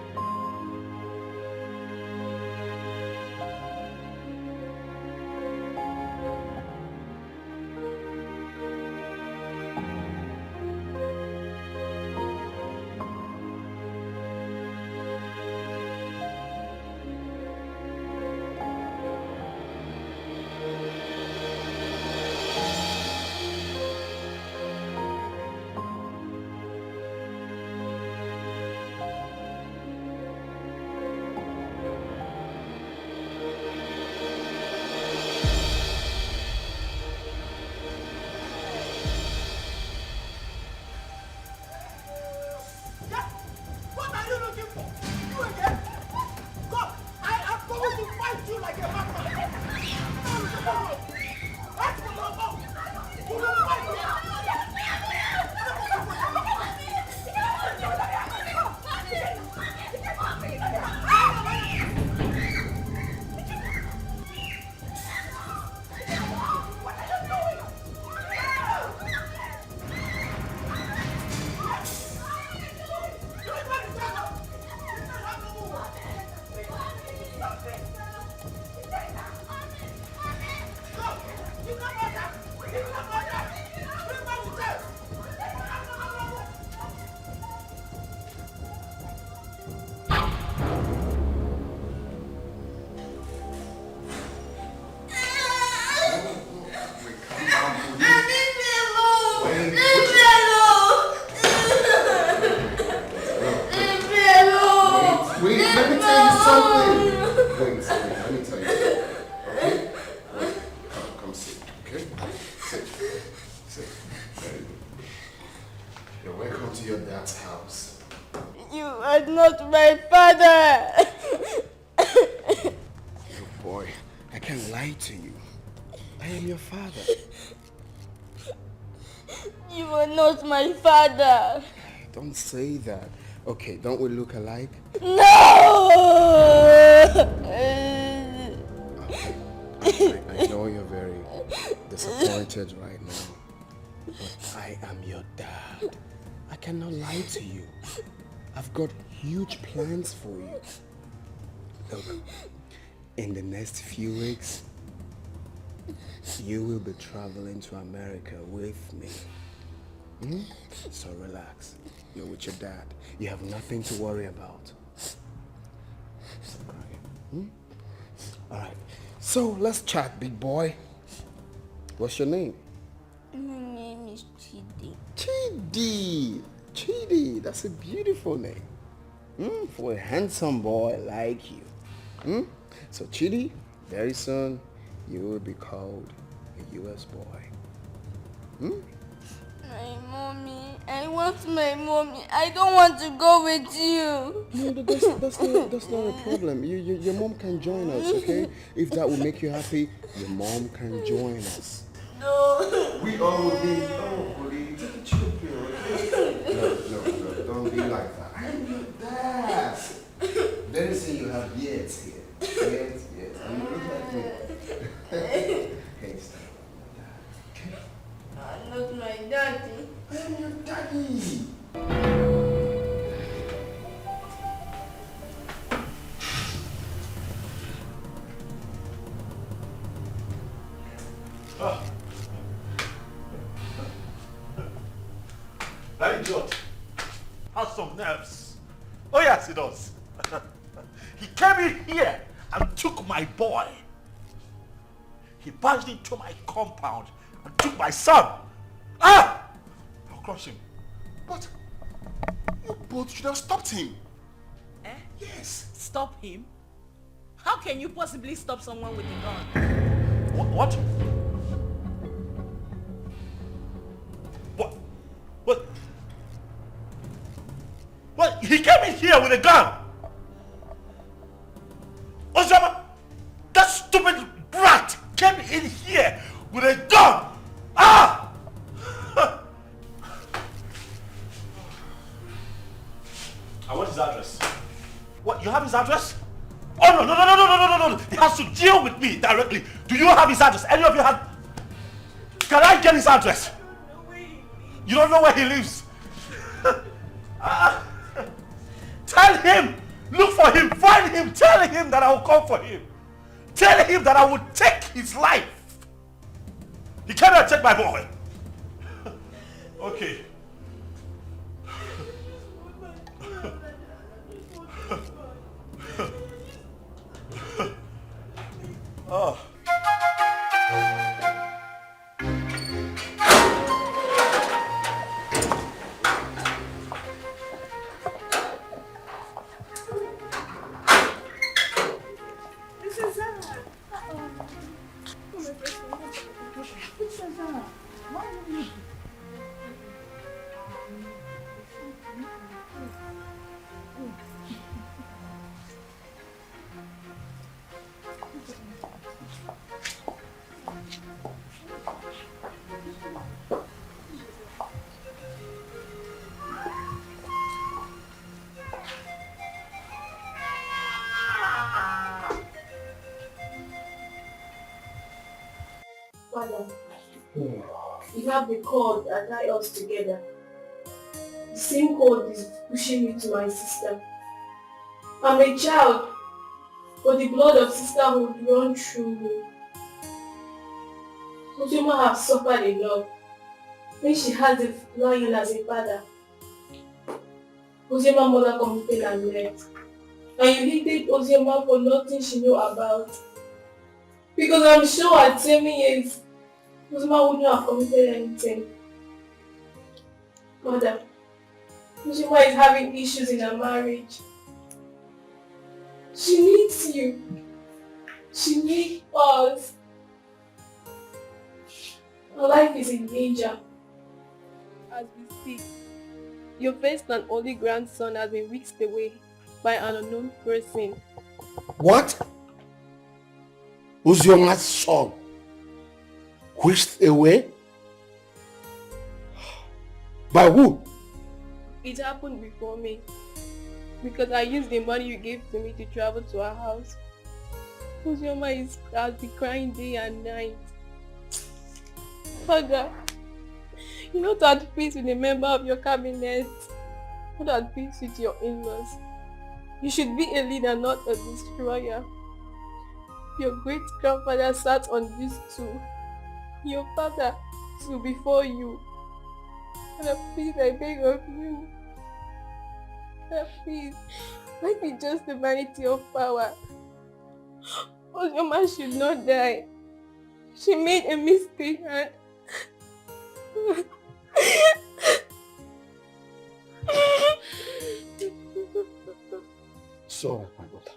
don't say that. Okay, don't we look alike? No! I know you're very disappointed right now, but I am your dad. I cannot lie to you. I've got huge plans for you. Look, in the next few weeks, you will be traveling to America with me. So relax. You're with your dad. You have nothing to worry about. Stop crying. Alright. So let's chat, big boy. What's your name? My name is Chidi. Chidi. Chidi. That's a beautiful name. For a handsome boy like you. So Chidi, very soon you will be called a US boy. My mommy. I want my mommy. I don't want to go with you. No, that's not a problem. Your mom can join us, okay? If that will make you happy, your mom can join us. No. We all will be. Oh, buddy, take a chill pill, okay? No, don't be like that. I'm your dad. Very soon you have beards here. Beards. And you look like me. Okay, stop. I'm not my daddy. I'm your daddy. That idiot has some nerves. Oh yes, he does. He came in here and took my boy. He barged into my compound and took my son. I'll crush him. But you both should have stopped him. Eh? Yes. Stop him? How can you possibly stop someone with a gun? What? What? He came in here with a gun. Ozama, that stupid brat came in here with a gun. I want his address. What? You have his address? Oh no! He has to deal with me directly. Do you have his address? Any of you have? Can I get his address? You don't know where he lives. Tell him, look for him, find him, tell him that I will come for him. Tell him that I will take his life. He cannot take my boy. Okay. Oh. Father, you have the cord that ties us together. The same cord is pushing me to my sister. I'm a child, but the blood of sisterhood runs through me. Ozoma has suffered enough when she has a lion as a father. Ozoma's mother committed and left. And you hated Ozoma for nothing she knew about. Because I'm sure at 7 years, Ozoma wouldn't have committed anything. Mother, Ozoma is having issues in her marriage. She needs you. She needs us. Her life is in danger. As we speak, your first and only grandson has been whisked away by an unknown person. What? Ozoma's son whisked away? By who? It happened before me. Because I used the money you gave to me to travel to our house. Uzioma has been crying day and night. Father, you're not at peace with a member of your cabinet. Not at peace with your in-laws. You should be a leader, not a destroyer. Your great-grandfather sat on this stool. Your father stood before you. Father, please, I beg of you. Father, please, let me just the vanity of power. Uzioma should not die. She made a mistake and... So, my daughter.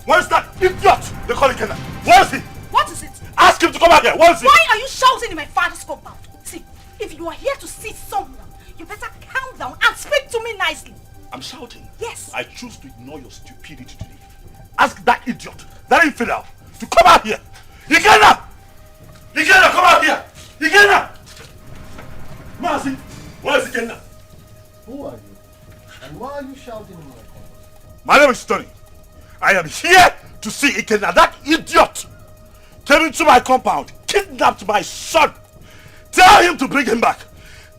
Where's that idiot? They call it Kenna. Where is he? What is it? Ask him to come out here. Where is he? Why are you shouting in my father's compound? See, if you are here to see someone, you better calm down and speak to me nicely. I'm shouting. Yes. I choose to ignore your stupidity today. Ask that idiot, that infidel, to come out here. Ikenna! Ikenna, come out here! Ikenna! Mazi, where is Ikenna? Who are you? And why are you shouting in my compound? My name is Tony. I am here to see Ikenna. That idiot came into my compound, kidnapped my son. Tell him to bring him back.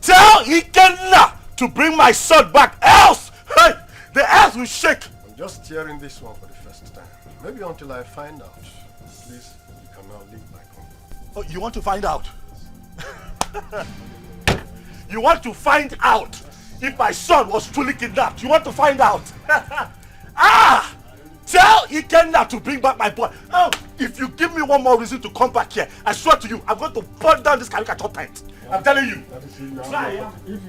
Tell Ikenna to bring my son back, else hey, the earth will shake. I'm just hearing this one for the first time. Maybe until I find out. Please, you can now leave my compound. Oh, you want to find out? You want to find out if my son was truly kidnapped? You want to find out? Ah! Tell Ikenna to bring back my boy. Oh, if you give me one more reason to come back here, I swear to you, I'm going to burn down this caricature tent. I'm telling you. That is if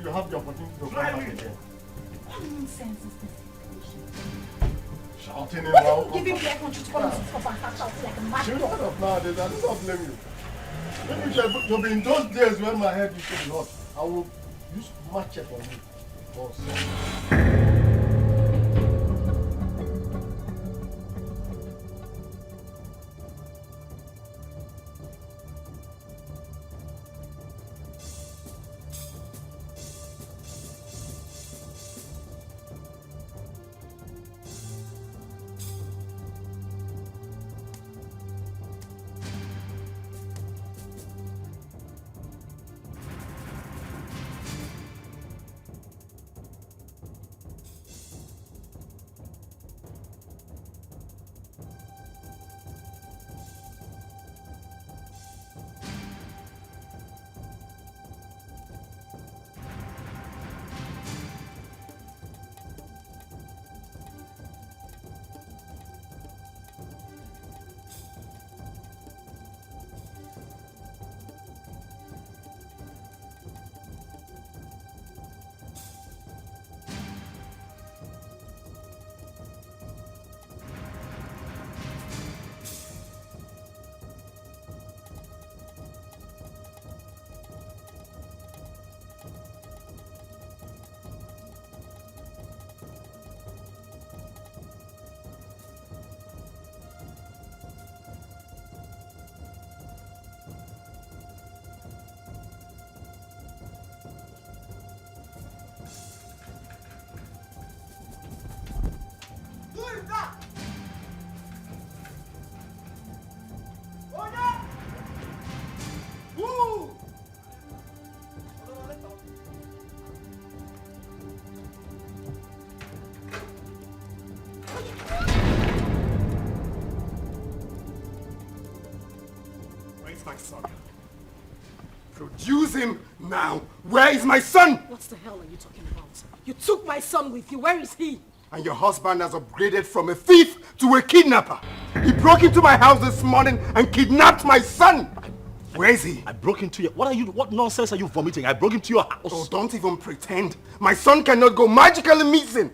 you have the opportunity to come back again. What nonsense is this? Shouting him What out. are you giving me air control to come and sit up and start shouting like a mad Shut dog? up nowadays, I do not blame you. Maybe it should be in those days when my head used to be hot. I will use machete on you. Boss. son? Produce him now. Where is my son? What the hell are you talking about? You took my son with you. Where is he? And your husband has upgraded from a thief to a kidnapper. He broke into my house this morning and kidnapped my son. Where is he? I broke into your... What nonsense are you vomiting? I broke into your house. Oh, don't even pretend. My son cannot go magically missing.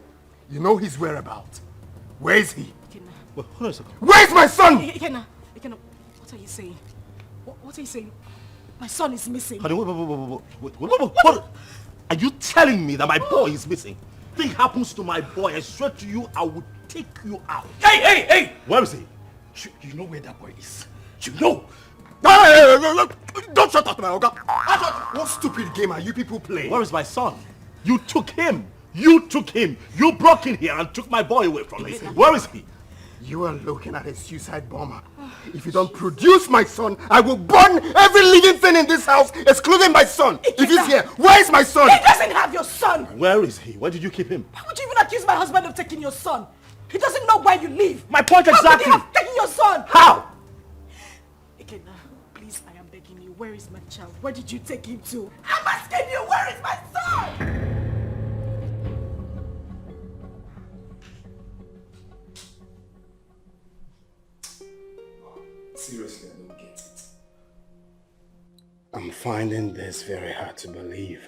You know his whereabouts. Where is he? Well, hold on a second. Where's my son? Ikenna, what are you saying? What are you saying? My son is missing. Honey, what? Are you telling me that my boy is missing? Thing happens to my boy, I swear to you, I will take you out. Hey! Where is he? You know where that boy is? You know? Don't shut up, my Oga. What stupid game are you people playing? Where is my son? You took him. You broke in here and took my boy away from me. Where is he? You are looking at a suicide bomber. If you don't produce my son, I will burn every living thing in this house, excluding my son. If he's here, where is my son? He doesn't have your son. Where is he? Where did you keep him? Why would you even accuse my husband of taking your son? He doesn't know where you live. My point exactly. How could he have taken your son? How? Ikenna, please, I am begging you. Where is my child? Where did you take him to? I'm asking you, where is my son? Seriously, I don't get it. I'm finding this very hard to believe.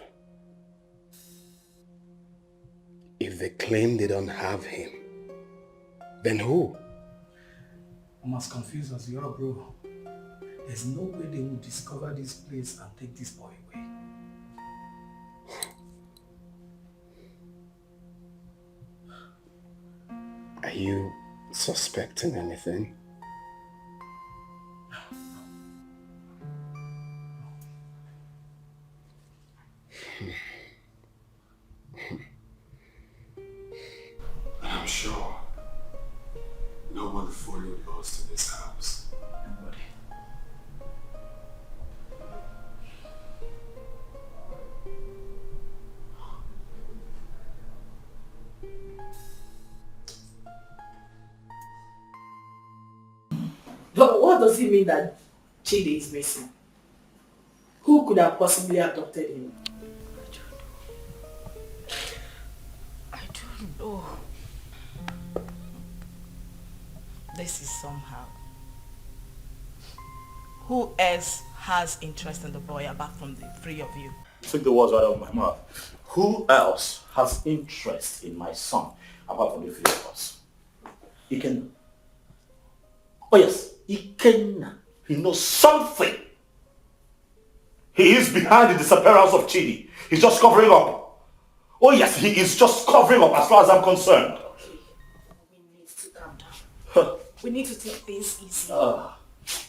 If they claim they don't have him, then who? I'm as confused as you are, bro. There's no way they will discover this place and take this boy away. Are you suspecting anything? I'm sure no one followed us to this house. Nobody. But what does it mean that Chidi is missing? Who could have possibly abducted him? I don't know. This is somehow. Who else has interest in the boy apart from the three of you? Took the words right out of my mouth. Who else has interest in my son apart from the three of us? Ikenna. Oh yes, Ikenna. He knows something. He is behind the disappearance of Chidi. He's just covering up. Oh yes, he is just covering up as far as I'm concerned. We need to calm down. We need to take things easy.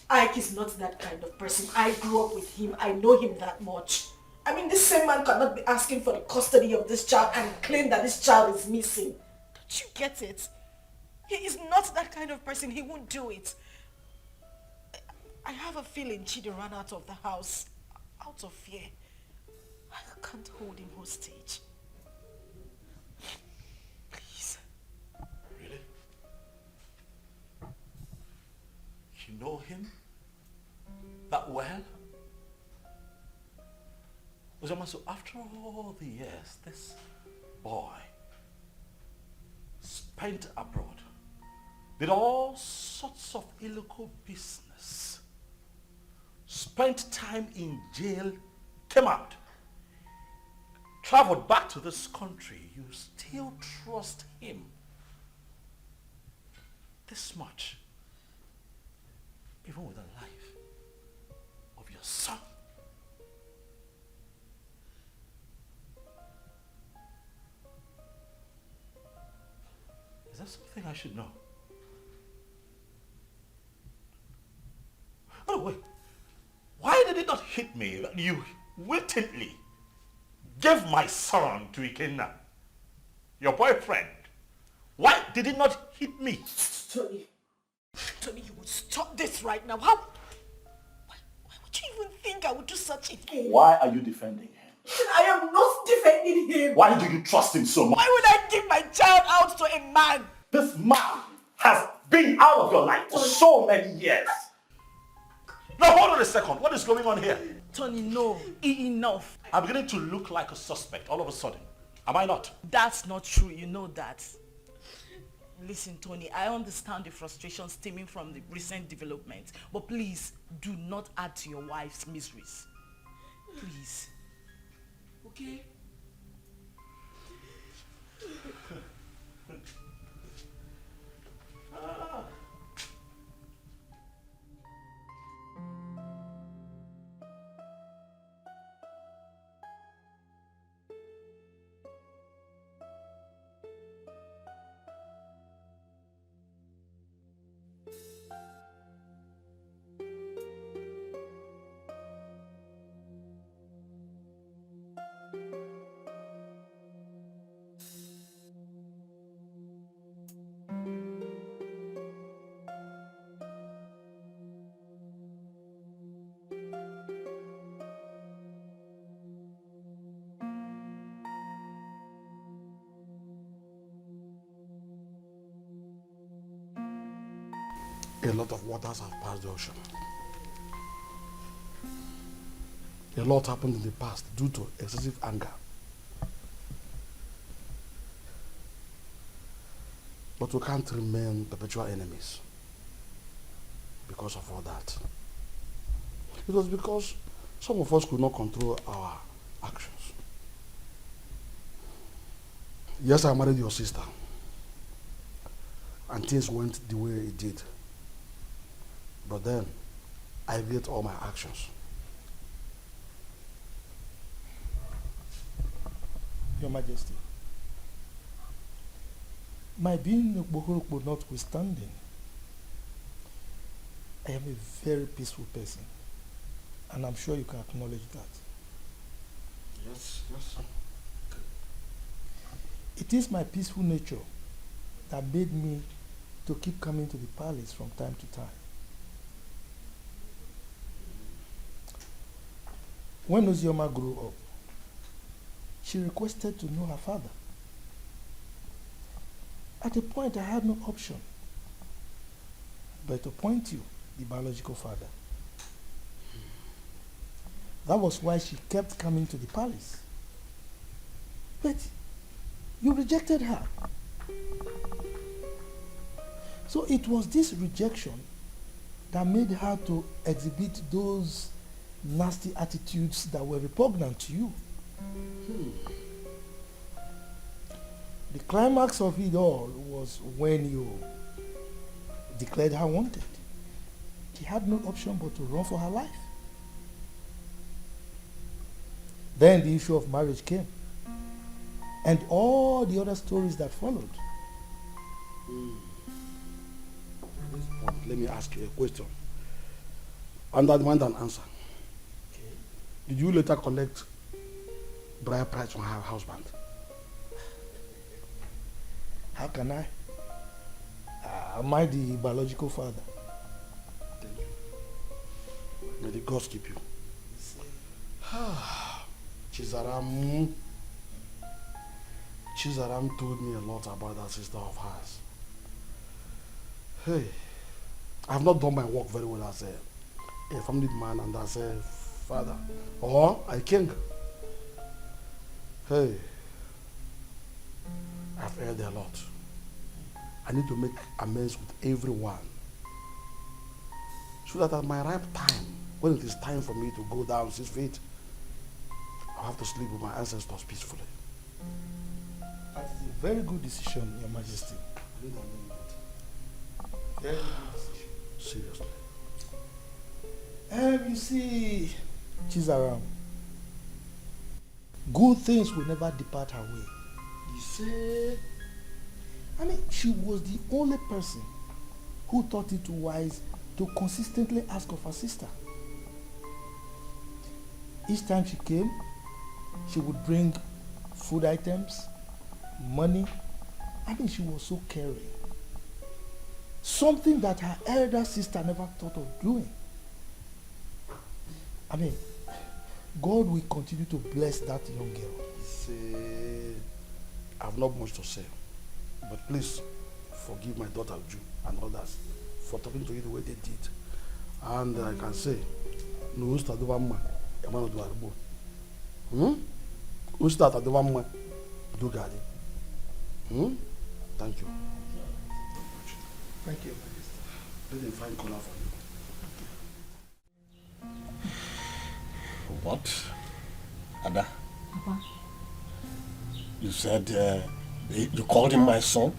Ike is not that kind of person. I grew up with him. I know him that much. I mean, this same man cannot be asking for the custody of this child and claim that this child is missing. Don't you get it? He is not that kind of person. He won't do it. I have a feeling Chidi ran out of the house out of fear. I can't hold him hostage. Please. Really? You know him that well? Ozoma, so after all the years, this boy spent abroad, did all sorts of illegal business, spent time in jail, came out, traveled back to this country. You still trust him this much, even with the life of your son. Is that something I should know? Oh wait, why did it not hit me that you wittingly gave my son to Ikenna, your boyfriend? Why did it not hit me? Tony, you would stop this right now. Why would you even think I would do such a thing? Why are you defending him? I am not defending him. Why do you trust him so much? Why would I give my child out to a man? This man has been out of your life for so many years. Now hold on a second. What is going on here? Tony, no. Enough. I'm beginning to look like a suspect all of a sudden. Am I not? That's not true. You know that. Listen, Tony, I understand the frustration stemming from the recent development. But please, do not add to your wife's miseries. Please. Okay? A lot of waters have passed the ocean. A lot happened in the past due to excessive anger. But we can't remain perpetual enemies because of all that. It was because some of us could not control our actions. Yes, I married your sister. And things went the way it did. But then, I regret all my actions. Your Majesty, my being Okoli notwithstanding, I am a very peaceful person, and I'm sure you can acknowledge that. Yes. It is my peaceful nature that made me to keep coming to the palace from time to time. When Ozioma grew up, she requested to know her father. At a point, I had no option but to appoint you, the biological father. That was why she kept coming to the palace. But you rejected her. So it was this rejection that made her to exhibit those nasty attitudes that were repugnant to you. The climax of it all was when you declared her wanted. She had no option but to run for her life. Then the issue of marriage came, and all the other stories that followed. At this point, let me ask you a question. And I demand an answer. Did you later collect bride price from her husband? How can I? Am I the biological father? May the gods keep you. Chizaram told me a lot about that sister of hers. Hey, I have not done my work very well as a family man and as a father or a king. Hey, I've erred a lot. I need to make amends with everyone so that at my ripe time, when it is time for me to go down 6 feet, I'll have to sleep with my ancestors peacefully. That is a very good decision, Your Majesty. Very good decision. Seriously. You see, Chizaram, good things will never depart her way. You say? I mean, she was the only person who thought it wise to consistently ask of her sister. Each time she came, she would bring food items, money. I mean, she was so caring. Something that her elder sister never thought of doing. I mean, God will continue to bless that young girl. See, I have not much to say, but please forgive my daughter Ju and others for talking to you the way they did. And I can say, no start over man, a man do arbo. Who start at the one man, do garden. Thank you. Thank you. Let them find color for you. What? Ada? Papa. You said you called him my son?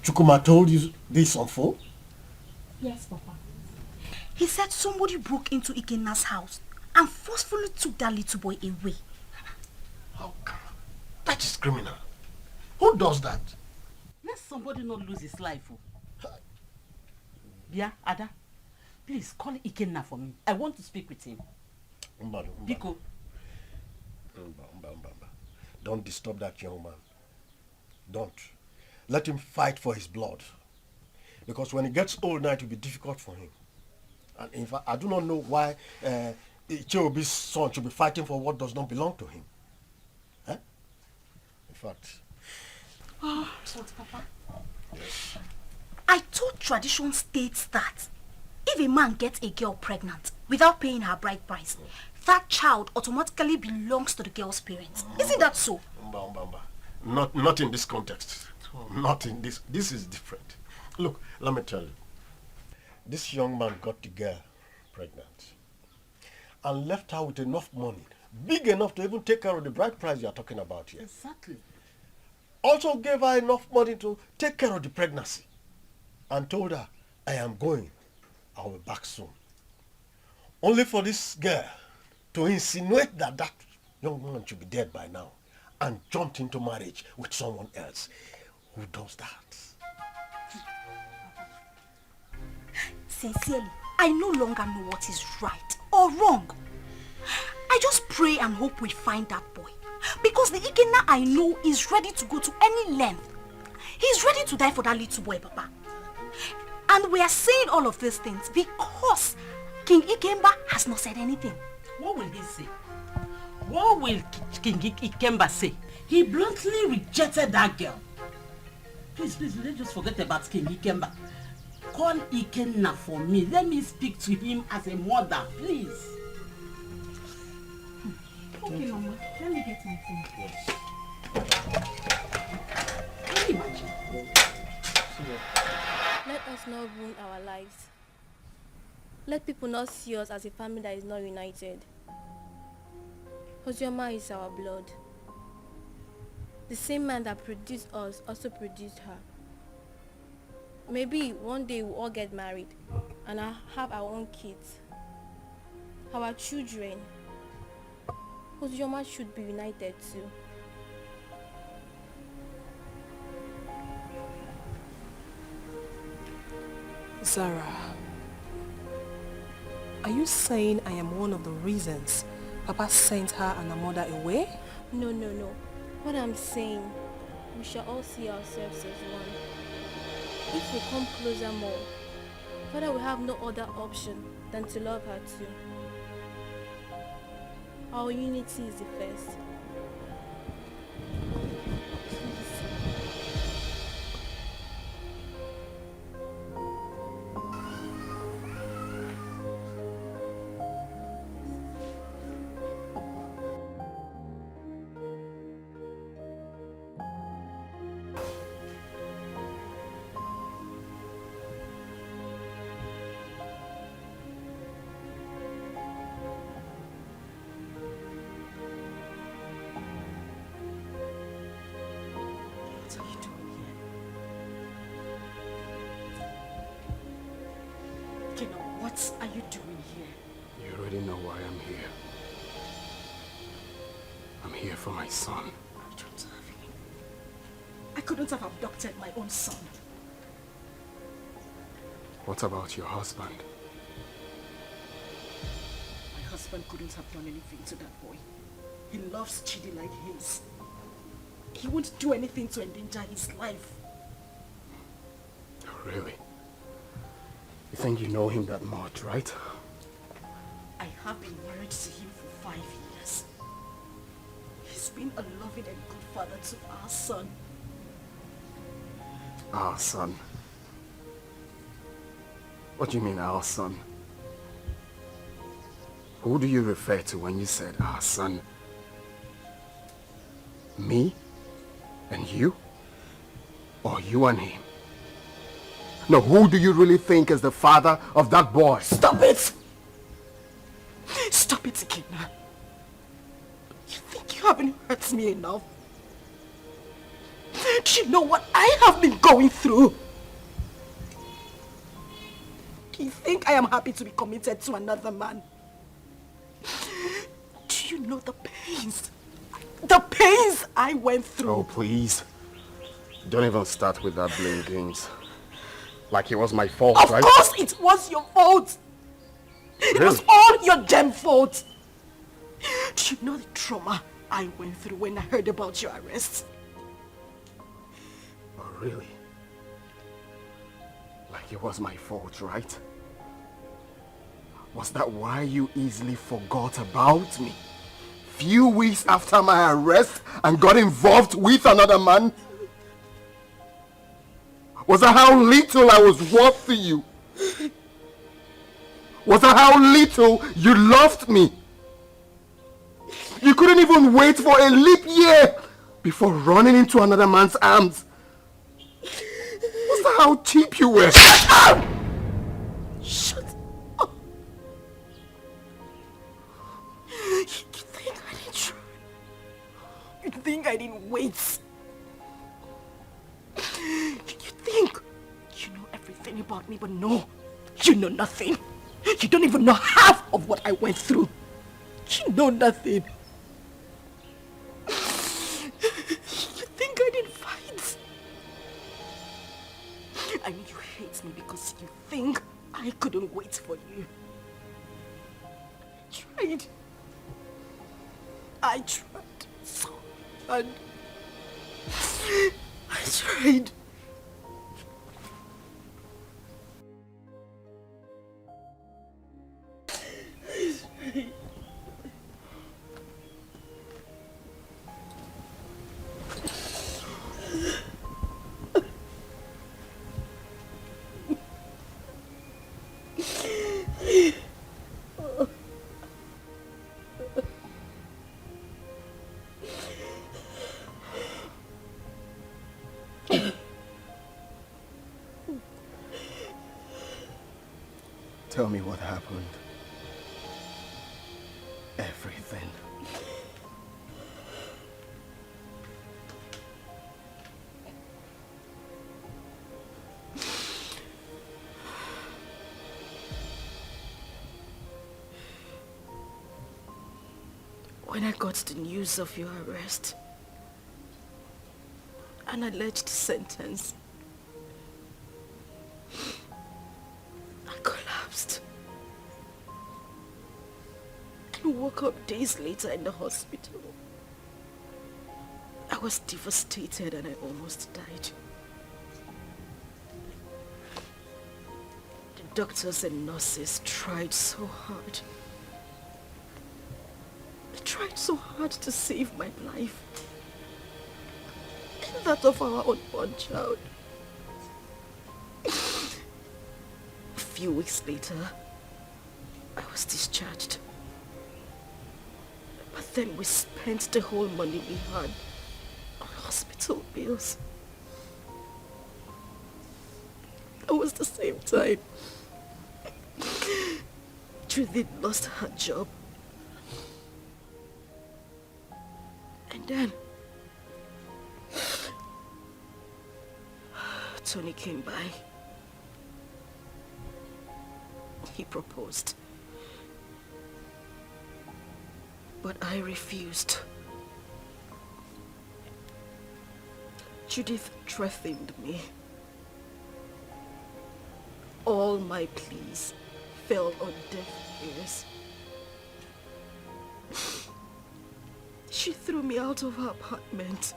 Chukuma told you this on phone? Yes, Papa. He said somebody broke into Ikena's house and forcefully took that little boy away. How come? That is criminal. Who does that? Let somebody not lose his life. Yeah, Ada, please call Ikenna for me. I want to speak with him. Biko. Don't disturb that young man. Don't. Let him fight for his blood. Because when he gets old now, it will be difficult for him. And in fact, I do not know why Icheobi's son should be fighting for what does not belong to him. Huh? In fact... Oh, Papa. Yes. I thought tradition states that if a man gets a girl pregnant without paying her bride price, that child automatically belongs to the girl's parents. Isn't that so? Not in this context. Not in this. This is different. Look, let me tell you. This young man got the girl pregnant and left her with enough money, big enough to even take care of the bride price you are talking about here. Exactly. Also gave her enough money to take care of the pregnancy and told her, I am going. I will be back soon. Only for this girl to insinuate that that young man should be dead by now and jumped into marriage with someone else. Who does that? Sincerely, I no longer know what is right or wrong. I just pray and hope we find that boy. Because the Ikena I know is ready to go to any length. He's ready to die for that little boy, Papa. And we are saying all of these things because King Ikemba has not said anything. What will he say? What will King Ikemba say? He bluntly rejected that girl. Please, let's just forget about King Ikemba. Call Ikenna for me. Let me speak to him as a mother, please. Okay, Mama. Let me get my phone. Yes. Can you imagine? Let us not ruin our lives. Let people not see us as a family that is not united. Ozioma is our blood. The same man that produced us also produced her. Maybe one day we'll all get married and I'll have our own kids, our children. Ozioma should be united too. Zara, are you saying I am one of the reasons Papa sent her and her mother away? No. What I'm saying, we shall all see ourselves as one. If we come closer more, Father will have no other option than to love her too. Our unity is the first. What are you doing here? You already know why I'm here. I'm here for my son. I don't have him. I couldn't have abducted my own son. What about your husband? My husband couldn't have done anything to that boy. He loves Chidi like his. He won't do anything to endanger his life. Oh, really? You think you know him that much, right? I have been married to him for 5 years. He's been a loving and good father to our son. Our son. What do you mean, our son? Who do you refer to when you said our son? Me? And you? Or you and him? No, who do you really think is the father of that boy? Stop it! Stop it, Ikenna. You think you haven't hurt me enough? Do you know what I have been going through? Do you think I am happy to be committed to another man? Do you know the pains? The pains I went through. Oh, please. Don't even start with that blame games. Like it was my fault, right? Of course it was your fault. It was all your damn fault. Do you know the trauma I went through when I heard about your arrest? Oh, really? Like it was my fault, right? Was that why you easily forgot about me? Few weeks after my arrest and got involved with another man? Was that how little I was worth to you? Was that how little you loved me? You couldn't even wait for a leap year before running into another man's arms. Was that how cheap you were? Shut up! Shut up! You think I didn't try? You think I didn't wait? You think you know everything about me, but no, you know nothing. You don't even know half of what I went through. You know nothing. You think I didn't fight? I mean, you hate me because you think I couldn't wait for you. I tried so hard. I tried. Tell me what happened. Everything. When I got the news of your arrest, an alleged sentence, I collapsed and woke up days later in the hospital. I was devastated and I almost died. The doctors and nurses tried so hard. They tried so hard to save my life and that of our unborn child. A few weeks later, I was discharged. But then we spent the whole money we had on hospital bills. It was the same time Judith lost her job. And then Tony came by. He proposed. But I refused. Judith threatened me. All my pleas fell on deaf ears. She threw me out of her apartment.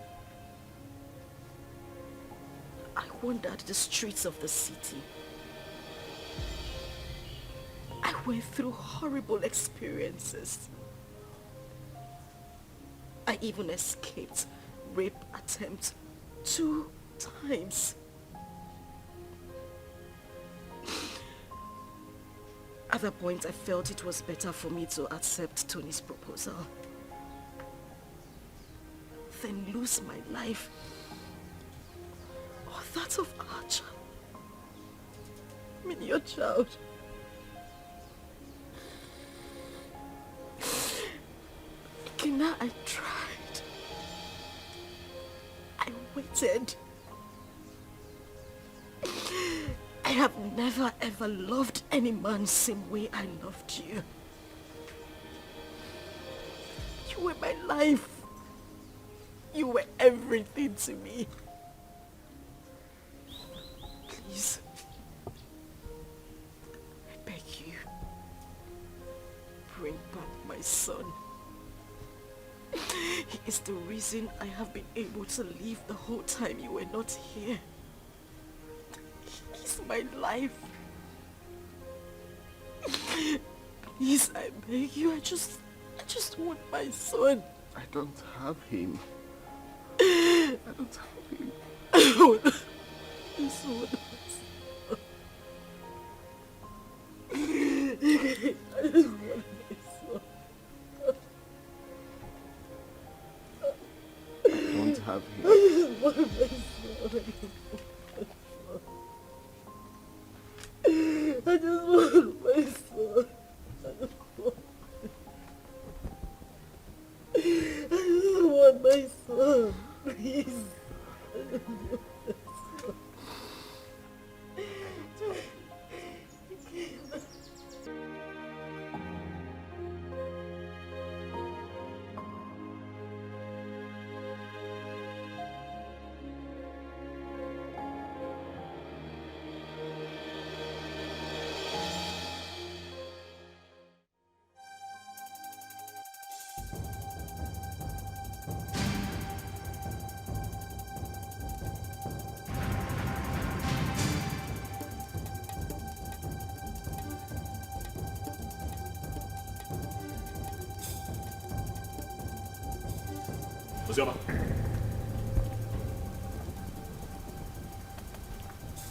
I wandered the streets of the city. I went through horrible experiences. I even escaped rape attempt 2 times. At that point, I felt it was better for me to accept Tony's proposal than lose my life or that of our child. I mean, your child. Kina, I tried. I waited. I have never ever loved any man same way I loved you. You were my life. You were everything to me. Please, I beg you, bring back my son. He is the reason I have been able to live the whole time you were not here. He's my life. Please, I beg you, I just want my son. I don't have him. I don't have him. I want my son. I just want my son. I don't have him. I just want my son. I just want my son. I just want my son. Please. I just want my son.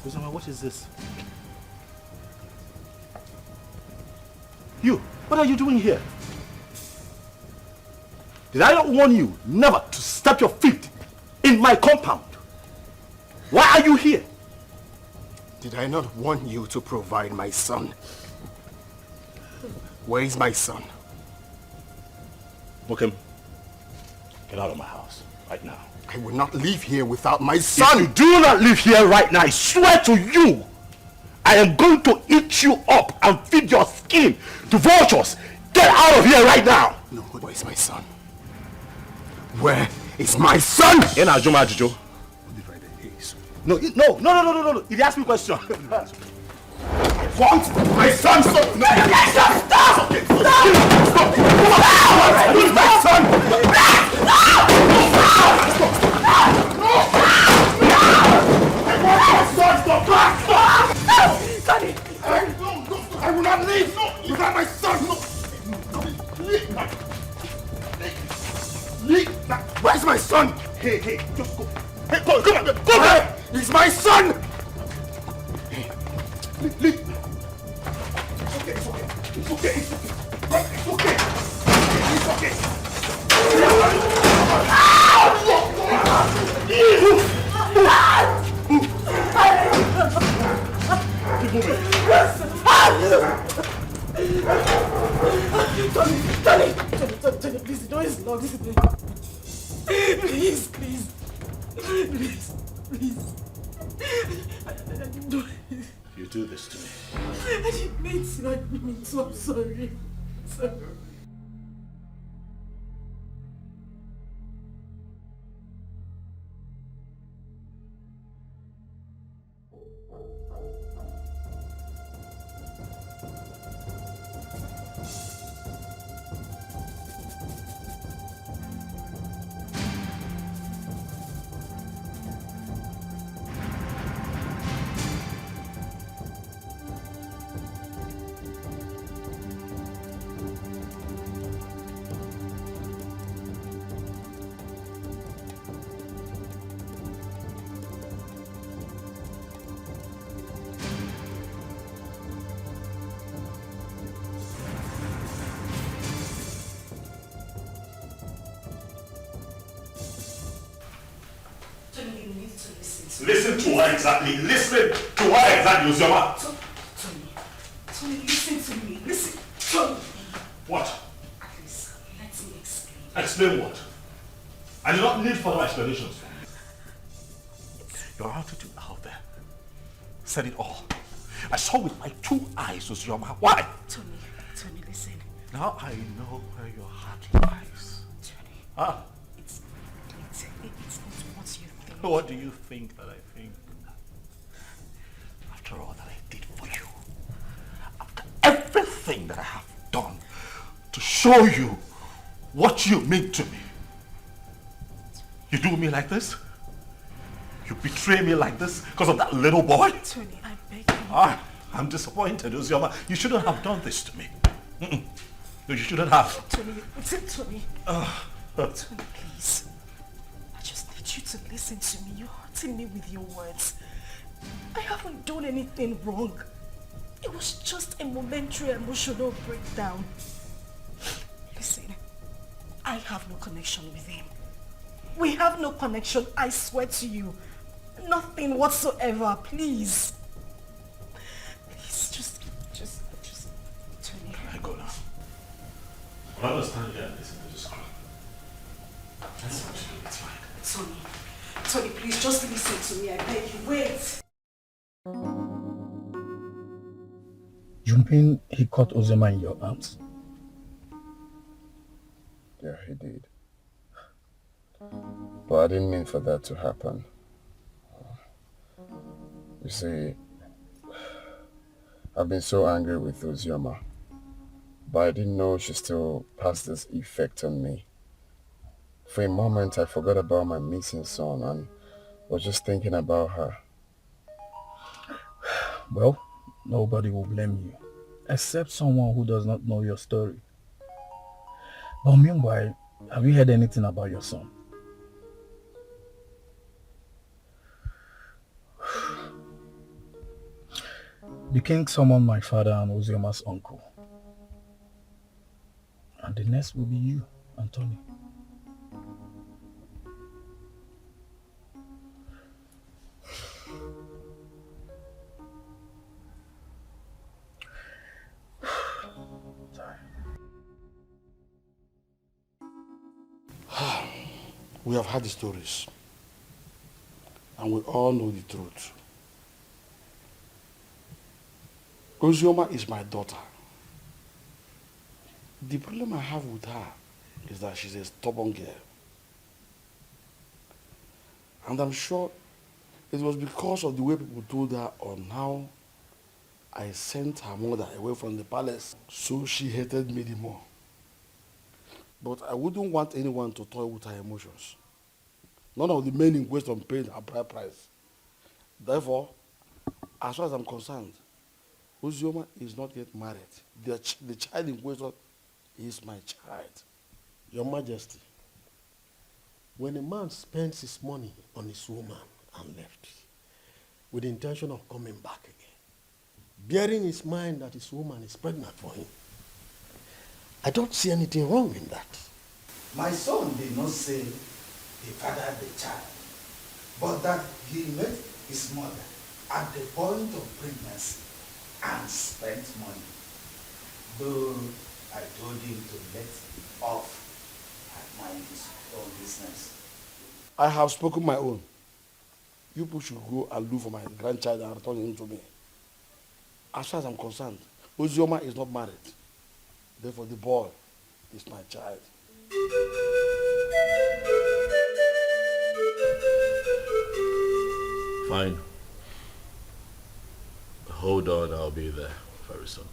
Uzoma, what is this? You, what are you doing here? Did I not warn you never to step your feet in my compound? Why are you here? Did I not want you to provide my son? Where is my son? Book get out of my house right now. I will not leave here without my son. If you do not leave here right now, I swear to you, I am going to eat you up and feed your skin to vultures. Get out of here right now. No, where is my son? Where is my son? In Ajuma Jojo. No. He asked me a question. I want my son. Stop! No, you can't stop! Stop! Stop! Where is my son? I will not leave without my son. Where's my son? Hey, just go. Hey, come on, go back. He's my son. Hey, leave. It's okay. Tony, please, the door is locked. Please. I didn't do it. You do this to me. I didn't mean to. I'm sorry. Listen to her exactly. Listen to her exactly, Uzioma. Tony, listen to me. Listen. Tony. What? Please, let me explain. Explain what? I do not need further explanations from you. Your attitude out there said it all. I saw with my 2 eyes, Uzioma. Why? Tony, listen. Now I know where your heart lies. Tony. Ah. It's not what you think. What do you think that I think? After all that I did for you, after everything that I have done to show you what you mean to me, you do me like this? You betray me like this because of that little boy? Tony, I beg you. I'm disappointed, Uzioma. You shouldn't have done this to me. No, you shouldn't have. Tony. Tony, please. I just need you to listen to me. You're hurting me with your words. I haven't done anything wrong. It was just a momentary emotional breakdown. Listen, I have no connection with him. We have no connection, I swear to you. Nothing whatsoever, please. Please, just, Tony. I go now. I understand you and listen to this crap. That's what you do, it's fine. Tony, please, just listen to me, I beg you. Wait. You mean he caught Uzioma in your arms? Yeah, he did. But I didn't mean for that to happen. You see, I've been so angry with Uzioma, but I didn't know she still has this effect on me. For a moment, I forgot about my missing son and was just thinking about her. Well, nobody will blame you, except someone who does not know your story. But meanwhile, have you heard anything about your son? The king summoned my father and Uzioma's uncle. And the next will be you, Anthony. We have heard the stories. And we all know the truth. Uzioma is my daughter. The problem I have with her is that she's a stubborn girl. And I'm sure it was because of the way people told her on how I sent her mother away from the palace. So she hated me the more. But I wouldn't want anyone to toy with her emotions. None of the men in question paid a bride price. Therefore, as far as I'm concerned, Uzioma is not yet married. The child in question is my child. Your Majesty, when a man spends his money on his woman and left, with the intention of coming back again, bearing in his mind that his woman is pregnant for him, I don't see anything wrong in that. My son did not say he fathered the child, but that he met his mother at the point of pregnancy and spent money. Though I told him to let off and mind his own business. I have spoken my own. You people should go and look for my grandchild and return him to me. As far as I'm concerned, Uzioma is not married. Therefore, the boy is my child. Fine. Hold on, I'll be there very soon.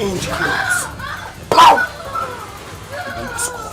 Ingrate. Now! You want to score.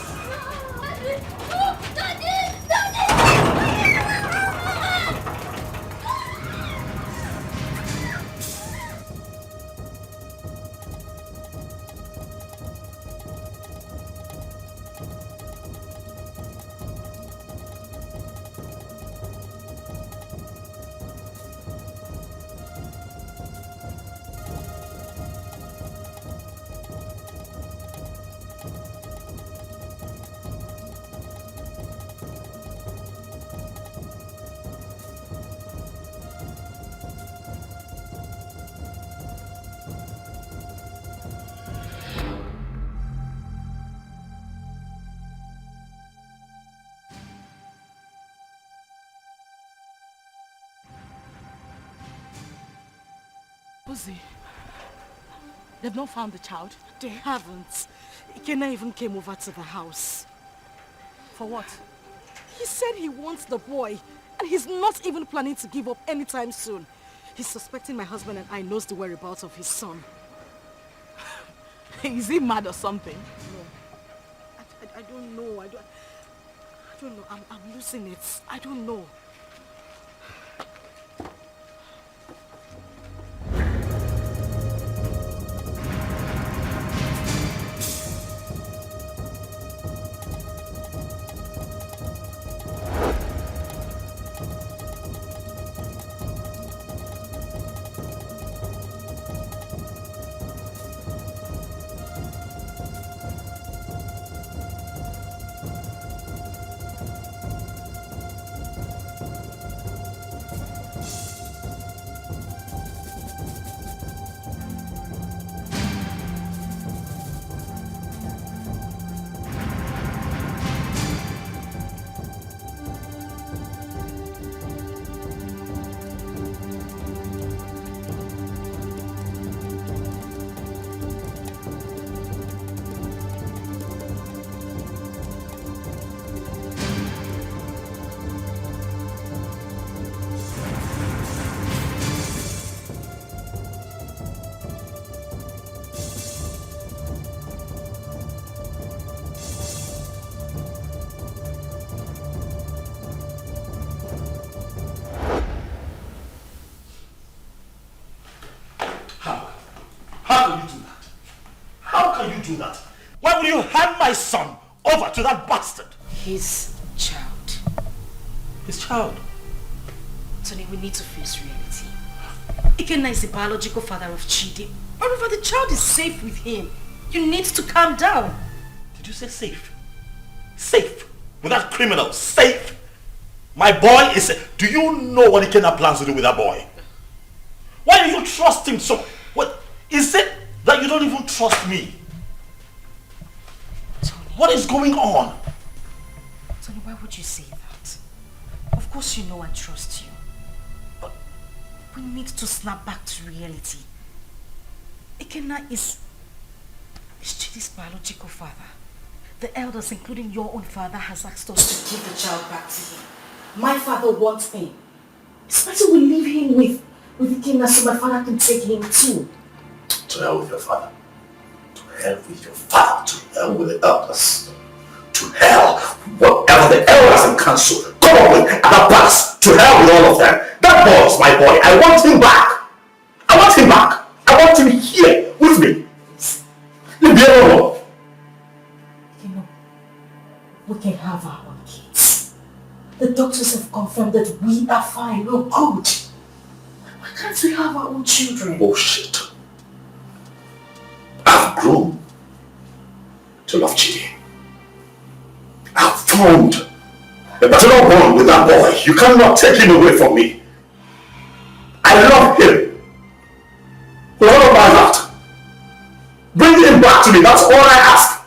Uzi, they've not found the child. They haven't. Ikenna even came over to the house. For what? He said he wants the boy, and he's not even planning to give up anytime soon. He's suspecting my husband and I knows the whereabouts of his son. Is he mad or something? No. I don't know. I don't know. I'm losing it. I don't know. Do that? Why would you hand my son over to that bastard? His child. His child? Tony, we need to face reality. Ikenna is the biological father of Chidi. However, the child is safe with him. You need to calm down. Did you say safe? Safe? With that criminal? Safe? My boy is safe. Do you know what Ikenna plans to do with that boy? Why do you trust him so? What is it that you don't even trust me? What is going on? Tony, why would you say that? Of course you know I trust you. But we need to snap back to reality. Ikenna is Chidi's biological father. The elders, including your own father, has asked us to give the child back to him. My father wants him. It's better we leave him with Ikenna so my father can take him too. To hell with your father. To hell with your father. To hell with the elders. To hell, whatever the elders in council come up with at the past. To hell with all of them. That boy is my boy. I want him back. I want him back. I want him here with me. Leave me alone. You know, we can have our own kids. The doctors have confirmed that we are fine. We're good. Why can't we have our own children? Bullshit. I've grown to love Chidi. I've formed a paternal bond with that boy. You cannot take him away from me. I love him. With all of my heart. Bring him back to me. That's all I ask.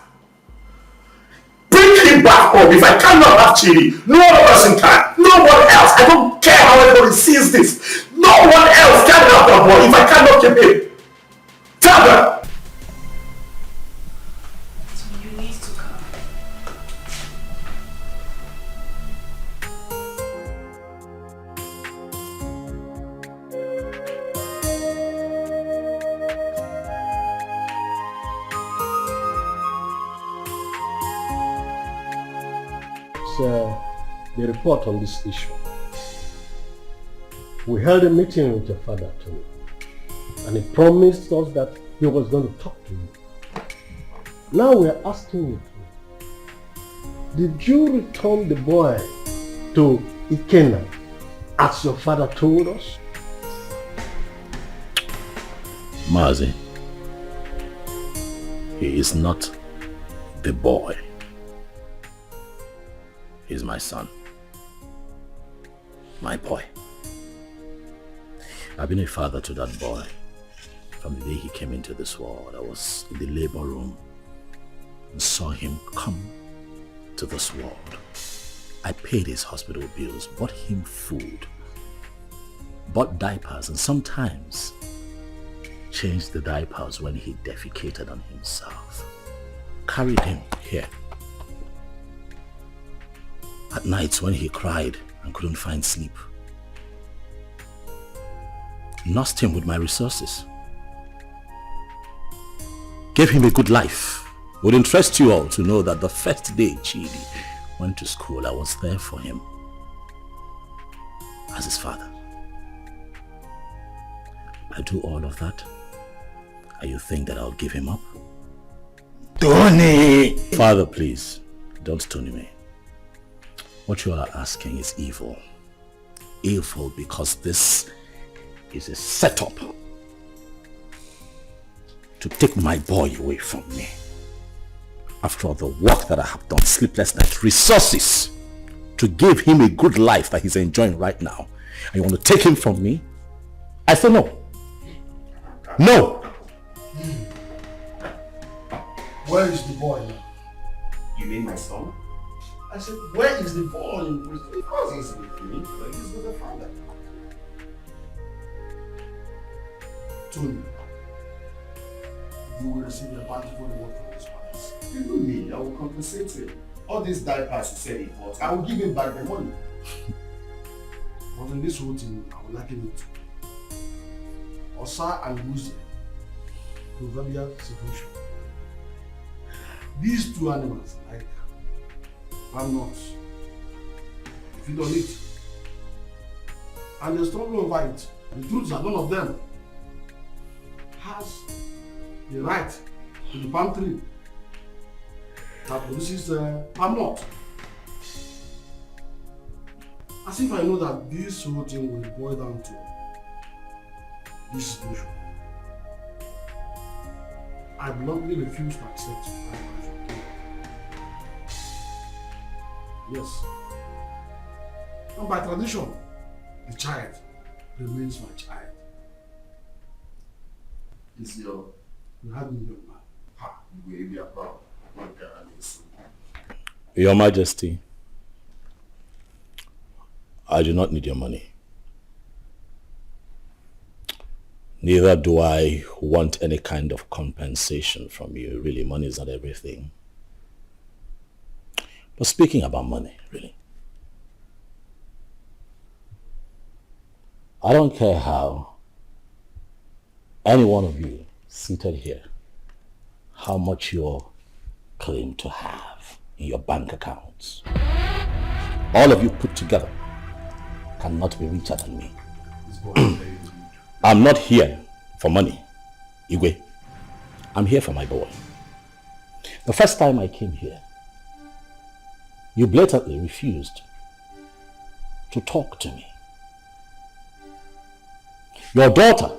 Bring him back home. If I cannot have Chidi, no other person can. No one else. I don't care how everybody sees this. No one else can have that boy if I cannot keep him. Tell them. the report on this issue. We held a meeting with your father too, and he promised us that he was going to talk to you. Now we are asking you, did you return the boy to Ikenna as your father told us? Mazi, he is not the boy. He's my son. My boy. I've been a father to that boy from the day he came into this world. I was in the labor room and saw him come to this world. I paid his hospital bills, bought him food, bought diapers, and sometimes changed the diapers when he defecated on himself. Carried him here. At nights when he cried and couldn't find sleep. Nursed him with my resources. Gave him a good life. It would interest you all to know that the first day Chidi went to school, I was there for him as his father. I do all of that, and you think that I'll give him up? Tony! Father, please, don't Tony me. What you are asking is evil. Evil because this is a setup to take my boy away from me. After all the work that I have done, sleepless nights, resources to give him a good life that he's enjoying right now, and you want to take him from me? I say no. No! Where is the boy now? You mean my son? I said, where is the boy in prison? Of course he's with me, but he's with the father. Tony, you will receive a bountiful reward from his fathers. Even me, I will compensate him. All these diapers he said he bought, I will give him back the money. But in this whole thing, I will liken it to Osa and Lucy, proverbial situation. These two animals, like palm nuts, feed on it, and they struggle over it. The truth is that none of them has the right to the palm tree that produces palm nut. As if I know that this whole thing will boil down to this situation. I bluntly refuse to accept my marriage. Yes. And by tradition, the child remains my child. You had me, young man. Ha, you will be a proud. Your Majesty, I do not need your money. Neither do I want any kind of compensation from you. Really, money is not everything. But speaking about money, really, I don't care how any one of you seated here, how much you claim to have in your bank accounts. All of you put together cannot be richer than me. I'm not here for money, Igwe. I'm here for my boy. The first time I came here, you blatantly refused to talk to me. Your daughter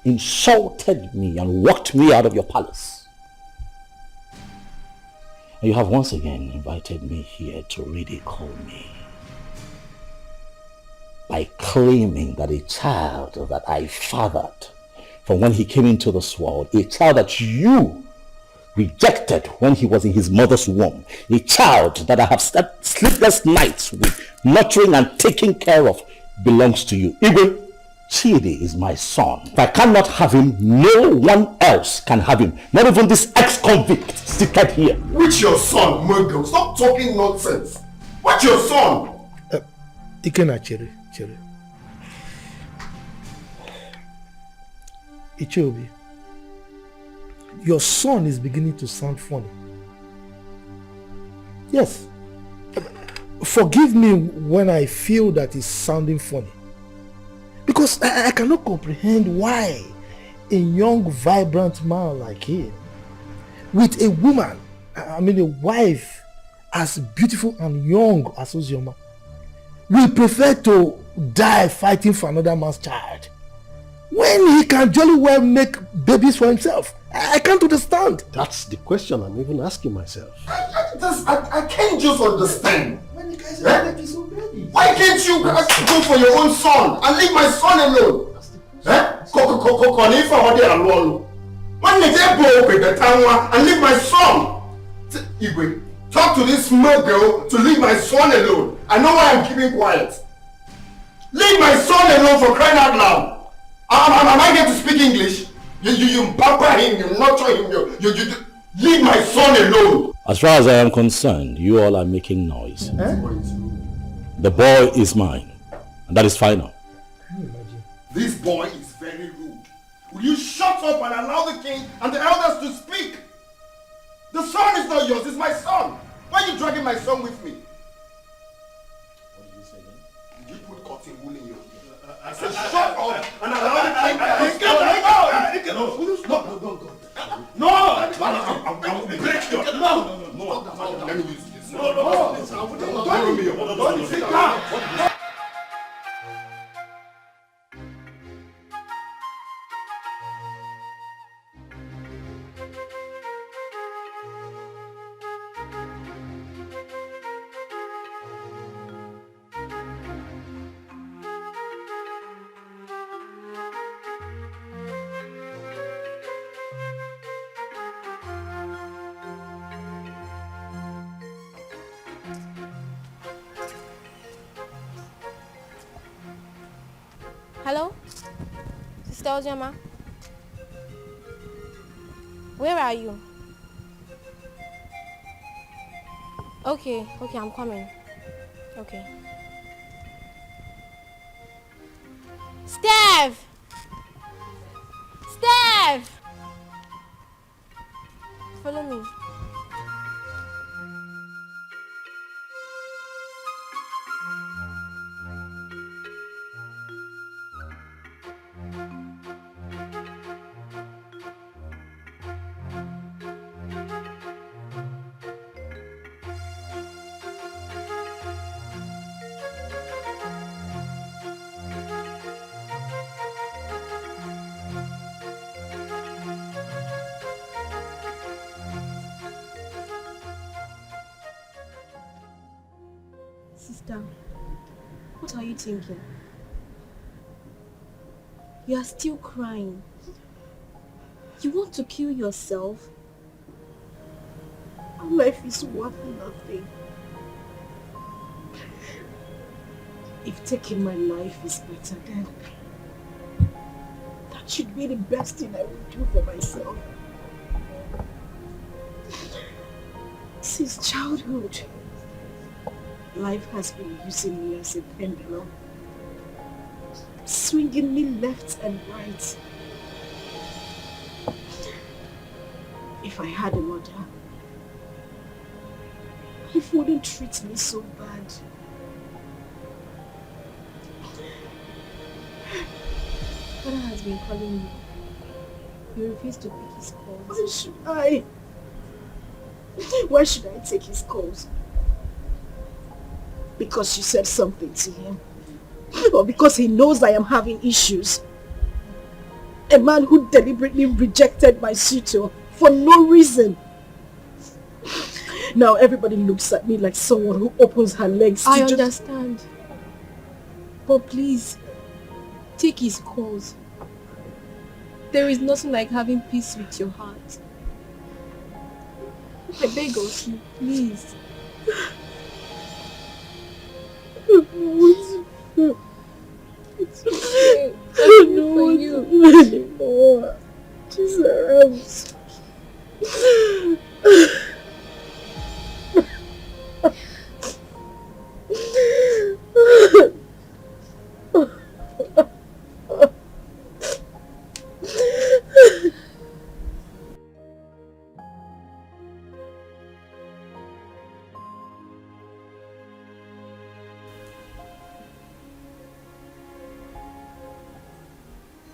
insulted me and walked me out of your palace. And you have once again invited me here to ridicule me by claiming that a child that I fathered from when he came into this world, a child that you rejected when he was in his mother's womb, a child that I have slept sleepless nights with, nurturing and taking care of, belongs to you. Igwe, Chidi is my son. If I cannot have him, no one else can have him. Not even this ex-convict seated here. Which your son, Muggle? Stop talking nonsense. What's your son? Ikenna, Chere. Ichobi, your son is beginning to sound funny. Yes. forgive me when I feel that it's sounding funny. Because I cannot comprehend why a young, vibrant man like him, with a woman, a wife as beautiful and young as Ozioma, will prefer to die fighting for another man's child when he can jolly well make babies for himself. I can't understand. That's the question I'm even asking myself. I can't just understand. When you guys are making so baby, why can't you go for your own son and leave my son alone? When you go with the town and leave my son, Igwe, talk to this small girl to leave my son alone. I know why I'm keeping quiet. Leave my son alone, for crying out loud. Am I going to speak English? You pamper him, you nurture him, you leave my son alone. As far as I am concerned, you all are making noise. The boy is mine, and that is final. Can you imagine? This boy is very rude. Will you shut up and allow the king and the elders to speak? The son is not yours, it's my son. Why are you dragging my son with me? What did you say then? Did you put cotton wool in your ear? I said shut up and allow the king to speak. No! I will break your... No! Let me use this. No! Sit down! Hello? Sister Ozioma? Where are you? Okay, I'm coming. Okay. Steph! Follow me. Sister, what are you thinking? You are still crying. You want to kill yourself? Our life is worth nothing. If taking my life is better, then that should be the best thing I would do for myself. Since childhood, life has been using me as a pendulum, swinging me left and right. If I had a mother, life wouldn't treat me so bad. Father has been calling you. You refuse to pick his calls. Why should I? Why should I take his calls? Because you said something to him? Or because he knows I am having issues? A man who deliberately rejected my suitor for no reason. Now everybody looks at me like someone who opens her legs to I understand. But please, take his calls. There is nothing like having peace with your heart. I beg of you, please. It's okay. I know for you anymore. Jesus.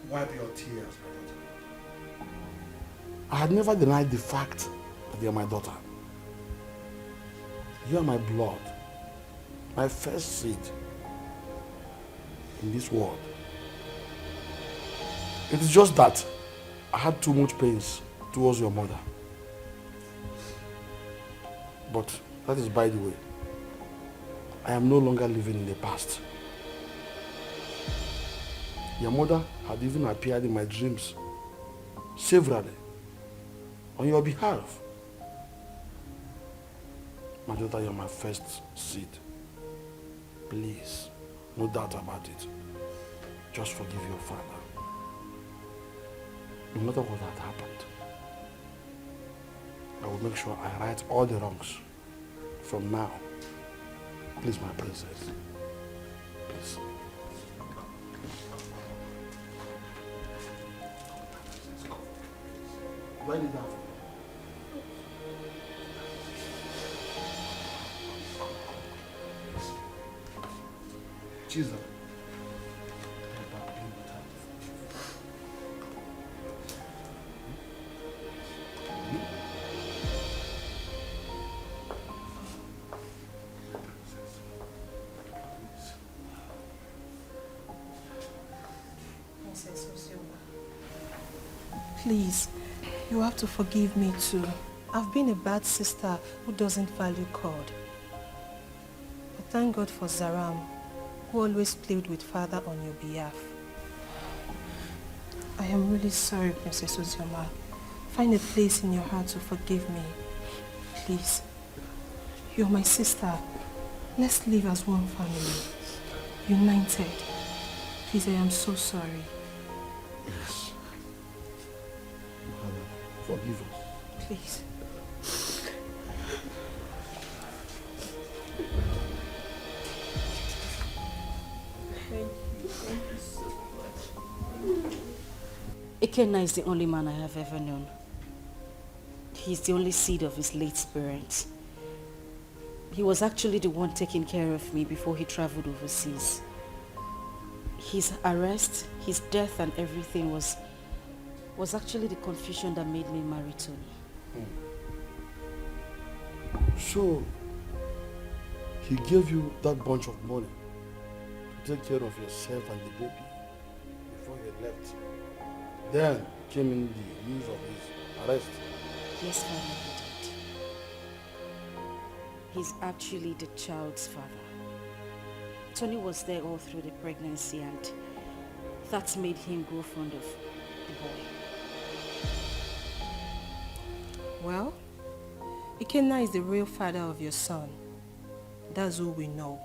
Wipe your tears, my daughter. I had never denied the fact that you are my daughter. You are my blood, my first seed in this world. It is just that I had too much pains towards your mother. But that is by the way. I am no longer living in the past. Your mother had even appeared in my dreams severally on your behalf. My daughter, you are my first seed. Please, no doubt about it. Just forgive your father. No matter what had happened, I will make sure I right all the wrongs from now. Please, my princess. Please. Why did that? Jesus. Please, you have to forgive me too. I've been a bad sister who doesn't value God. But thank God for Zaram, who always played with Father on your behalf. I am really sorry, Princess Ozioma. Find a place in your heart to forgive me. Please. You're my sister. Let's live as one family. United. Please, I am so sorry. Yes. Forgive us. Please. Thank you so much. Ikenna is the only man I have ever known. He's the only seed of his late parents. He was actually the one taking care of me before he traveled overseas. His arrest, his death and everything was actually the confusion that made me marry Tony. So, he gave you that bunch of money to take care of yourself and the baby before you left. Then came in the news of his arrest. Yes, Father, he did. He's actually the child's father. Tony was there all through the pregnancy and that made him grow fond of the boy. Well, Ikenna is the real father of your son. That's all we know.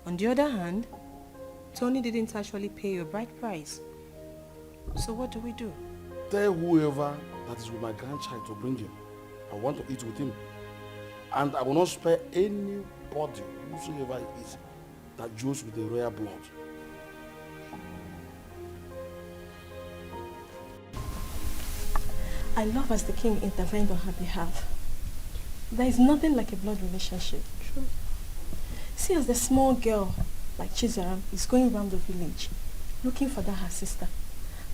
On the other hand, Tony didn't actually pay your bride price. So what do we do? Tell whoever that is with my grandchild to bring him. I want to eat with him. And I will not spare anybody, whosoever it is, that deals with the royal blood. I love as the king intervened on her behalf. There is nothing like a blood relationship. True. See, as the small girl, like Chizaram, is going around the village, looking for her sister.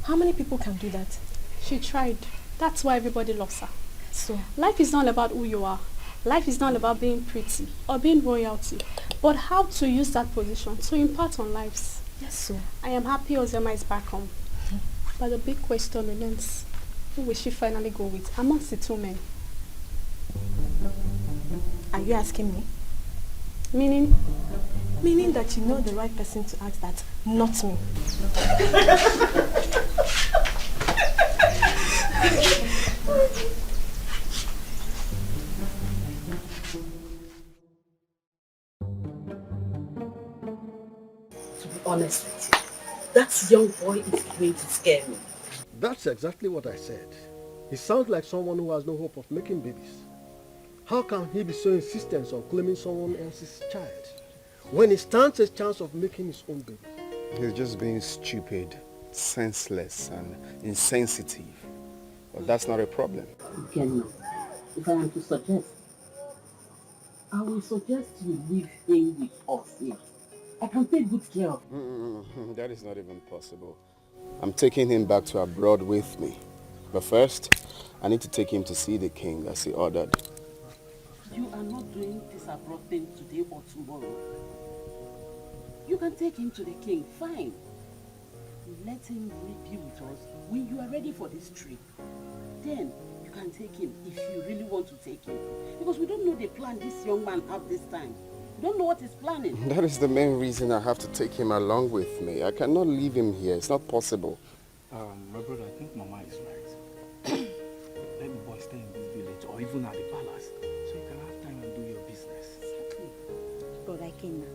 How many people can do that? She tried. That's why everybody loves her. So, life is not about who you are. Life is not about being pretty or being royalty, but how to use that position to impart on lives. Yes, so. I am happy Ozioma is back home. But the big question remains, who will she finally go with amongst the two men? Are you asking me? Meaning? Meaning that you know the right person to ask that, not me. To be honest with you, that young boy is going to scare me. That's exactly what I said. He sounds like someone who has no hope of making babies. How can he be so insistent on claiming someone else's child when he stands a chance of making his own baby? He's just being stupid, senseless and insensitive. But that's not a problem. Again, if I am to suggest, I will suggest you leave him with us here. I can take good care of him. That is not even possible. I'm taking him back to abroad with me. But first, I need to take him to see the king as he ordered. You are not doing this abroad thing today or tomorrow. You can take him to the king, fine. Let him be with us when you are ready for this trip. Then you can take him if you really want to take him. Because we don't know the plan this young man have this time. We don't know what he's planning. That is the main reason I have to take him along with me. I cannot leave him here. It's not possible. My brother, I think Mama is right. Let the boy stay in this village or even at the palace so you can have time and do your business. Brother Kenna,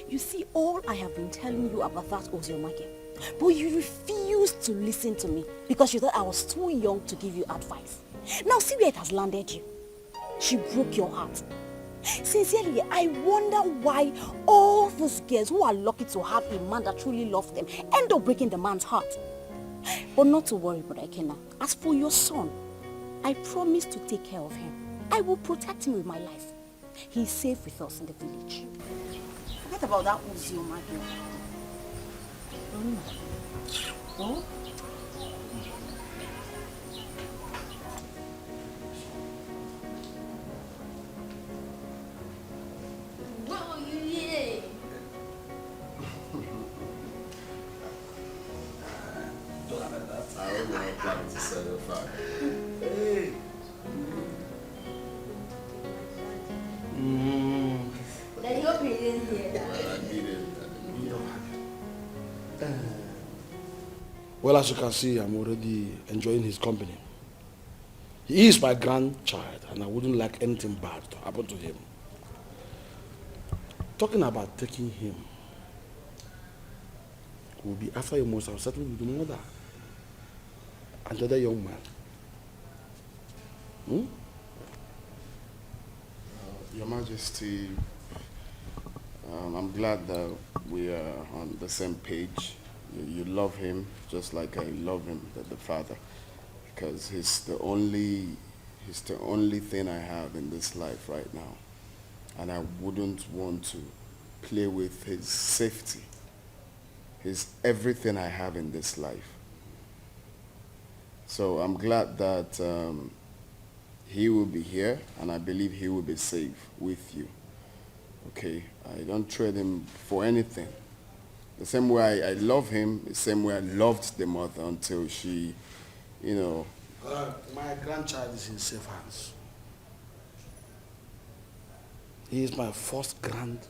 you see, all I have been telling you about that Oziomake, but you refused to listen to me because you thought I was too young to give you advice. Now see where it has landed you. She broke your heart. Sincerely, I wonder why all those girls who are lucky to have a man that truly loves them end up breaking the man's heart. But not to worry, Brother Kenna. As for your son, I promise to take care of him. I will protect him with my life. He is safe with us in the village. Forget about that Ozioma girl. Oh? What will you eat? I don't know planning to set a fire. Hey. Daddy, hope you didn't hear that. I need it. Well, as you can see, I'm already enjoying his company. He is my grandchild, and I wouldn't like anything bad to happen to him. Talking about taking him will be after you must have settled with the mother and the other young man. Your Majesty, I'm glad that we are on the same page. You love him just like I love him, the father, because he's the only thing I have in this life right now, and I wouldn't want to play with his safety. He's everything I have in this life. So I'm glad that he will be here, and I believe he will be safe with you. Okay, I don't trade him for anything. The same way I love him, the same way I loved the mother until she, My grandchild is in safe hands. He is my first grandchild,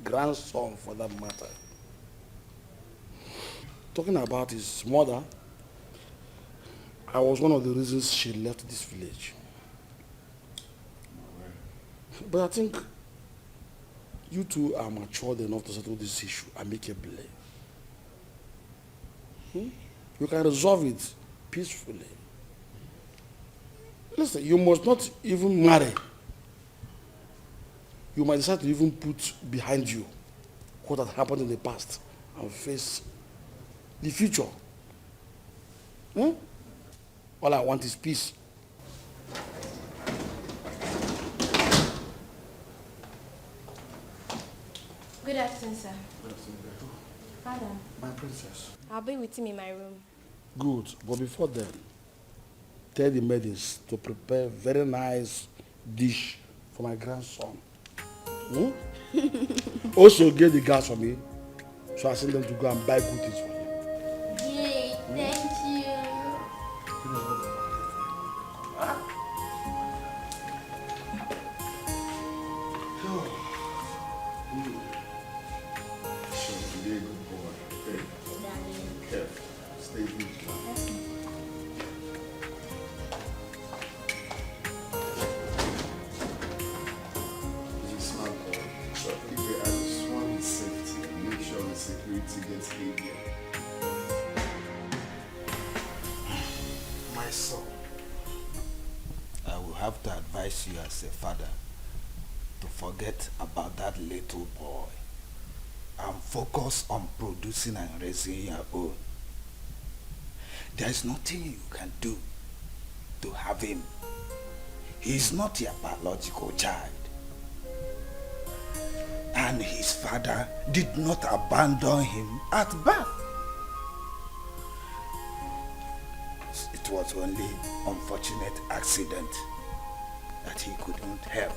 grandson for that matter. Talking about his mother, I was one of the reasons she left this village. But I think you two are matured enough to settle this issue amicably. You can resolve it peacefully. Listen, you must not even marry. You might decide to even put behind you what had happened in the past and face the future. All I want is peace. Good afternoon, sir. Father. My princess. I'll be with him in my room. Good, but before then, tell the maidens to prepare very nice dish for my grandson. Also get the gas for me, so I send them to go and buy good things for you. Yay, thank you. Be a good boy. Okay. Careful. Stay vigilant. He's a smart boy. So if I just want his safety, make sure the security gets heavier. My son, I will have to advise you as a father to forget about that little boy and focus on producing and raising your own. There is nothing you can do to have him. He is not your biological child. And his father did not abandon him at birth. was only unfortunate accident that he couldn't help.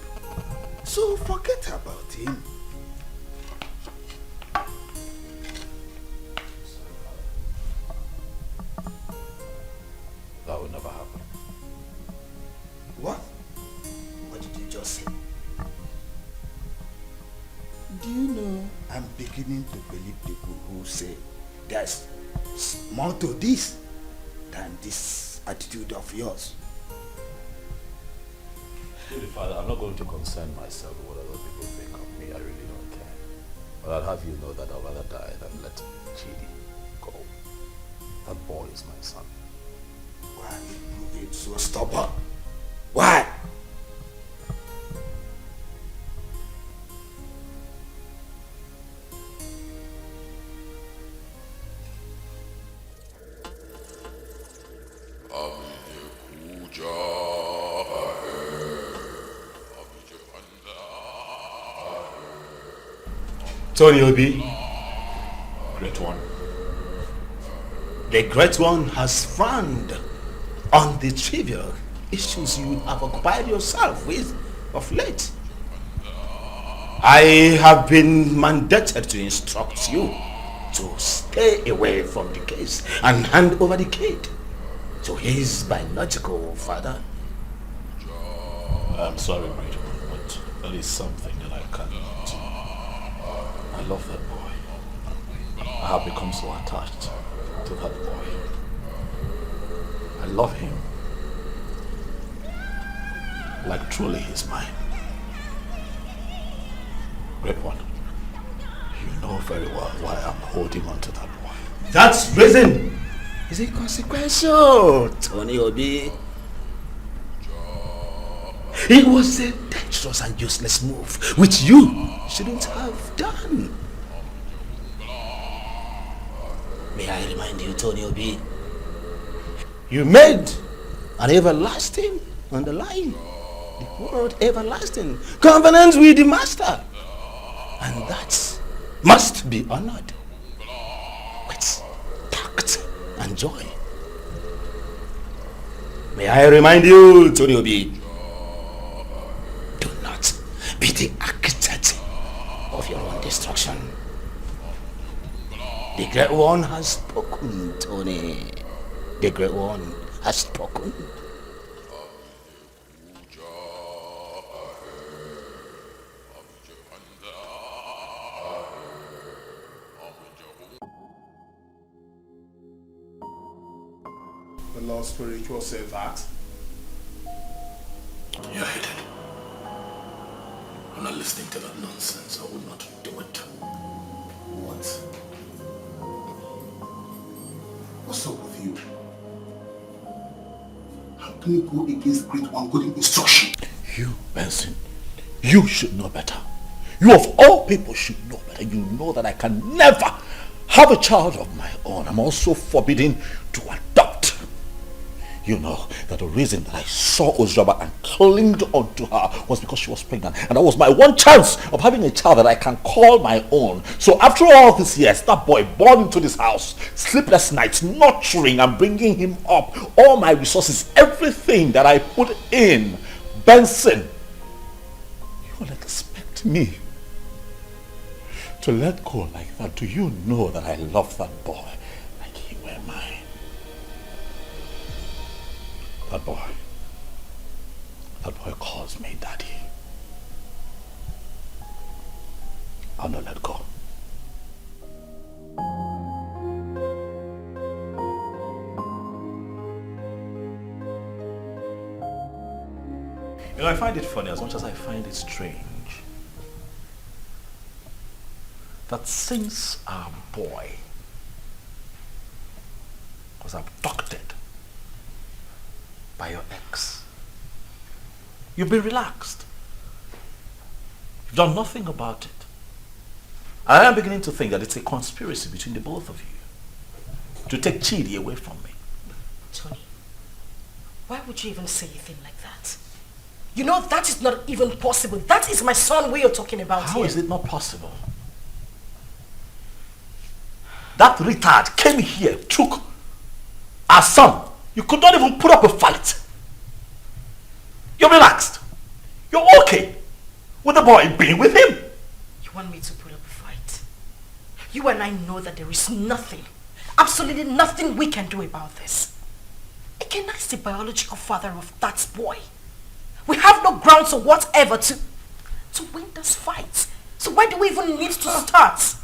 So forget about him. That would never happen. What? What did you just say? Do you know I'm beginning to believe people who say there's more to this than this attitude of yours? Really, Father, I'm not going to concern myself with what other people think of me. I really don't care. But I'll have you know that I'd rather die than let Chidi go. That boy is my son. Why are you being so stubborn? Why? Tony Obi, Great One. The Great One has frowned on the trivial issues you have occupied yourself with of late. I have been mandated to instruct you to stay away from the case and hand over the kid to his biological father. I'm sorry, Great One, but there is something that I cannot do. I love that boy. I have become so attached to that boy. I love him. Like truly he's mine. Great One, you know very well why I'm holding on to that boy. That reason is inconsequential, Tony Obi. It was a dangerous and useless move, which you shouldn't have done. May I remind you, Tony Obi, you made an everlasting underlying, the word everlasting, covenant with the Master. And that must be honored with tact and joy. May I remind you, Tony Obi, do not be the architect of your own destruction. The Great One has spoken, Tony. The Great One has spoken. The Lord Spiritual said that. You're headed. I'm not listening to that nonsense. I will not do it. What? What's up with you? How can you go against Great One good instruction? You, Benson, you should know better. You of all people should know better. You know that I can never have a child of my own. I'm also forbidden to adopt. You know that the reason that I saw Ozraba and clinged onto her was because she was pregnant. And that was my one chance of having a child that I can call my own. So after all these years, that boy born into this house, sleepless nights, nurturing and bringing him up, all my resources, everything that I put in, Benson, you will expect me to let go like that? Do you know that I love that boy like he were mine? That boy calls me daddy. I'll not let go. You know, I find it funny as much as I find it strange that since our boy was abducted by your ex, you've been relaxed. You've done nothing about it. I am beginning to think that it's a conspiracy between the both of you to take Chidi away from me. Tony, why would you even say a thing like that? You know that is not even possible. That is my son we are talking about How here. is it not possible? That retard came here, took our son, You could not even put up a fight. You're relaxed. You're okay with the boy being with him. You want me to put up a fight? You and I know that there is nothing, absolutely nothing we can do about this. Ikenna is the biological father of that boy. We have no grounds or whatever to win this fight. So why do we even need to start?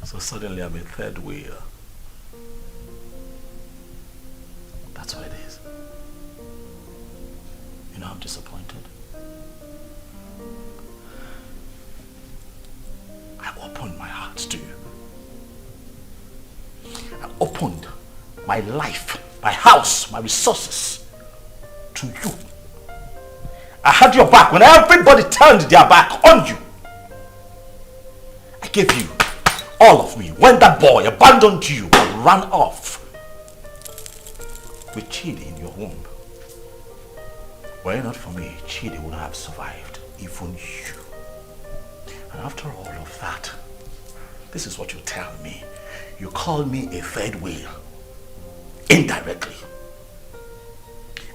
So suddenly I'm a third wheel. That's what it is. You know, I'm disappointed. I opened my heart to you. I opened my life, my house, my resources to you. I had your back when everybody turned their back on you. I gave you all of me when that boy abandoned you and ran off with Chidi in your womb. Were it not for me, Chidi would have survived, even you. And after all of that, this is what you tell me. You call me a third wheel, indirectly.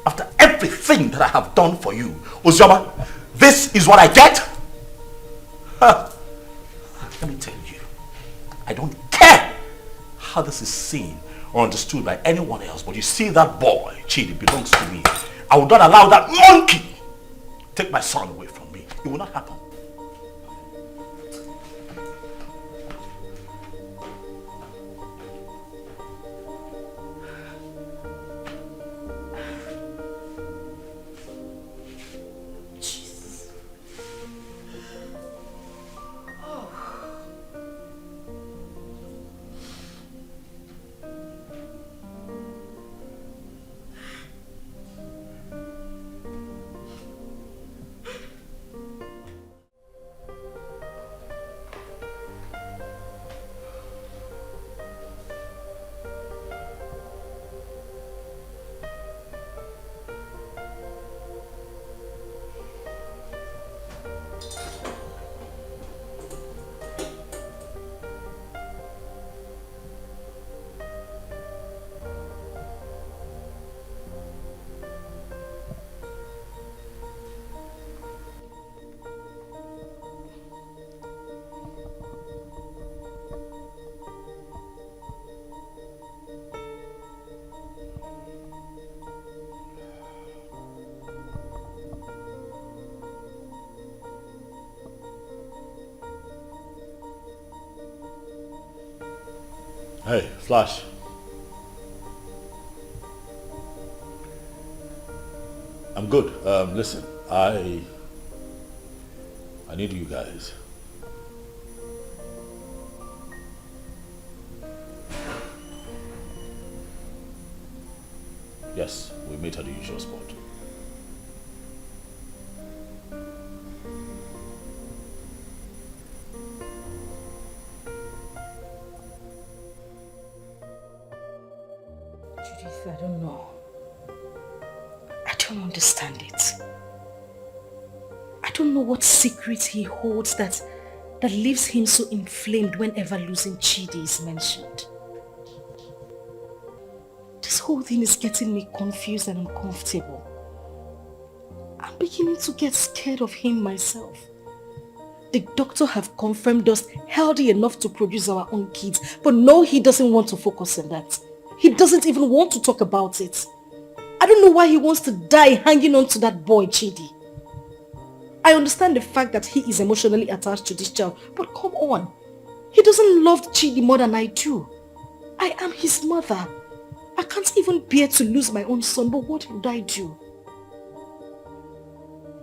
After everything that I have done for you, Uzoma, this is what I get? Huh. Let me tell you, I don't care how this is seen or understood by anyone else, but you see that boy, Chidi, belongs to me. I will not allow that monkey take my son away from me. It will not happen. Hey, Flash. I'm good. Listen, I need you guys. Yes, we meet at the usual spot. I don't know. I don't understand it. I don't know what secret he holds that leaves him so inflamed whenever losing Chidi is mentioned. This whole thing is getting me confused and uncomfortable. I'm beginning to get scared of him myself. The doctor have confirmed us healthy enough to produce our own kids, but no, he doesn't want to focus on that. He doesn't even want to talk about it. I don't know why he wants to die hanging on to that boy, Chidi. I understand the fact that he is emotionally attached to this child, but come on. He doesn't love Chidi more than I do. I am his mother. I can't even bear to lose my own son, but what would I do?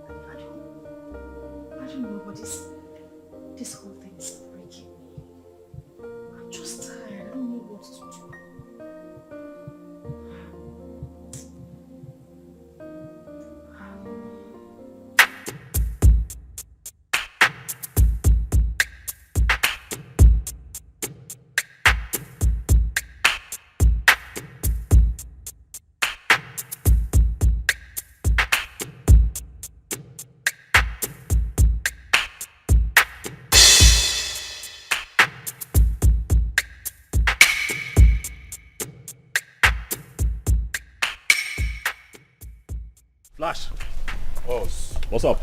I don't know what this whole thing is breaking me. I'm just tired. I don't know what to do. Flash. Boss. What's up?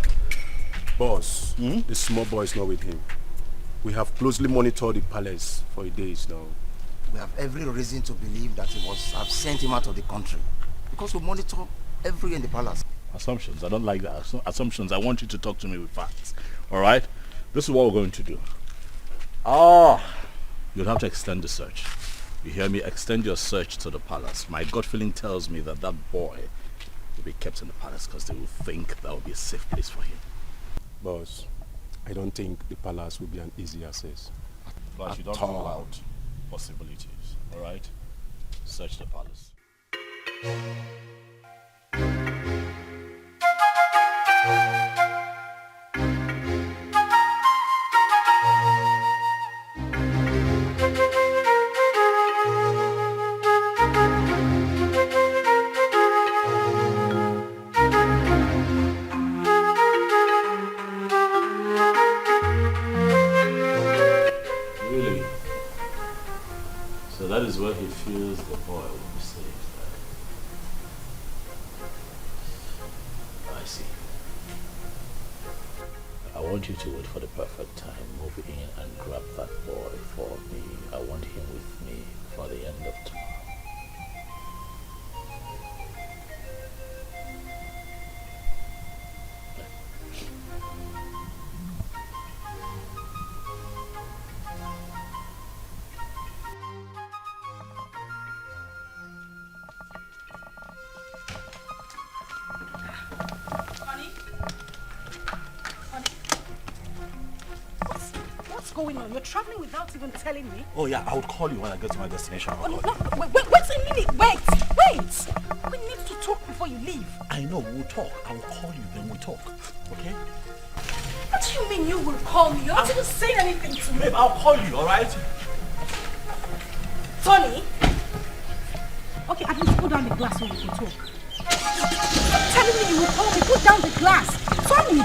Boss, the small boy is not with him. We have closely monitored the palace for days now. We have every reason to believe that he must have sent him out of the country. Because we monitor everywhere in the palace. Assumptions. I don't like that. Assumptions. I want you to talk to me with facts. Alright? This is what we're going to do. You'll have to extend the search. You hear me? Extend your search to the palace. My gut feeling tells me that that boy will be kept in the palace because they will think that will be a safe place for him. Boss, I don't think the palace will be an easy access. But you don't rule out possibilities. Alright? Search the palace. Really? So that is where he feels the boy will be saved. I see. I want you to wait for the perfect time, move in and grab that boy for me. I want him with me for the end of tomorrow. What's going on? You're traveling without even telling me? Oh yeah, I would call you when I get to my destination. Oh, no, wait a minute. Wait. We need to talk before you leave. I know, we'll talk. I will call you, then we'll talk. Okay? What do you mean you will call me? You're not even saying anything to me. Babe, I'll call you, alright? Tony? Okay, at least put down the glass so we can talk. Stop telling me you will call me. Put down the glass. Tony!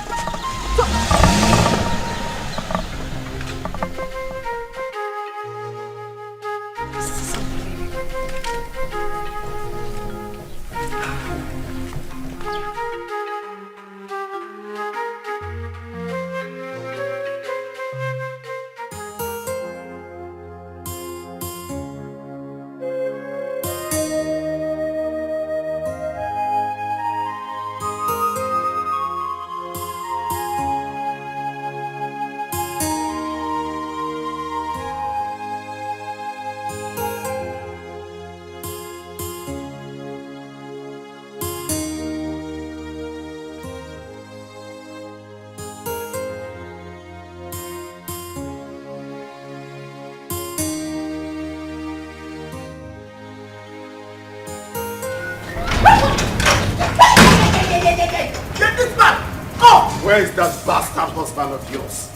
Where is that bastard husband of yours?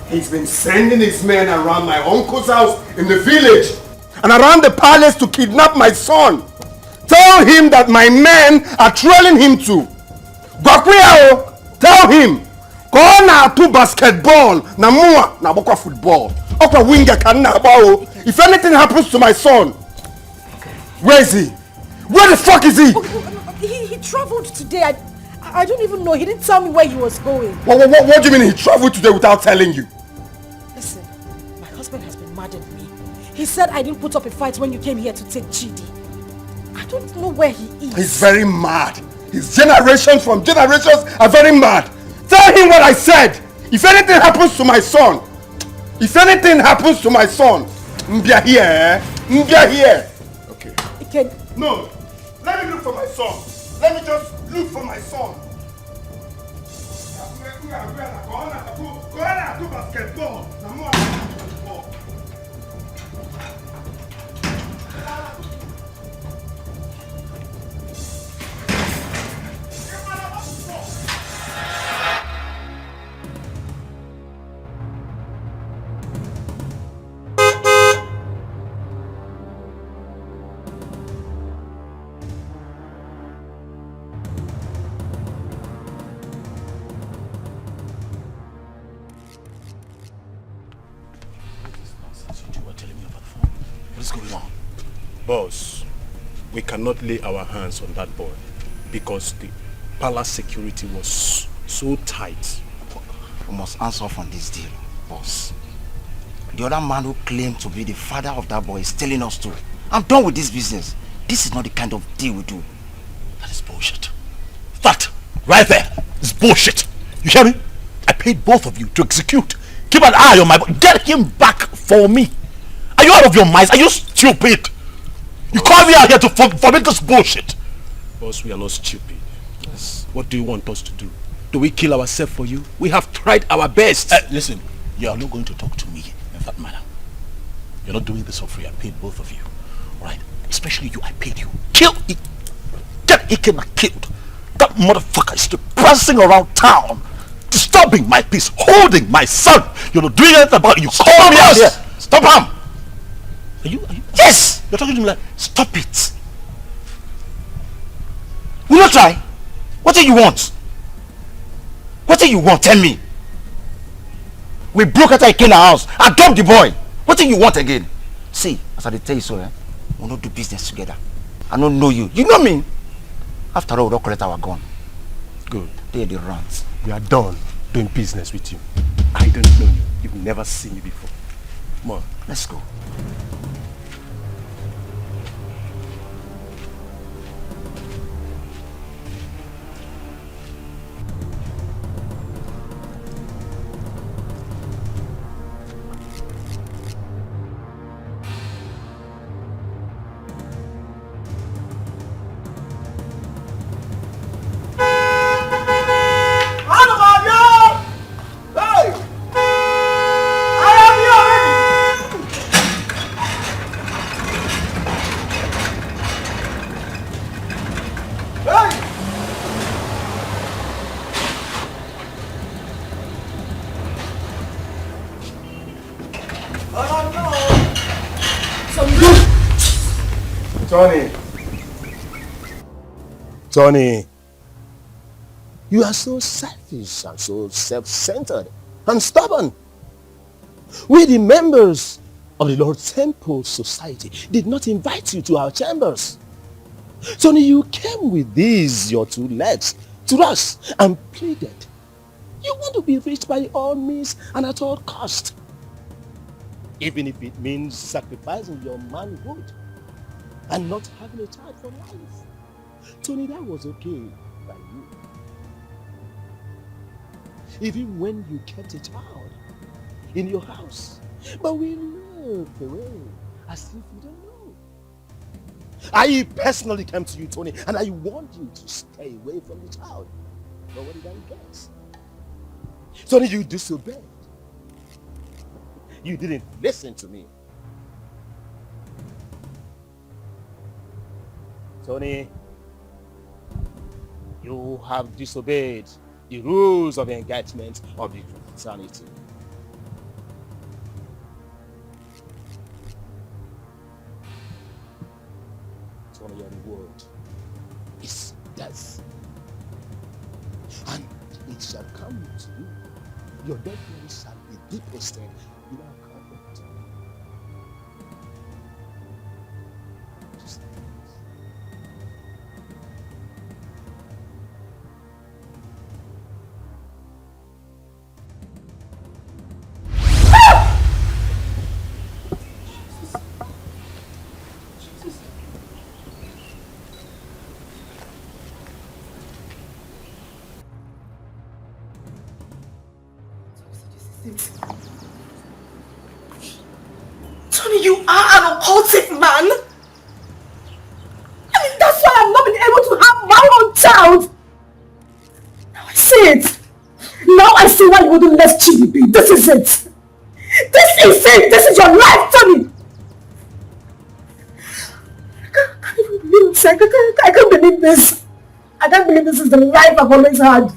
He's been sending his men around my uncle's house in the village and around the palace to kidnap my son. Tell him that my men are trailing him to. Gwakwiyao, tell him. Go na to basketball, na mua na bokwa football. Okwa winger kan na bao. If anything happens to my son, where is he? Where the fuck is he? He traveled today. I don't even know. He didn't tell me where he was going. What do you mean he traveled today without telling you? Listen, my husband has been mad at me. He said I didn't put up a fight when you came here to take Chidi. I don't know where he is. He's very mad. His generations from generations are very mad. Tell him what I said. If anything happens to my son, Mbia here, eh? Mbia here. Okay. No, let me look for my son. Let me just look for my son. Go on to basketball. What's going on? Boss, we cannot lay our hands on that boy because the palace security was so tight. We must answer off on this deal, boss. The other man who claimed to be the father of that boy is telling us to. I'm done with this business. This is not the kind of deal we do. That is bullshit. That, right there, is bullshit. You hear me? I paid both of you to execute. Keep an eye on my boy. Get him back for me. Are you out of your minds? Are you stupid? You call me out here to forbid this bullshit. Boss, we are not stupid. Yes. What do you want us to do? Do we kill ourselves for you? We have tried our best. Listen, you are not going to talk to me in that manner. You're not doing this for free. I paid both of you. Alright? Especially you, I paid you. Kill it. Get Ikena killed. That motherfucker is still prancing around town, disturbing my peace, holding my son. You're not doing anything about it. You call me out here. Stop him. Are you? Yes! You're talking to me like, stop it. Will you try? What do you want? What do you want? Tell me. We broke out of Ikena house. I dumped the boy. What do you want again? See, as I tell you so, we'll not do business together. I don't know you. You know me. After all, we'll not collect our gun. Good. They're the runs. We are done doing business with you. I don't know you. You've never seen me before. Come on. Let's go. Tony, you are so selfish and so self-centered and stubborn. We, the members of the Lord Temple Society, did not invite you to our chambers. Tony, you came with these, your two legs, to us and pleaded. You want to be rich by all means and at all cost. Even if it means sacrificing your manhood and not having a child for life. Tony, that was okay by you. Even when you kept a child in your house. But we looked away as if you don't know. I personally came to you, Tony, and I warned you to stay away from the child. But what did I get? Tony, you disobeyed. You didn't listen to me. Tony, you have disobeyed the rules of engagement of the fraternity. Tony, your reward is death. And it shall come to you. Your dead body shall be deposited in our convent. Tony, you are an occultic man. I mean, that's why I've not been able to have my own child. Now I see it. Now I see why you wouldn't let Chidi be. This is it. This is it. This is your life, Tony. I can't even believe this. I can't believe this. I can't believe this is the life I've always had.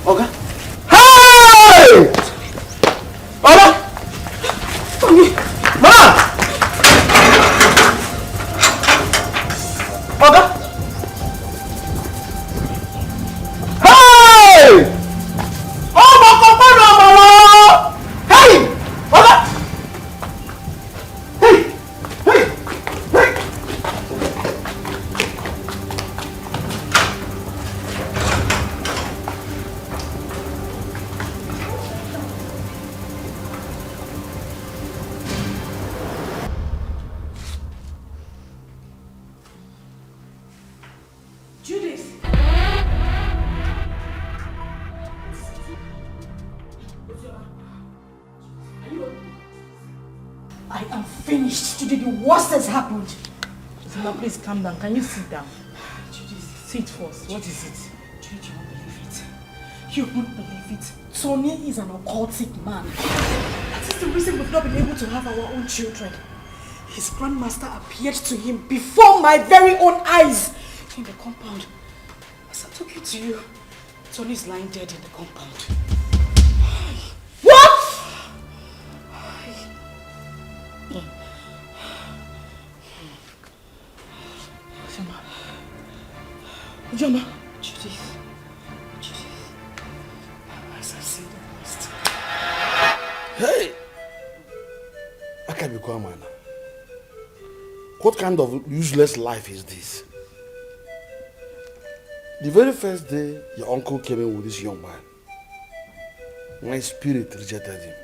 Oga. Hey! Oga! Mama! Oga! Hey! Oh, Mama! Hey! Oga! I am finished. Today the worst has happened. Zima, please calm down. Can you sit down? Sit first. What is it? You won't believe it. You won't believe it. Tony is an occultic man. That is the reason we've not been able to have our own children. His grandmaster appeared to him before my very own eyes in the compound. As I took it to you, Tony is lying dead in the compound. What? Ujoma. Judith. As I see the worst. Hey! I can't be quiet, man. What kind of useless life is this? The very first day your uncle came in with this young man, my spirit rejected him.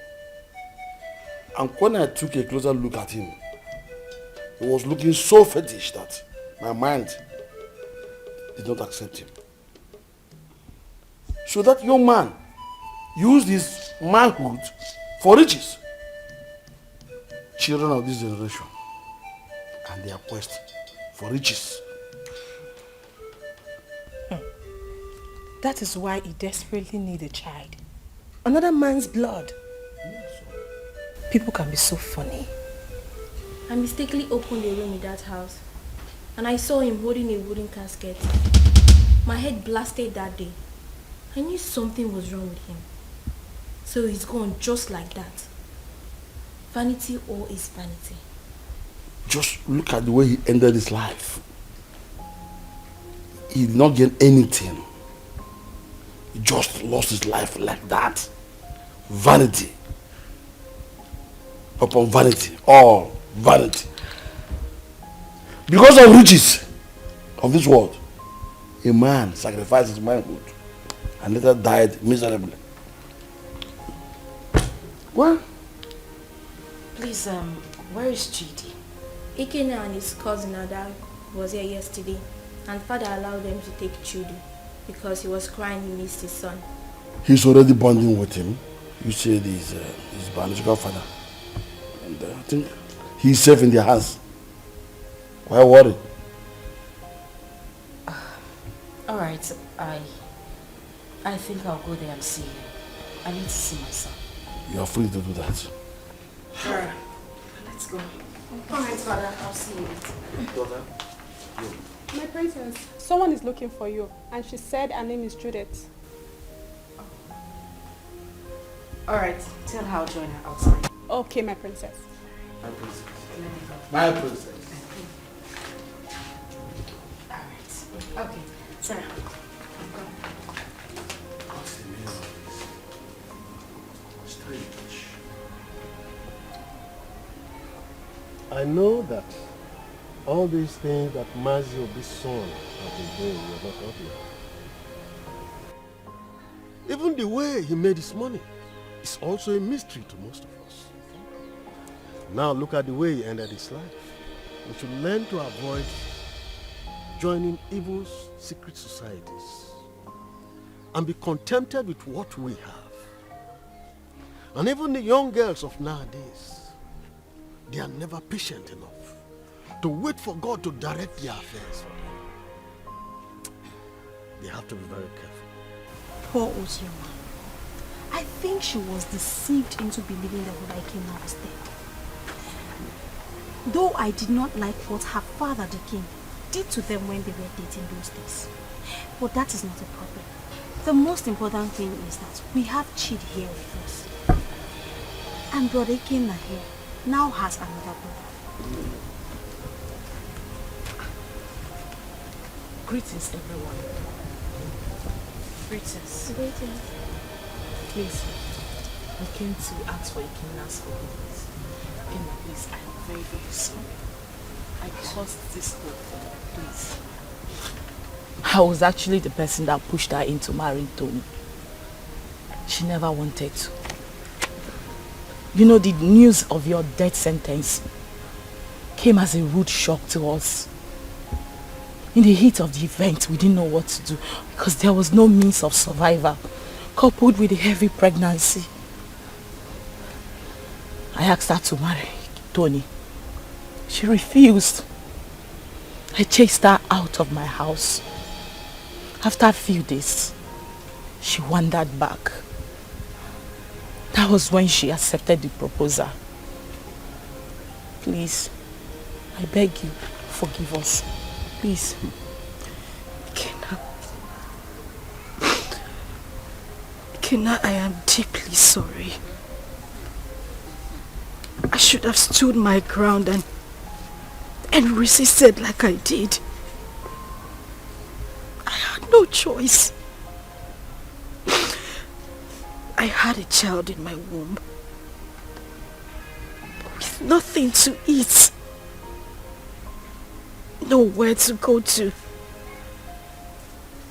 And when I took a closer look at him, he was looking so fetish that my mind did not accept him. So that young man used his manhood for riches. Children of this generation and their quest for riches. That is why he desperately needs a child. Another man's blood. People can be so funny. I mistakenly opened a room in that house and I saw him holding a wooden casket. My head blasted that day. I knew something was wrong with him. So he's gone just like that. Vanity all is vanity. Just look at the way he ended his life. He did not gain anything. He just lost his life like that. Vanity upon vanity. All vanity. Because of riches of this world, a man sacrificed his manhood and later died miserably. What? Please, where is Chidi? Ikena and his cousin Ada was here yesterday and father allowed them to take Chidi because he was crying he missed his son. He's already bonding with him. You said he's his biological father. And I think he's safe in their hands. Why worry? Alright, I think I'll go there and see him. I need to see my son. You are free to do that. Sure. Let's go. Alright, father, I'll see you later. Daughter, My princess, someone is looking for you, and she said her name is Judith. Alright, tell her I'll join her outside. Okay, my princess. My princess. My princess. Alright. Okay, Sarah. I know that all these things that Mazio, this son, have been doing, you're not happy. Even the way he made his money is also a mystery to most of us. Now look at the way he ended his life. We should learn to avoid joining evil secret societies and be contented with what we have. And even the young girls of nowadays, they are never patient enough to wait for God to direct their affairs for them. They have to be very careful. Poor Ozioma. I think she was deceived into believing that Ikeina was dead. Though I did not like what her father, the king, did to them when they were dating those days. But that is not a problem. The most important thing is that we have Chid here with us. And Brother Ikenna here now has another brother. Greetings, everyone. Greetings. Greetings. Please, I came to ask for Ikenna's forgiveness. Ikenna, please, I am very, very sorry. I caused this whole thing, please. I was actually the person that pushed her into marrying Tony. She never wanted to. You know, the news of your death sentence came as a rude shock to us. In the heat of the event, we didn't know what to do because there was no means of survival, coupled with a heavy pregnancy. I asked her to marry Tony. She refused. I chased her out of my house. After a few days, she wandered back. That was when she accepted the proposal. Please, I beg you, forgive us. Please. Ikenna, I am deeply sorry. I should have stood my ground and resisted like I did. I had no choice. I had a child in my womb with nothing to eat, nowhere to go to.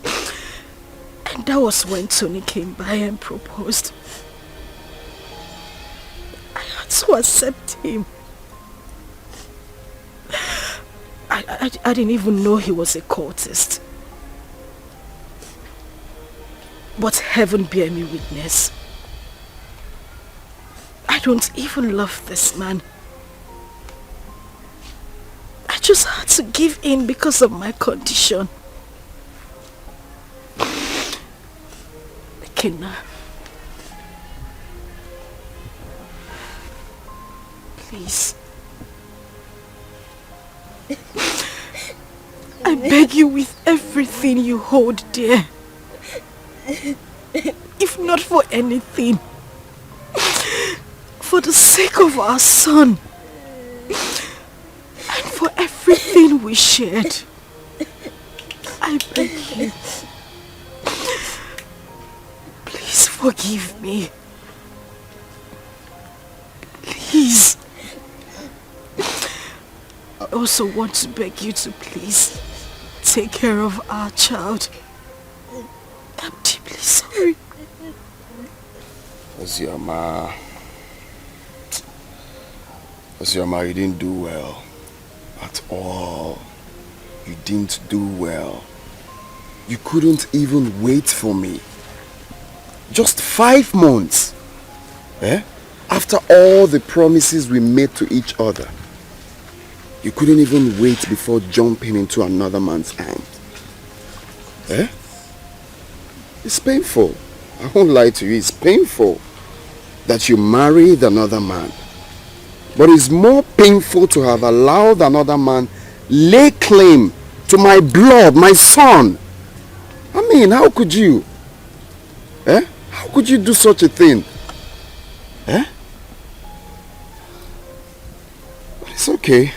And that was when Tony came by and proposed. I had to accept him. I didn't even know he was a cultist. But heaven bear me witness. I don't even love this man. I just had to give in because of my condition. Ikenna, please. I beg you with everything you hold dear. If not for anything, for the sake of our son and for everything we shared, I beg you, please forgive me. Please. I also want to beg you to please take care of our child. I'm deeply sorry. Ozioma, you didn't do well. At all. You didn't do well. You couldn't even wait for me. Just 5 months. Eh? After all the promises we made to each other. You couldn't even wait before jumping into another man's arms. Eh? It's painful. I won't lie to you. It's painful that you married another man. But it's more painful to have allowed another man lay claim to my blood, my son. I mean, how could you? Eh? How could you do such a thing? Eh? But it's okay.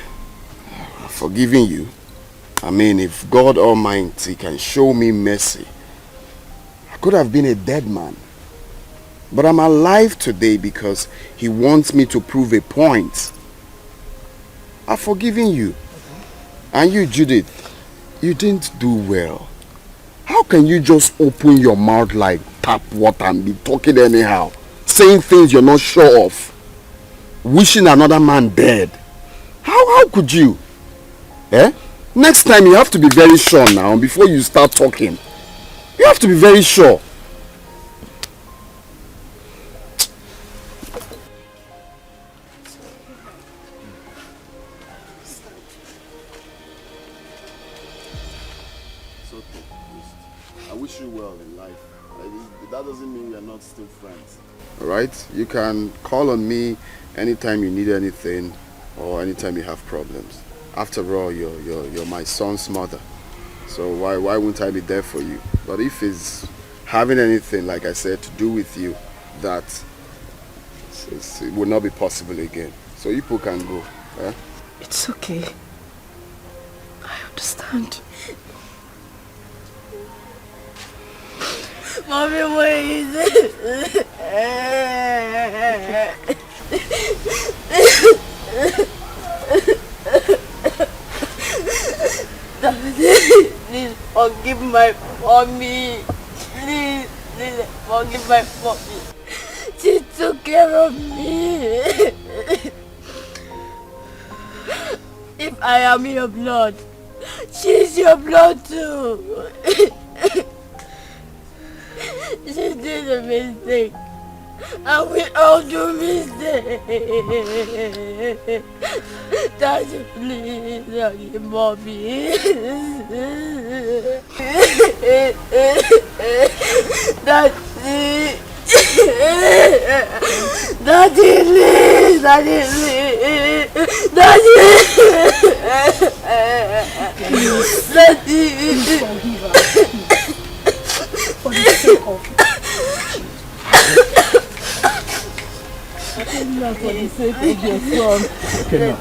I'm forgiving you. I mean, if God Almighty can show me mercy, I could have been a dead man. But I'm alive today because he wants me to prove a point. I've forgiven you. And you, Judith, you didn't do well. How can you just open your mouth like tap water and be talking anyhow? Saying things you're not sure of. Wishing another man dead. How could you? Eh? Next time you have to be very sure now before you start talking. You have to be very sure. It's okay. I wish you well in life. That doesn't mean we are not still friends. Alright? You can call on me anytime you need anything or anytime you have problems. After all, you're my son's mother. So why wouldn't I be there for you? But if it's having anything, like I said, to do with you, that it will not be possible again. So you people can go. Eh? It's okay. I understand. Mommy, where is it? Please forgive my mommy. Please forgive my mommy. She took care of me. If I am your blood, she's your blood too. She did a mistake. And we all do mistakes. Daddy, please forgive mommy. Daddy. Daddy, please. Daddy, please. Daddy. Daddy. Forgive her. For the sake of not for the sake of your son. Okay, now.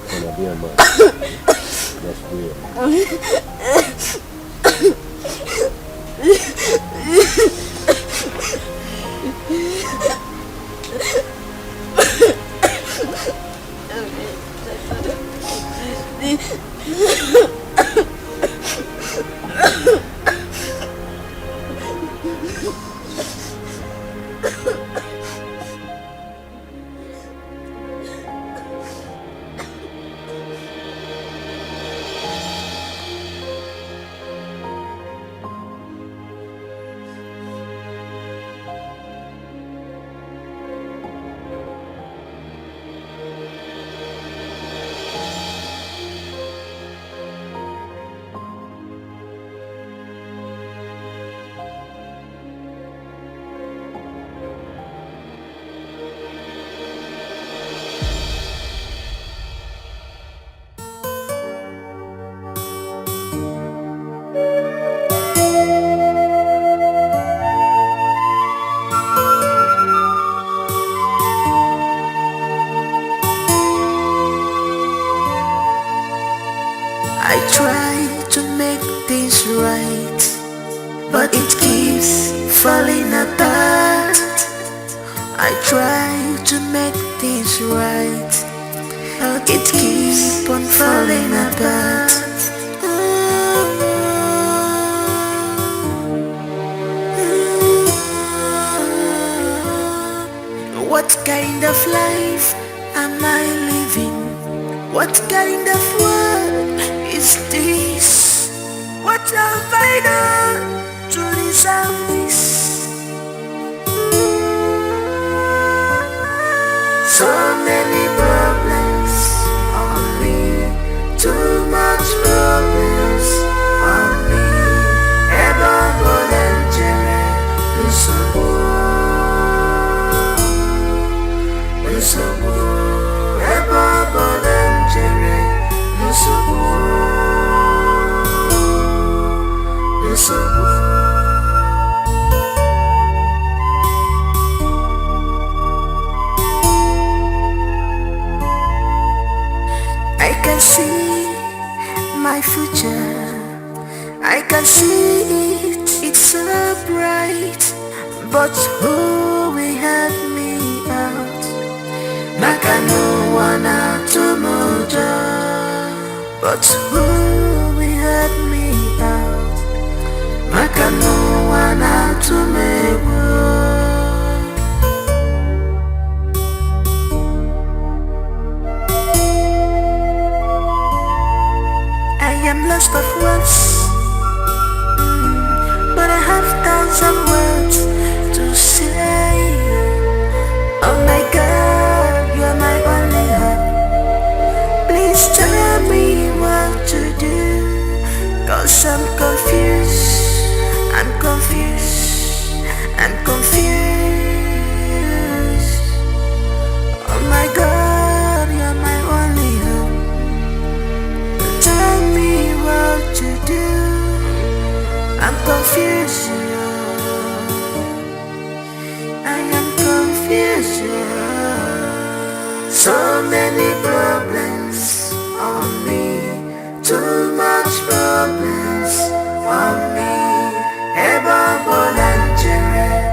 Gonna be a man. That's weird. future. So many problems on me, too much problems on me. Eba Bolanjere.